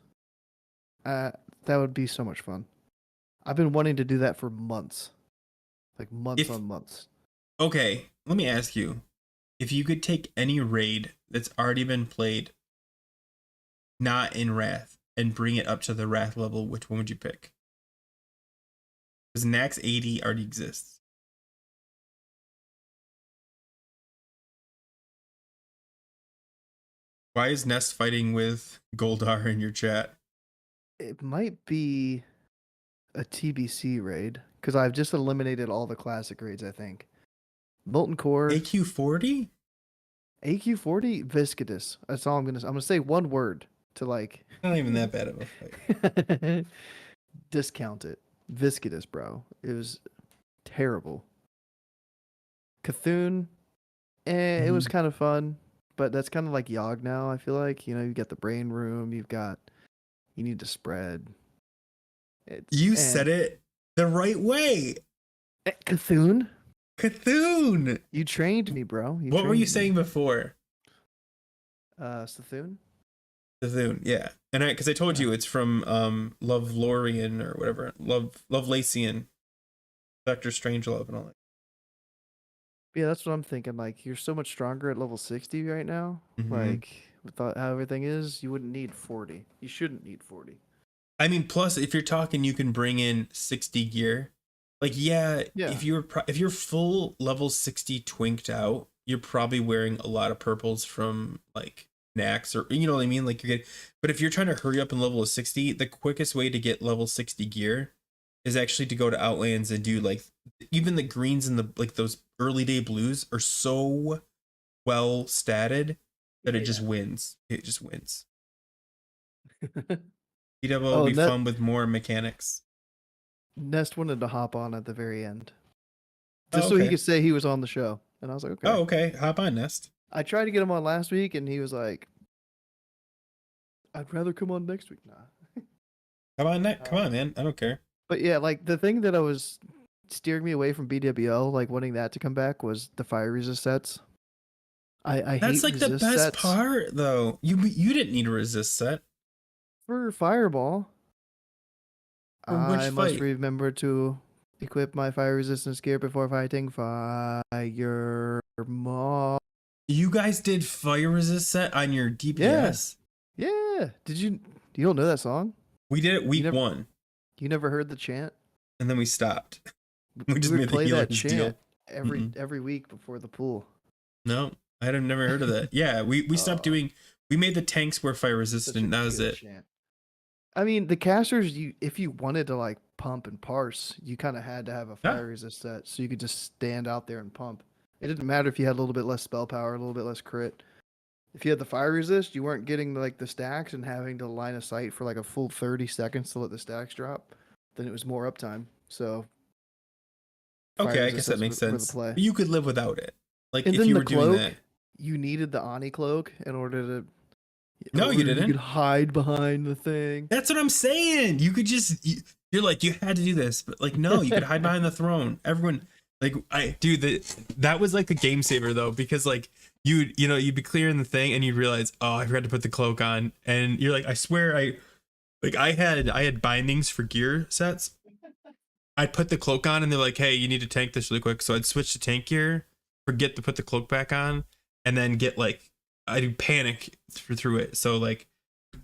That would be so much fun. I've been wanting to do that for months. Like months If- on months. Okay, let me ask you. If you could take any raid that's already been played, not in Wrath, and bring it up to the Wrath level, which one would you pick? Because Nax 80 already exists. Why is Nest fighting with Goldar in your chat? It might be a TBC raid because I've just eliminated all the classic raids. I think Molten Core, AQ40? AQ40, Viscidus. That's all I'm gonna say one word to like Not even that bad of a fight. discount it. Viscidus, bro. It was terrible. Cthulhu, it was kind of fun, but that's kind of like Yogg now. I feel like you got the brain room. You need to spread. You said it the right way. Cthulhu. Cthulhu. You trained me, bro. What were you saying before? Cthulhu? Cthulhu, yeah. And because I told you it's from Lovelorian or whatever. Lovelacian. Doctor Strangelove and all that. Yeah, that's what I'm thinking. Like, you're so much stronger at level 60 right now. Mhm. Like, with how everything is, you wouldn't need 40. You shouldn't need 40. I mean, plus if you're talking, you can bring in 60 gear. Like, yeah. If you're full level 60 twinked out, you're probably wearing a lot of purples from like Nax or you know what I mean. Like you're getting, but if you're trying to hurry up and level 60, the quickest way to get level 60 gear is actually to go to Outlands and do like even the greens and the like those early day blues are so well statted that it just wins. It just wins. PW will be fun with more mechanics. Nest wanted to hop on at the very end. Just so he could say he was on the show. And I was like, okay. Oh, okay. Hop on, Nest. I tried to get him on last week and he was like, I'd rather come on next week. Nah. Come on, man. I don't care. But yeah, like the thing that I was steering me away from BWL, like wanting that to come back, was the fire resist sets. I That's hate like the resist best sets part, though. You didn't need a resist set. for Fireball. For which I must fight? remember to equip my fire resistance gear before fighting Fireball. You guys did fire resist set on your DPS. Yeah. You don't know that song? We did it week never- 1, You never heard the chant? and then we stopped. We just would made the play that healers chant deal. every week before the pool. No, I had never heard of that. Yeah, we stopped doing. We made the tanks were fire Such a resistant. That was good it. chant. I mean, the casters, if you wanted to like pump and parse, you kind of had to have a fire resist set, so you could just stand out there and pump. It didn't matter if you had a little bit less spell power, a little bit less crit. If you had the fire resist, you weren't getting like the stacks and having to line of sight for like a full 30 seconds to let the stacks drop. Then it was more uptime. So fire Okay, I guess that resistance makes were the sense. play. But you could live without it. Like And if then you the were doing cloak, that. you needed the Ani cloak in order to. No, you didn't. You could hide behind the thing. That's what I'm saying. You could just. You're like you had to do this, but like no, you could hide behind the throne. Everyone, like that was like a game saver though, because like you'd be clearing the thing and you'd realize, oh, I forgot to put the cloak on, and you're like, I swear I had bindings for gear sets. I'd put the cloak on and they're like, hey, you need to tank this really quick. So I'd switch to tank gear, forget to put the cloak back on, and then get like I'd panic through it. So like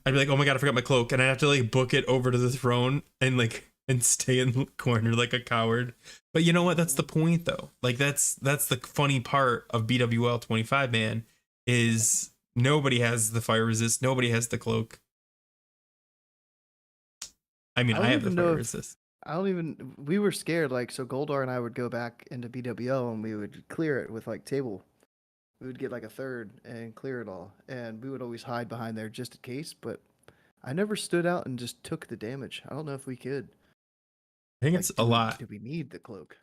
I'd be like, oh my god, I forgot my cloak, and I'd have to like book it over to the throne and like and stay in the corner like a coward. But you know what? That's the point, though. Like that's the funny part of BWL 25 man is nobody has the fire resist. Nobody has the cloak. I mean, I have the fire resist. I don't even. We were scared. Like, so Goldar and I would go back into BWL and we would clear it with like table. We would get like a third and clear it all, and we would always hide behind there just in case. But I never stood out and just took the damage. I don't know if we could. I think it's a lot. Do we need the cloak?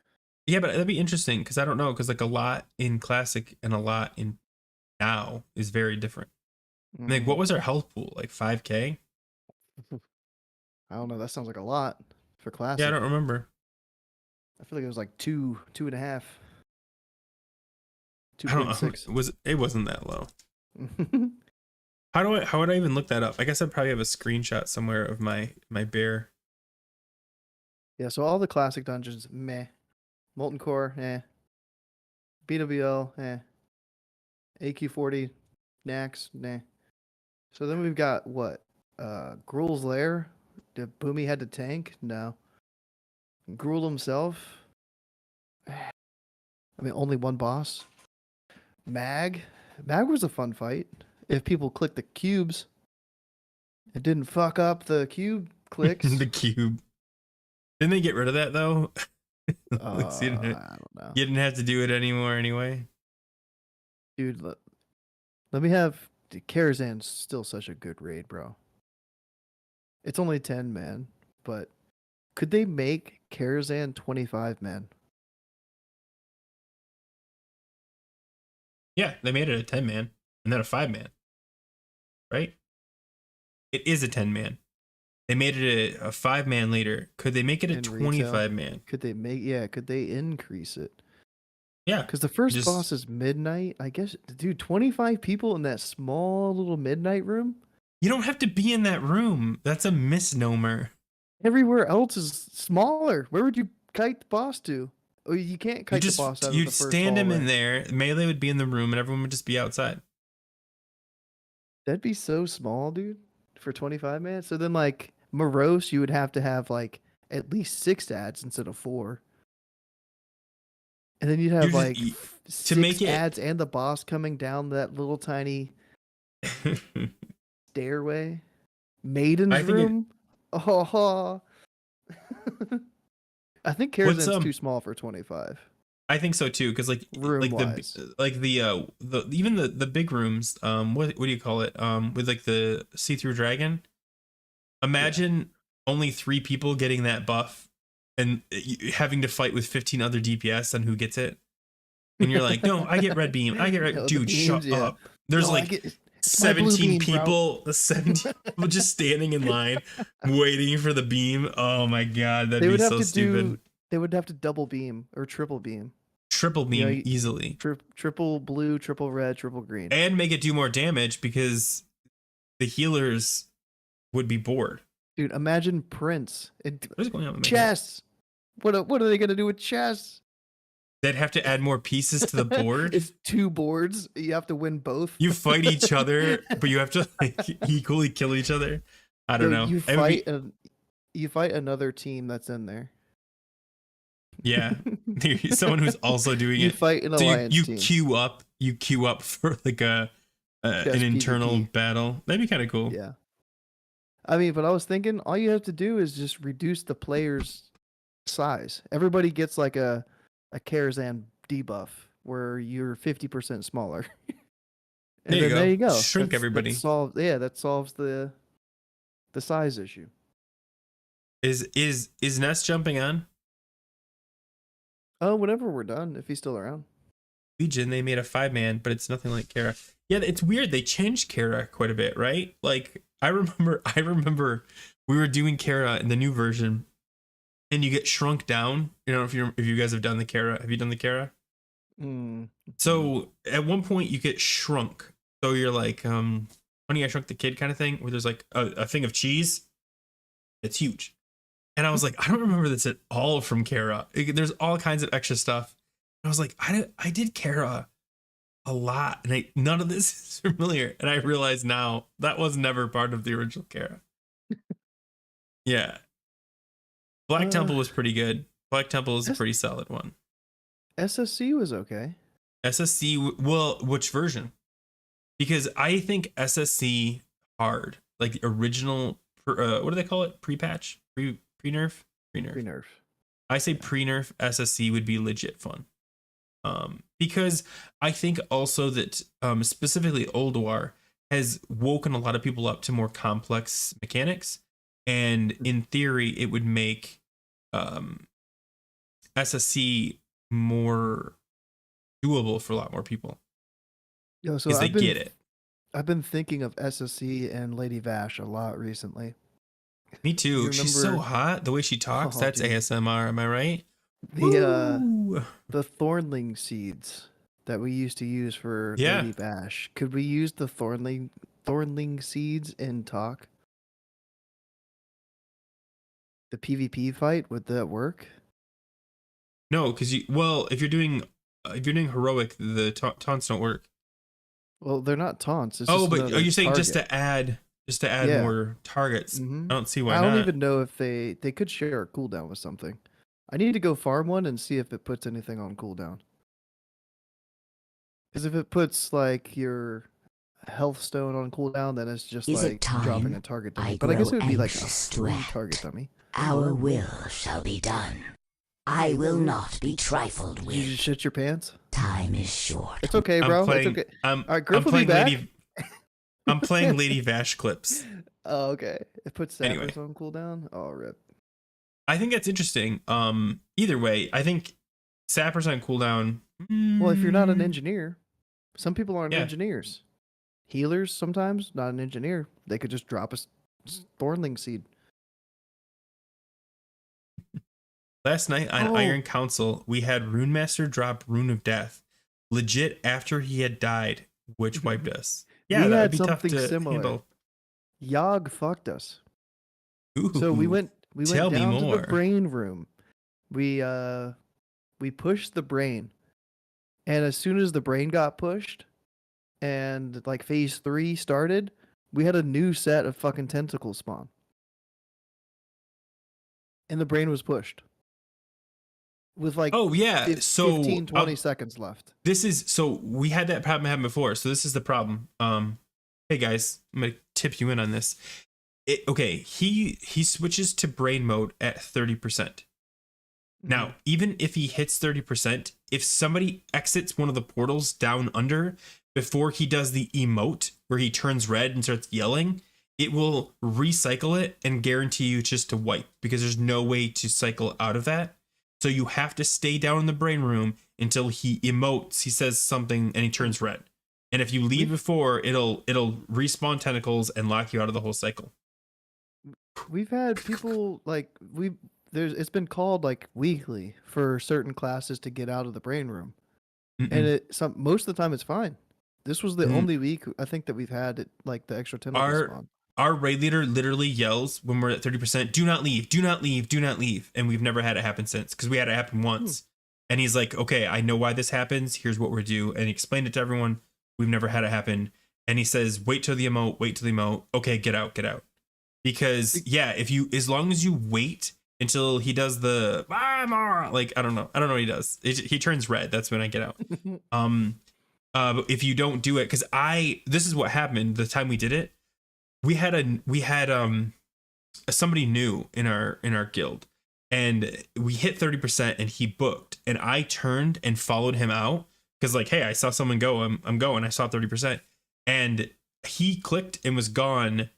Yeah, but that'd be interesting because I don't know, because like a lot in classic and a lot in now is very different. Like, what was our health pool? Like 5K? I don't know. That sounds like a lot for classic. Yeah, I don't remember. I feel like it was like 2.5. I don't know. 2.6. It wasn't that low. How would I even look that up? I guess I'd probably have a screenshot somewhere of my bear. Yeah, so all the classic dungeons, meh. Molten Core, eh. BWL, eh. AQ40, Nax, nah. So then we've got what? Gruul's Lair? Did Boomy had to tank? No. Gruul himself? I mean, only one boss. Mag was a fun fight. If people click the cubes, it didn't fuck up the cube clicks. The cube. Didn't they get rid of that though? I don't know. You didn't have to do it anymore anyway. Dude, let me have Karazhan's still such a good raid, bro. It's only 10 man, but could they make Karazhan 25 man? Yeah, they made it a 10 man and then a 5 man. Right? It is a 10 man. They made it a 5 man later. Could they make it a 25 man? Could they increase it? Yeah. Because the first boss is midnight. I guess, dude, 25 people in that small little midnight room? You don't have to be in that room. That's a misnomer. Everywhere else is smaller. Where would you kite the boss to? Oh, you can't kite the boss out of the first You'd stand him hallway. in there. Melee would be in the room, and everyone would just be outside. That'd be so small, dude, for 25 man. So then, like, Morose, you would have to have, like, at least 6 ads instead of 4. And then you'd have, like, 6 ads and the boss coming down that little tiny stairway. Maiden's room? Oh. I think Karazhan's too small for 25. I think so too, because even the big rooms, what do you call it? With like the see-through dragon. Imagine only 3 people getting that buff, and having to fight with 15 other DPS on who gets it. And you're like, no, I get red beam. I get red. Dude, shut up. There's 17 people, 17 people just standing in line waiting for the beam. Oh my god, that'd be so stupid. They would have to double beam or triple beam. Triple beam easily. Triple blue, triple red, triple green. And make it do more damage because the healers would be bored. Dude, imagine Prince. What is going on with chess. What are they gonna do with chess? They'd have to add more pieces to the board. It's 2 boards. You have to win both. You fight each other, but you have to equally kill each other. I don't know. You fight another team that's in there. Yeah, someone who's also doing it. You fight an alliance you team. You queue up for like an internal PvP. battle. That'd be kind of cool. Yeah. I mean, but I was thinking all you have to do is just reduce the player's size. Everybody gets like a Karazhan debuff where you're 50% smaller. And there you go. Shrink everybody. That solves the size issue. Is Ness jumping on? Oh, whenever we're done, if he's still around. Legion, they made a 5 man, but it's nothing like Kara. Yeah, it's weird. They changed Kara quite a bit, right? Like I remember we were doing Kara in the new version, and you get shrunk down. You know, if you guys have done the Kara, have you done the Kara? So at one point you get shrunk. So you're like, Honey, I Shrunk the Kid kind of thing, where there's like a thing of cheese. It's huge. And I was like, I don't remember this at all from Kara. There's all kinds of extra stuff. I was like, I did Kara a lot, and none of this is familiar. And I realize now that was never part of the original Kara. Yeah. Black Temple was pretty good. Black Temple is a S- pretty solid one. SSC was okay. SSC, well, which version? Because I think SSC hard, like the original, what do they call it? Pre-patch? Pre-nerf? Pre-nerf. Pre-nerf. I say pre-nerf SSC would be legit fun. Because I think also that specifically Ulduar has woken a lot of people up to more complex mechanics. And in theory, it would make SSC more doable for a lot more people. Yo, so Because they get it. I've been thinking of SSC and Lady Vash a lot recently. Me too. You She's so remember- hot. The way she talks, Oh, that's dude. ASMR. Am I right? The Woo! Thornling seeds that we used to use for Yeah. Lady Bash. Could we use the Thornling seeds in talk? The PvP fight, would that work? No, because if you're doing heroic, the taunts don't work. Well, they're not taunts. It's Oh, just but another are you saying just target. to add Yeah. more targets? Mhm. I don't see why I not. don't even know if they could share a cooldown with something. I need to go farm one and see if it puts anything on cooldown. Because if it puts like your health stone on cooldown, then it's just Is it like dropping time? a target I dummy. But I guess it grow would be like a anxious to free act. target dummy. Our will shall be done. I will not be trifled Did you with. just shit your pants? Time is short. It's okay, I'm bro. playing. It's okay. I'm, All right, Grif I'm will be playing back. Lady. I'm playing Lady Vash clips. Oh, okay. It puts sappers Anyway. on cooldown. Oh, rip. I think that's interesting. Either way, I think sappers on cooldown. Well, if you're not an engineer, some people aren't Yeah. engineers. Healers sometimes not an engineer. They could just drop a Thornling seed. Last night on Oh. Iron Council, we had Runemaster drop Rune of Death, legit after he had died, which wiped us. Yeah, We that had would be tough something to similar. handle. Yogg fucked us. So we Ooh. went tell me down to more. the brain room. We pushed the brain. And as soon as the brain got pushed and like phase 3 started, we had a new set of fucking tentacles spawn. And the brain was pushed. With like Oh yeah, so 15 20 seconds left. we had that problem happen before. So this is the problem. Hey guys, I'm gonna tip you in on this. He switches to brain mode at 30%. Now, even if he hits 30%, if somebody exits one of the portals down under before he does the emote where he turns red and starts yelling, it will recycle it and guarantee you just to wipe because there's no way to cycle out of that. So you have to stay down in the brain room until he emotes, he says something, and he turns red. And if you leave before, it'll respawn tentacles and lock you out of the whole cycle. We've had people like it's been called like weekly for certain classes to get out of the brain room. And most of the time it's fine. This was the only week I think that we've had it like the extra tentacles spawn. Our raid leader literally yells when we're at 30%, do not leave, do not leave, do not leave. And we've never had it happen since because we had it happen once. And he's like, okay, I know why this happens. Here's what we're due. And he explained it to everyone. We've never had it happen. And he says, wait till the emote. Okay, get out. Because yeah, as long as you wait until he does the, like, I don't know what he does. He turns red. That's when I get out. But if you don't do it, because this is what happened the time we did it. We had somebody new in our guild, and we hit 30%, and he booked, and I turned and followed him out because like, hey, I saw someone go, I'm going. I saw 30%, and he clicked and was gone,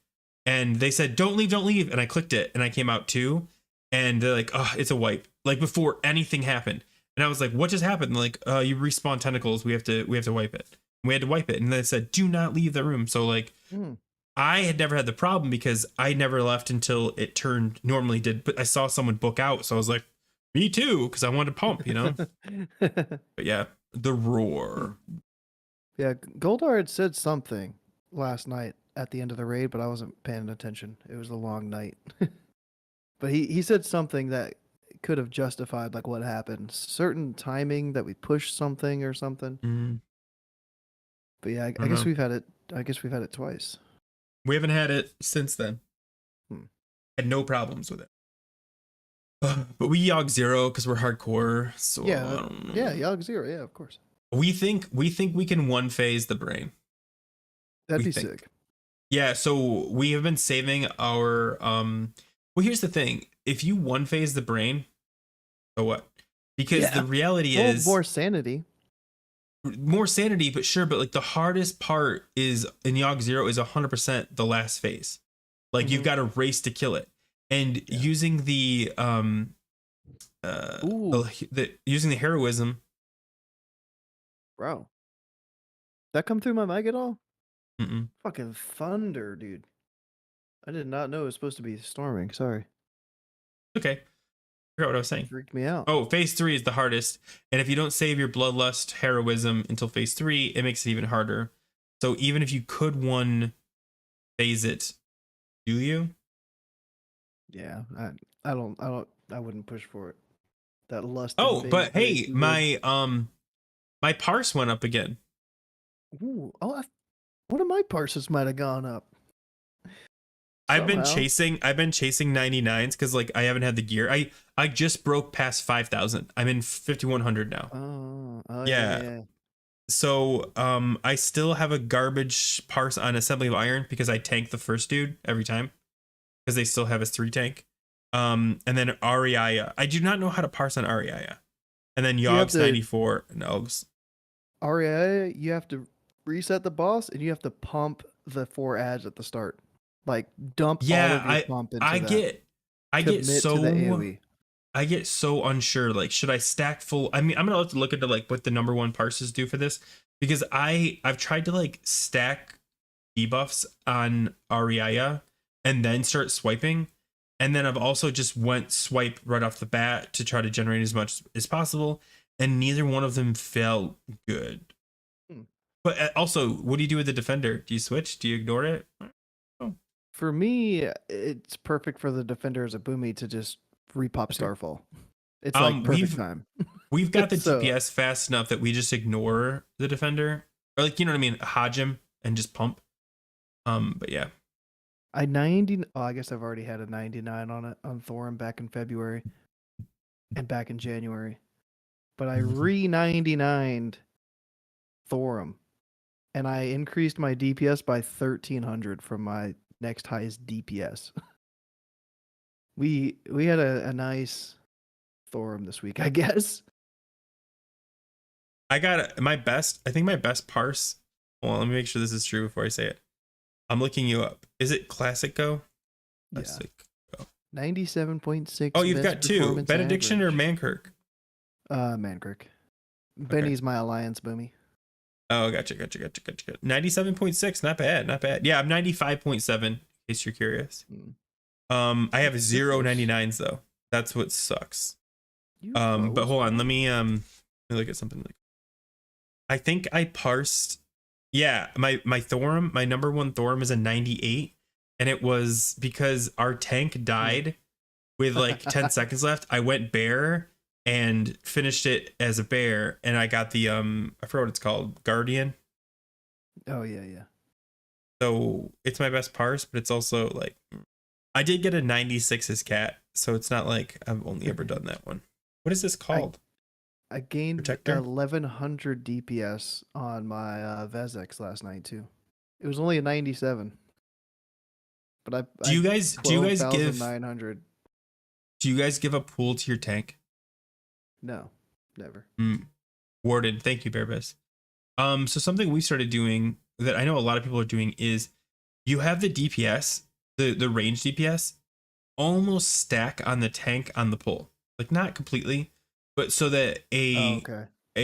and they said don't leave, and I clicked it, and I came out too, and they're like, oh, it's a wipe, like before anything happened, and I was like, what just happened? They're like, you respawn tentacles, we have to wipe it. We had to wipe it, and they said do not leave the room. So like. I had never had the problem because I never left until it turned normally did, but I saw someone book out. So I was like, me too, because I wanted to pump, you know? But yeah, the roar. Yeah, Goldar had said something last night at the end of the raid, but I wasn't paying attention. It was a long night. But he said something that could have justified like what happened. Certain timing that we pushed something or something. But yeah, I guess we've had it twice. We haven't had it since then. Hmm. Had no problems with it. But we Yogg 0 because we're hardcore. So I Yeah, don't know. yeah, Yogg 0, yeah, of course. We think we can one phase the brain. That'd We be think. sick. Yeah, so we have been saving our well, here's the thing. If you one phase the brain, so what? Because Yeah. the reality Well, is more sanity. more sanity, but sure, but like the hardest part is in Yogg 0 is 100% the last phase. Like you've Mhm. got to race to kill it. And using the Ooh. using the heroism. Bro. That come through my mic at all? Mm-mm. Fucking thunder, dude. I did not know it was supposed to be storming. Sorry. Okay. I forgot what I was saying. Freaked me out. Oh, phase 3 is the hardest. And if you don't save your bloodlust heroism until phase 3, it makes it even harder. So even if you could one phase it, do you? Yeah. I wouldn't push for it. That lust. Oh, in but phase hey, too good. my parse went up again. Ooh. Oh, one of my parses might have gone up. I've been Somehow. chasing 99s because like I haven't had the gear. I just broke past 5,000. I'm in 5,100 now. Oh Yeah. yeah. So I still have a garbage parse on Assembly of Iron because I tank the first dude every time because they still have his 3 tank. And then Ariaya. I do not know how to parse on Ariaya. And then You have Yogg's to- 94 and Elves. REA, you have to reset the boss and you have to pump the 4 ads at the start. Like dump all Yeah, of your pump into I that. get Commit to the AoE. I get so unsure. Like, should I stack full? I mean, I'm gonna have to look into like what the number 1 parses do for this because I've tried to like stack debuffs on Ariaya and then start swiping, and then I've also just went swipe right off the bat to try to generate as much as possible, and neither one of them felt good. Hmm. But also, what do you do with the defender? Do you switch? Do you ignore it? For me, it's perfect for the defender as a boomy to just repop Starfall. It's like perfect time. We've got the So- DPS fast enough that we just ignore the defender, or like, you know what I mean, hodge him and just pump. But yeah, I guess I've already had a 99 on it on Thorum back in February and back in January. But I re-99'd Thorum and I increased my DPS by 1,300 from my next highest DPS. We had a nice Thorum this week, I guess. I got my best. I think my best parse. Well, let me make sure this is true before I say it. I'm looking you up. Is it Classic Go? Yeah. Classic Go. 97.6. Oh, you've got best 2. performance Benediction or average. Mankirk? Mankirk. Benny's my alliance boomy. Oh, gotcha. 97.6. Not bad. Yeah, I'm 95.7. In case you're curious. I have 0 99s though. That's what sucks. But hold on. Let me look at something. I think I parsed. Yeah, my Thorum, my number 1 Thorum is a 98, and it was because our tank died with like 10 seconds left. I went bear and finished it as a bear, and I got the I forgot what it's called, Guardian. Oh yeah. So it's my best parse, but it's also like I did get a 96 as cat, so it's not like I've only ever done that one. What is this called? I gained Protector? 1,100 DPS on my Vezex last night too. It was only a 97. But Do you guys give 12,900. Do you guys give a pool to your tank? No, never. Warden, thank you, Bearbus. So something we started doing that I know a lot of people are doing is you have the DPS, the range DPS, almost stack on the tank on the pole. Like not completely, but so that a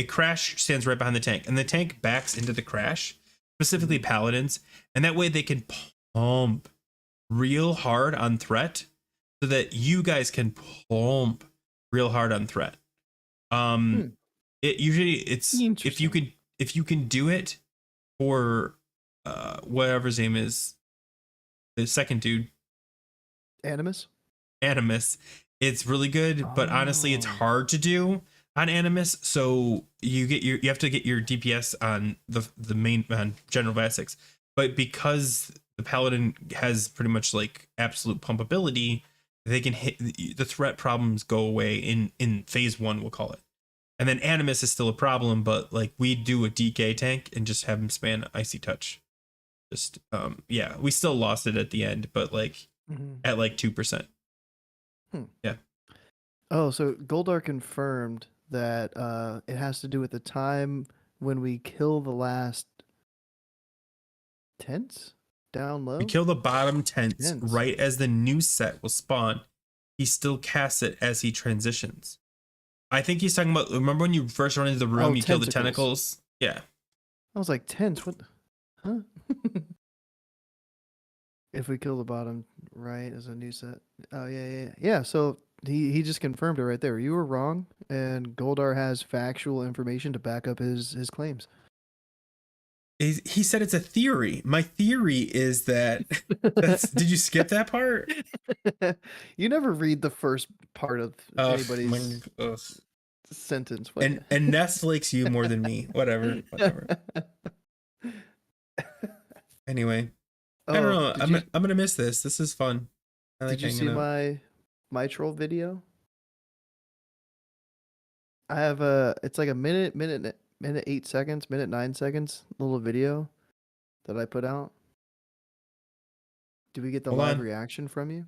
crash stands right behind the tank, and the tank backs into the crash, specifically paladins, and that way they can pump real hard on threat, so that you guys can pump real hard on threat. It usually it's if you can do it for whatever his name is, the second dude, Animus. It's really good, but honestly it's hard to do on Animus. So you have to get your DPS on the main on General Vasix, but because the paladin has pretty much like absolute pumpability, they can hit the threat problems go away in phase 1, we'll call it. And then Animus is still a problem, but like we do a DK tank and just have him span Icy Touch. Just yeah, we still lost it at the end, but like at like 2%. Yeah. Oh, so Goldar confirmed that it has to do with the time when we kill the last tents down low. We kill the bottom tents Tents. right as the new set will spawn. He still casts it as he transitions. I think he's talking about, remember when you first run into the room, Oh, you kill the tentacles. tentacles? Yeah. I was like, tents? What? Huh? If we kill the bottom right as a new set. Oh, yeah. So he just confirmed it right there. You were wrong, and Goldar has factual information to back up his claims. He said it's a theory. My theory is that did you skip that part? You never read the first part of anybody's sentence. And Nest likes you more than me. Whatever. Anyway, I don't know. I'm gonna miss this. This is fun. I like did you see my troll video? I have it's like a minute 8 seconds, minute 9 seconds little video that I put out. Do we get the live reaction from you?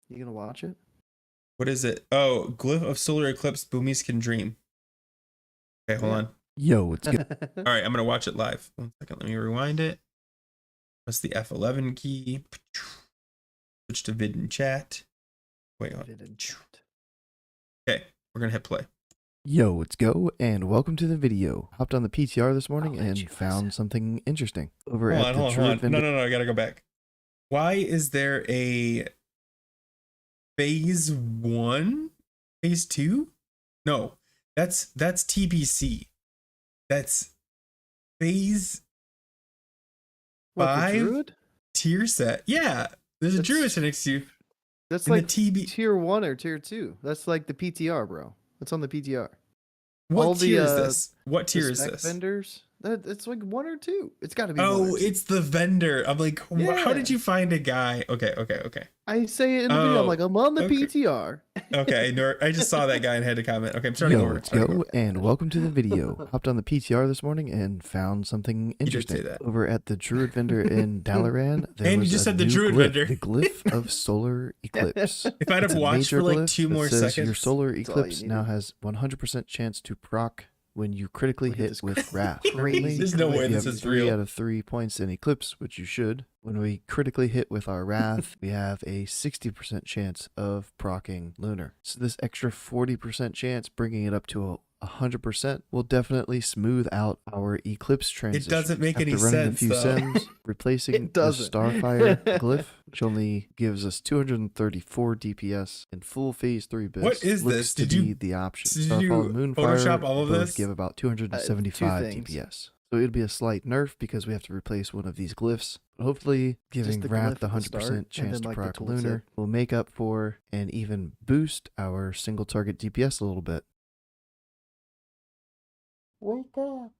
You gonna watch it? What is it? Oh, Glyph of Solar Eclipse, Boomies Can Dream. Okay, hold on. Yo, it's good. All right, I'm gonna watch it live. 1 second, let me rewind it. Press the F11 key. Switch to vid and chat. Wait, hold on. Okay, we're gonna hit play. Yo, let's go, and welcome to the video. Hopped on the PTR this morning and found something interesting. Hold on. No, I gotta go back. Why is there a phase 1? Phase 2? No, that's TBC. That's phase 5 Druid? tier set. Yeah, there's a Druid next to you. That's in like the tier 1 or tier 2. That's like the PTR, bro. It's on the PTR. What tier is this? What tier is this? Vendors? It's like 1 or 2. It's got to be. Oh, it's the vendor. I'm like, how did you find a guy? Okay. I say it in the video. I'm like, I'm on the PTR. Okay, I just saw that guy and had to comment. Okay, I'm starting over. Let's go, and welcome to the video. Hopped on the PTR this morning and found something interesting. Over at the Druid vendor in Dalaran. And you just said the Druid vendor. The Glyph of Solar Eclipse. If I'd have watched for like 2 more seconds. Your Solar Eclipse now has 100% chance to proc when you critically hit with Wrath. There's no way this is real. 3 out of 3 points in Eclipse, which you should. When we critically hit with our Wrath, we have a 60% chance of proccing Lunar. So this extra 40% chance, bringing it up to 100%, will definitely smooth out our Eclipse transition. It doesn't make any After running sense, a few sims, replacing the Starfire Glyph, which only gives us 234 DPS in full phase 3 bits. What is this? Did you the option? Starfall and Moonfire Photoshop all of this? Give about 275 DPS. So it'd be a slight nerf because we have to replace one of these glyphs. But hopefully, giving Wrath the 100% chance to proc Lunar will make up for and even boost our single target DPS a little bit. Wake up!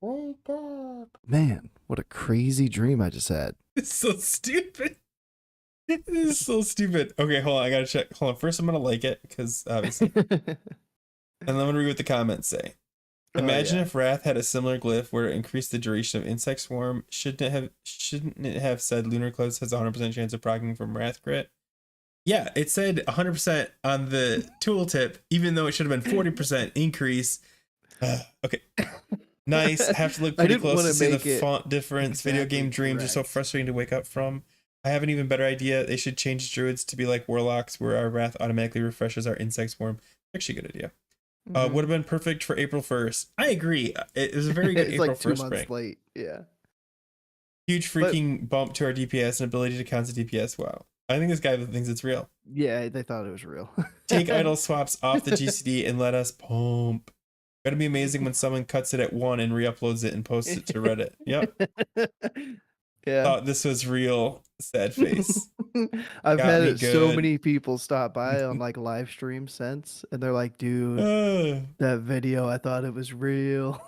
Wake up! Man, what a crazy dream I just had. It's so stupid. This is so stupid. Okay, hold on. I gotta check. Hold on. First, I'm gonna like it because obviously, and then I'm gonna read what the comments say. Imagine if Wrath had a similar glyph where it increased the duration of Insect Swarm. Shouldn't it have said Lunar Eclipse has a 100% chance of proccing from Wrath crit? Yeah, it said 100% on the tooltip, even though it should have been 40% increase. Okay. Nice. I have to look pretty close to see the font difference. Video game dreams are so frustrating to wake up from. I have an even better idea. They should change druids to be like warlocks, where our Wrath automatically refreshes our Insect Swarm. Actually, a good idea. Would have been perfect for April 1st. I agree. It was a very good April like 1st 2 months late. Yeah. Huge freaking bump to our DPS and ability to count the DPS. Wow. I think this guy thinks it's real. Yeah, they thought it was real. Take idle swaps off the GCD and let us pump. Gotta be amazing when someone cuts it at 1 and re-uploads it and posts it to Reddit. Yep. Yeah. Thought this was real. Sad face. I've had so many people stop by on like live stream since, and they're like, dude, that video, I thought it was real.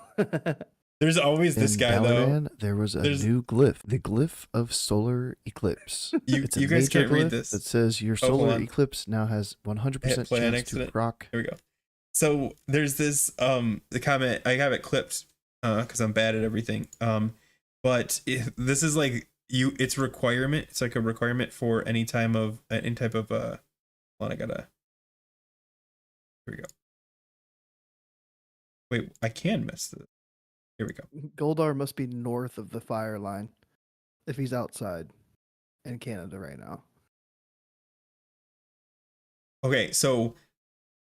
There's always this In guy Dalaran, though. there was a There's- new glyph, the glyph of solar eclipse. You It's a guys major can't read glyph this. that says your Oh, hold solar on. eclipse now has 100% play chance next to to it. proc. Here we go. So there's this the comment, I have it clipped because I'm bad at everything. But this is like it's requirement. It's like a requirement for any type of hold on, here we go. Wait, I can miss this. Here we go. Goldar must be north of the fire line if he's outside in Canada right now. Okay, so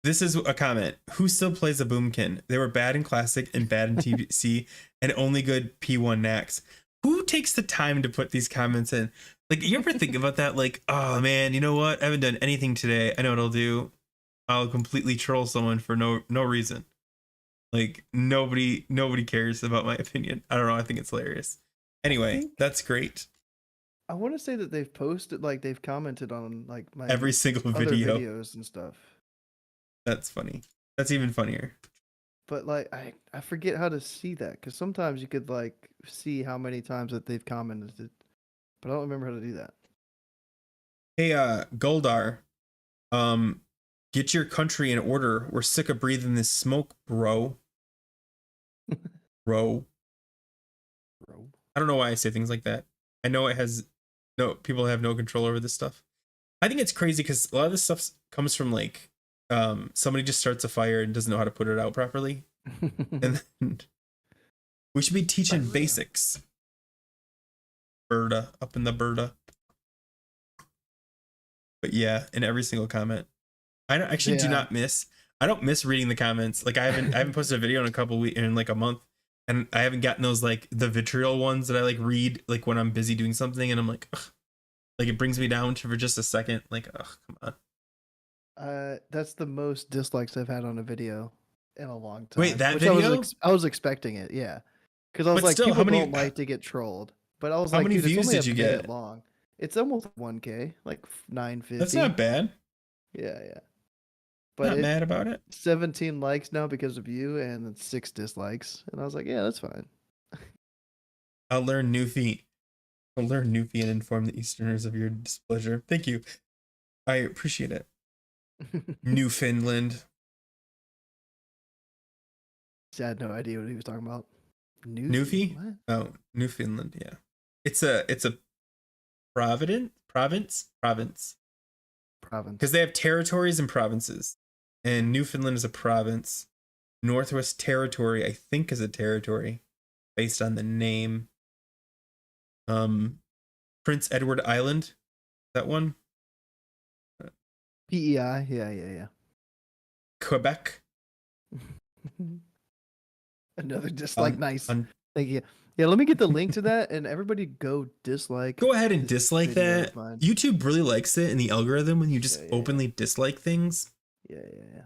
this is a comment. Who still plays a Boomkin? They were bad in Classic and bad in TBC and only good P1 Nax. Who takes the time to put these comments in? Like, you ever think about that? Like, oh man, you know what? I haven't done anything today. I know what I'll do. I'll completely troll someone for no reason. Like, nobody cares about my opinion. I don't know. I think it's hilarious. Anyway, that's great. I want to say that they've posted, like they've commented on like my Every single other video. videos and stuff. That's funny. That's even funnier. But like I forget how to see that because sometimes you could like see how many times that they've commented, but I don't remember how to do that. Hey, Goldar, get your country in order. We're sick of breathing this smoke, bro. Bro. I don't know why I say things like that. I know people have no control over this stuff. I think it's crazy because a lot of this stuff comes from like somebody just starts a fire and doesn't know how to put it out properly. And then we should be teaching basics. Berta, up in the Berta. But yeah, in every single comment. I don't actually do not miss. I don't miss reading the comments. Like I haven't posted a video in a couple weeks, in like a month. And I haven't gotten those like the vitriol ones that I like read like when I'm busy doing something and I'm like, ugh. Like it brings me down for just a second. Like, oh, come on. That's the most dislikes I've had on a video in a long time. Wait, that which video? I was expecting it, yeah. Because I was But like, still, people how many- don't like to get trolled. But I was How like, many dude, views it's only did you a minute get? long. It's almost 1K, like 950. That's not bad. Yeah. But not But mad about it. 17 likes now because of you, and then 6 dislikes. And I was like, yeah, that's fine. I'll learn Newfie. I'll learn Newfie and inform the Easterners of your displeasure. Thank you. I appreciate it. Newfoundland. I had no idea what he was talking about. Newfie? What? Oh, Newfoundland. Yeah, it's a province Province. because they have territories and provinces, and Newfoundland is a province. Northwest Territory, I think, is a territory based on the name. Prince Edward Island, that one. PEI, yeah. Quebec. Another dislike, nice. Thank Thank you. Yeah, let me get the link to that, and everybody go dislike. Go ahead and this dislike video that. of mine. YouTube really likes it in the algorithm when you just Yeah. openly dislike things. Yeah.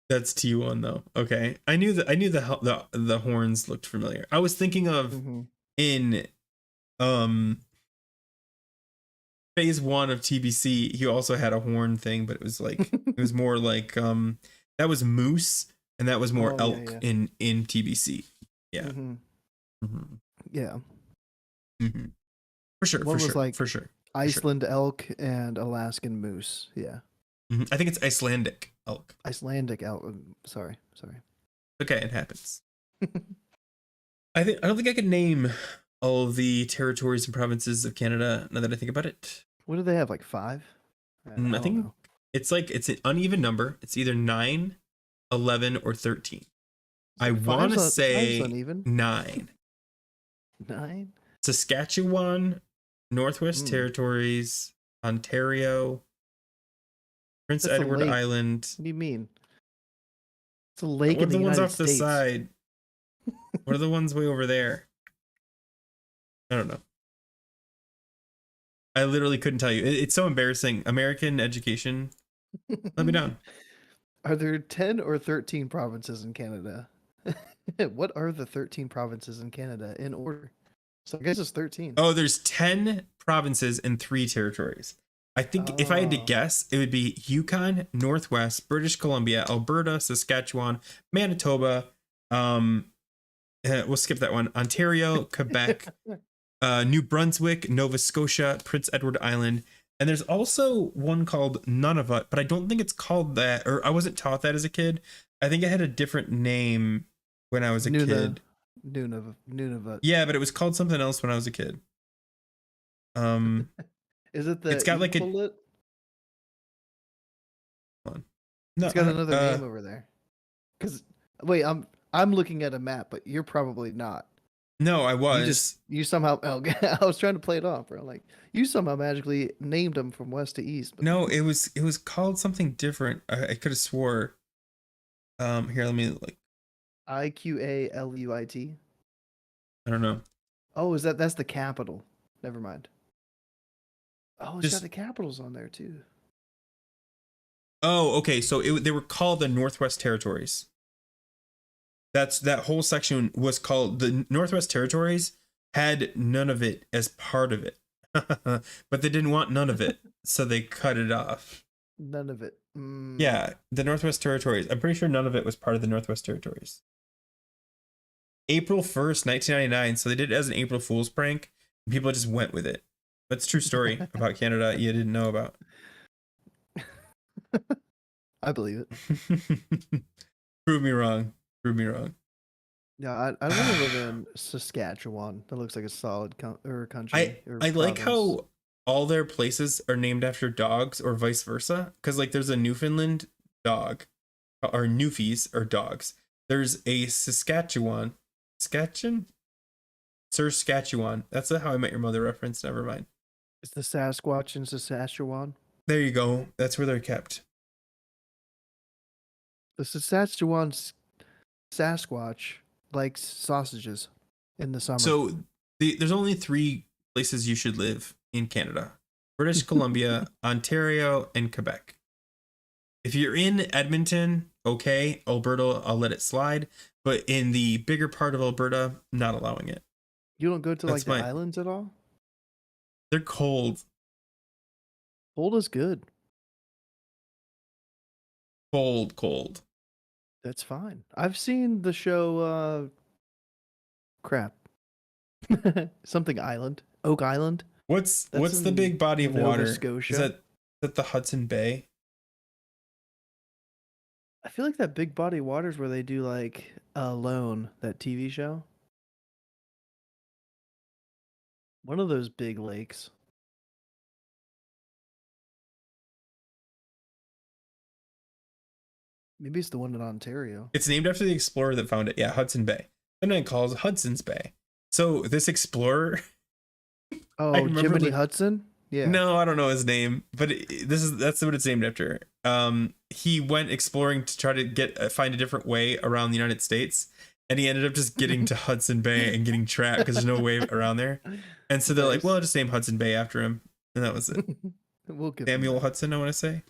That's T1 though. Okay, I knew the horns looked familiar. I was thinking of Mhm. in phase 1 of TBC. He also had a horn thing, but it was like it was more like that was moose, and that was more Oh, yeah, elk yeah. in TBC. Yeah. Mhm. Mm-hmm. Yeah. Mm-hmm. For sure. One For was sure. like For sure. Iceland elk and Alaskan moose. Yeah. Mhm. I think it's Icelandic elk. Icelandic elk. Sorry. Okay, it happens. I don't think I could name all of the territories and provinces of Canada now that I think about it. What do they have? Like 5? I don't think know. it's an uneven number. It's either 9, 11, or 13. I Five's want to five's say uneven. 9. 9. Saskatchewan, Northwest Territories, Ontario, Prince That's a Edward lake. Island. What do you mean? It's a lake What in are the the ones United off the States. side? What are the ones way over there? I don't know. I literally couldn't tell you. It's so embarrassing. American education. Let me down. Are there 10 or 13 provinces in Canada? What are the 13 provinces in Canada in order? So I guess it's 13. Oh, there's 10 provinces and 3 territories. I think if I had to Oh. guess, it would be Yukon, Northwest, British Columbia, Alberta, Saskatchewan, Manitoba. We'll skip that one. Ontario, Quebec, New Brunswick, Nova Scotia, Prince Edward Island, and there's also one called Nunavut, but I don't think it's called that, or I wasn't taught that as a kid. I think it had a different name when I was a kid. Nunavut. Yeah, but it was called something else when I was a kid. Is it the It's got like a- Epaulette? No, It's got I- another name over there. Cause wait, I'm looking at a map, but you're probably not. no, I You was. you somehow. Oh, I was trying to play it off, bro. Like you somehow magically named them from west to east. But No, it was called something different. I could have swore. Here, let me like. Iqaluit. I don't know. Oh, that's the capital? Never mind. Oh, it's Just- got the capitals on there too. Oh, okay. So they were called the Northwest Territories. That whole section was called the Northwest Territories. Had none of it as part of it, but they didn't want none of it, so they cut it off. None of it. Yeah, the Northwest Territories. I'm pretty sure none of it was part of the Northwest Territories. April 1st, 1999. So they did it as an April Fool's prank. And people just went with it. That's a true story about Canada you didn't know about. I believe it. Prove me wrong. Prove me wrong. Yeah, I want to live in Saskatchewan. That looks like a solid country. or I like province. how all their places are named after dogs or vice versa. Because like there's a Newfoundland dog, or Newfies are dogs. There's a Saskatchewan. Saskatchewan. That's a How I Met Your Mother reference. Never mind. Is the Sasquatch in Saskatchewan? There you go. That's where they're kept. The Saskatchewan Sasquatch likes sausages in the summer. So there's only 3 places you should live in Canada: British Columbia, Ontario, and Quebec. If you're in Edmonton, okay, Alberta, I'll let it slide. But in the bigger part of Alberta, not allowing it. You don't go to like That's the my- islands at all? They're cold. Cold is good. Cold. That's fine. I've seen the show crap. Something Island. Oak Island. What's That's the in big body of Nova water? Scotia. Is that the Hudson Bay? I feel like that big body of water is where they do like Alone, that TV show. One of those big lakes. Maybe it's the one in Ontario. It's named after the explorer that found it. Yeah, Hudson Bay. And then it calls Hudson's Bay. So this explorer, Oh, remember Jiminy the- Hudson? Yeah. no, I don't know his name, but that's what it's named after. He went exploring to try to find a different way around the United States, and he ended up just getting to Hudson Bay and getting trapped because there's no way around there. And so they're like, Nice. well, I'll just name Hudson Bay after him, and that was it. We'll give him Samuel that. Hudson, I want to say.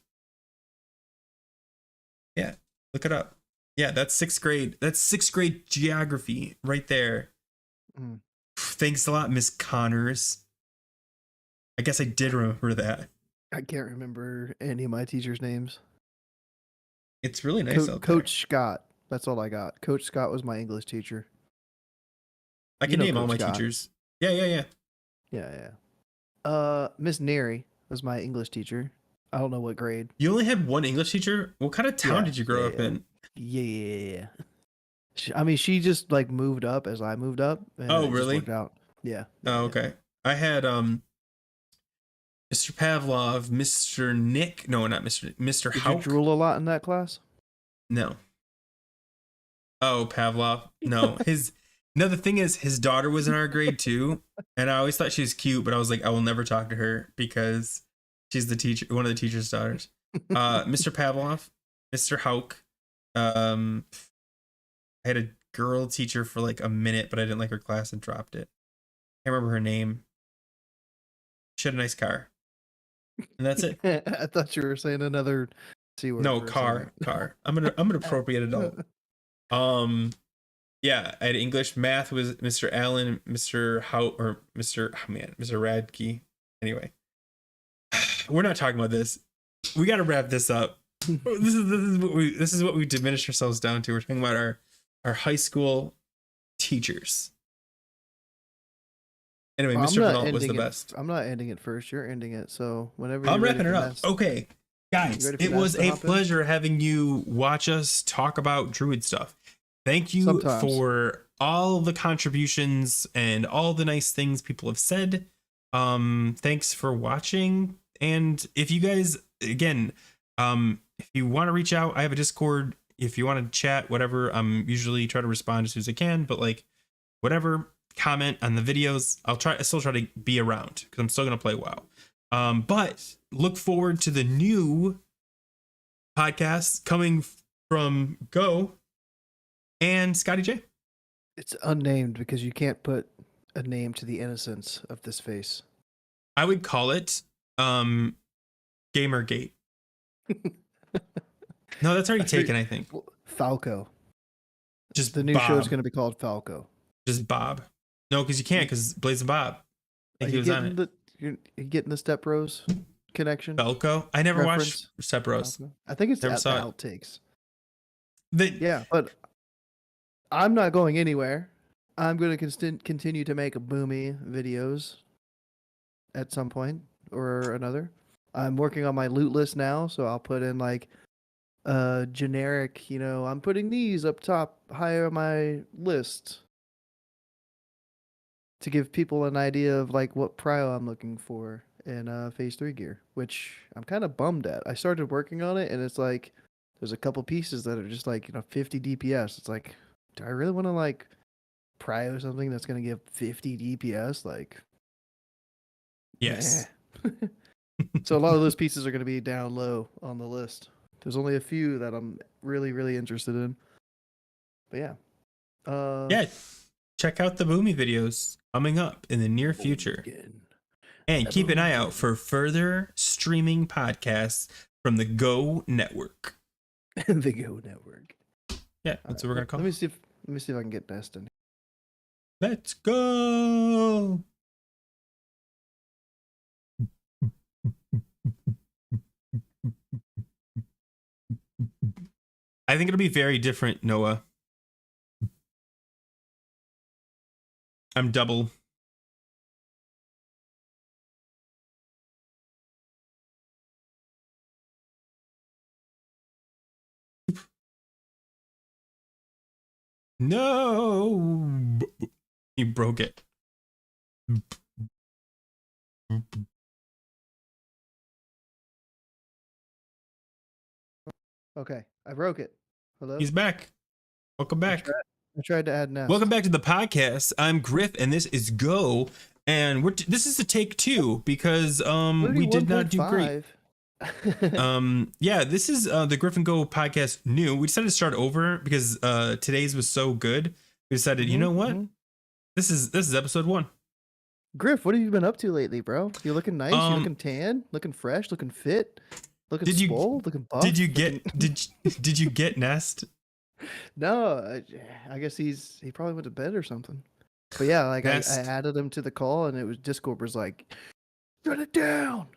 Yeah, look it up. Yeah, that's 6th grade. That's 6th grade geography right there. Mm. Thanks a lot, Miss Connors. I guess I did remember that. I can't remember any of my teachers' names. It's really nice out there. Coach Scott. That's all I got. Coach Scott was my English teacher. I you can know name all my Coach Scott. teachers. Yeah. Yeah. Miss Neri was my English teacher. I don't know what grade. You only had one English teacher? What kind of town Yeah, did you grow yeah, up yeah. in? Yeah. She just like moved up as I moved up. And Oh, it just really? worked out. Yeah. Oh, okay. I had Mr. Pavlov, Mr. Nick. No, not Mr. Did Hauk. you drool a lot in that class? No. Oh, Pavlov. No. The thing is, his daughter was in our grade too, and I always thought she was cute, but I was like, I will never talk to her because she's one of the teacher's daughters. Mr. Pavlov, Mr. Hauk. I had a girl teacher for like a minute, but I didn't like her class and dropped it. Can't remember her name. She had a nice car. And that's it. I thought you were saying another C word. No, for a car. second. I'm an appropriate adult. Yeah, I had English. Math was Mr. Allen, Mr. Radke. Anyway. we're not talking about this. We got to wrap this up. This is what we diminished ourselves down to. We're talking about our high school teachers. Anyway, Well, Mr. Renault was the best. I'm not ending it first. You're ending it. So whenever I'm you're ready wrapping it for up. Nest- Okay, guys, ready for it was Nest to a hop in? pleasure having you watch us talk about Druid stuff. Thank you Sometimes. for all the contributions and all the nice things people have said. Thanks for watching. And if you guys, again, if you want to reach out, I have a Discord. If you want to chat, whatever, I'm usually try to respond as soon as I can, but like whatever, comment on the videos. I still try to be around because I'm still going to play WoW. But look forward to the new podcast coming from Go and Scotty J. It's unnamed because you can't put a name to the innocence of this face. I would call it Gamergate. No, that's already taken, I think. Falco. Just The new Bob. show is going to be called Falco. Just Bob. No, because you can't, because Blaze and Bob. I think Are he you was on getting it. you're getting the Step Bros connection? Falco? I never Reference? watched Step Bros. Falco? I think it's Never the saw it. outtakes. Yeah. But I'm not going anywhere. I'm going to continue to make boomy videos at some point or another. I'm working on my loot list now, so I'll put in like generic, I'm putting these up top higher on my list to give people an idea of like what prio I'm looking for in phase 3 gear, which I'm kind of bummed at. I started working on it and it's like there's a couple pieces that are just like 50 DPS. It's like, do I really want to like prio something that's going to give 50 DPS? Like, Yes. meh. So a lot of those pieces are going to be down low on the list. There's only a few that I'm really, really interested in. But yeah. Yeah. Check out the Boomy videos coming up in the near future. And keep an eye out for further streaming podcasts from the Go Network. The Go Network. Yeah, that's what we're gonna call Let me it. see if I can get Nest in. Let's go. I think it'll be very different, Noah. I'm double. No. He broke it. Okay, I broke it. Hello. He's back. Welcome back. I tried to add Nest. Welcome back to the podcast. I'm Grif, and this is Go, and this is the take 2 because we did not do great. 1.5. Yeah, this is the Grif and Go podcast new. We decided to start over because today's was so good. We decided, you know what? This is episode 1. Grif, what have you been up to lately, bro? You looking nice? You looking tan? Looking fresh? Looking fit? Looking swole? Looking buff? Did you get Nest? No, I guess he probably went to bed or something. But yeah, like I added him to the call, and it was Discord was like, shut it down,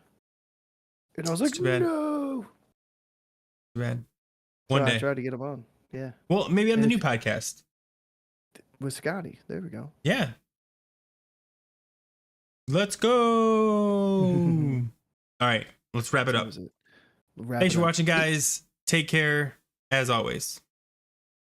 and I was like, Too bad. no. Too bad. So One day. I tried to get him on. Yeah, Well, maybe on the And new if- podcast. with Scotty. There we go. Yeah. Let's go. All right, let's wrap it That up. was it. Wrap Thanks it for up. watching, guys. Take care, as always.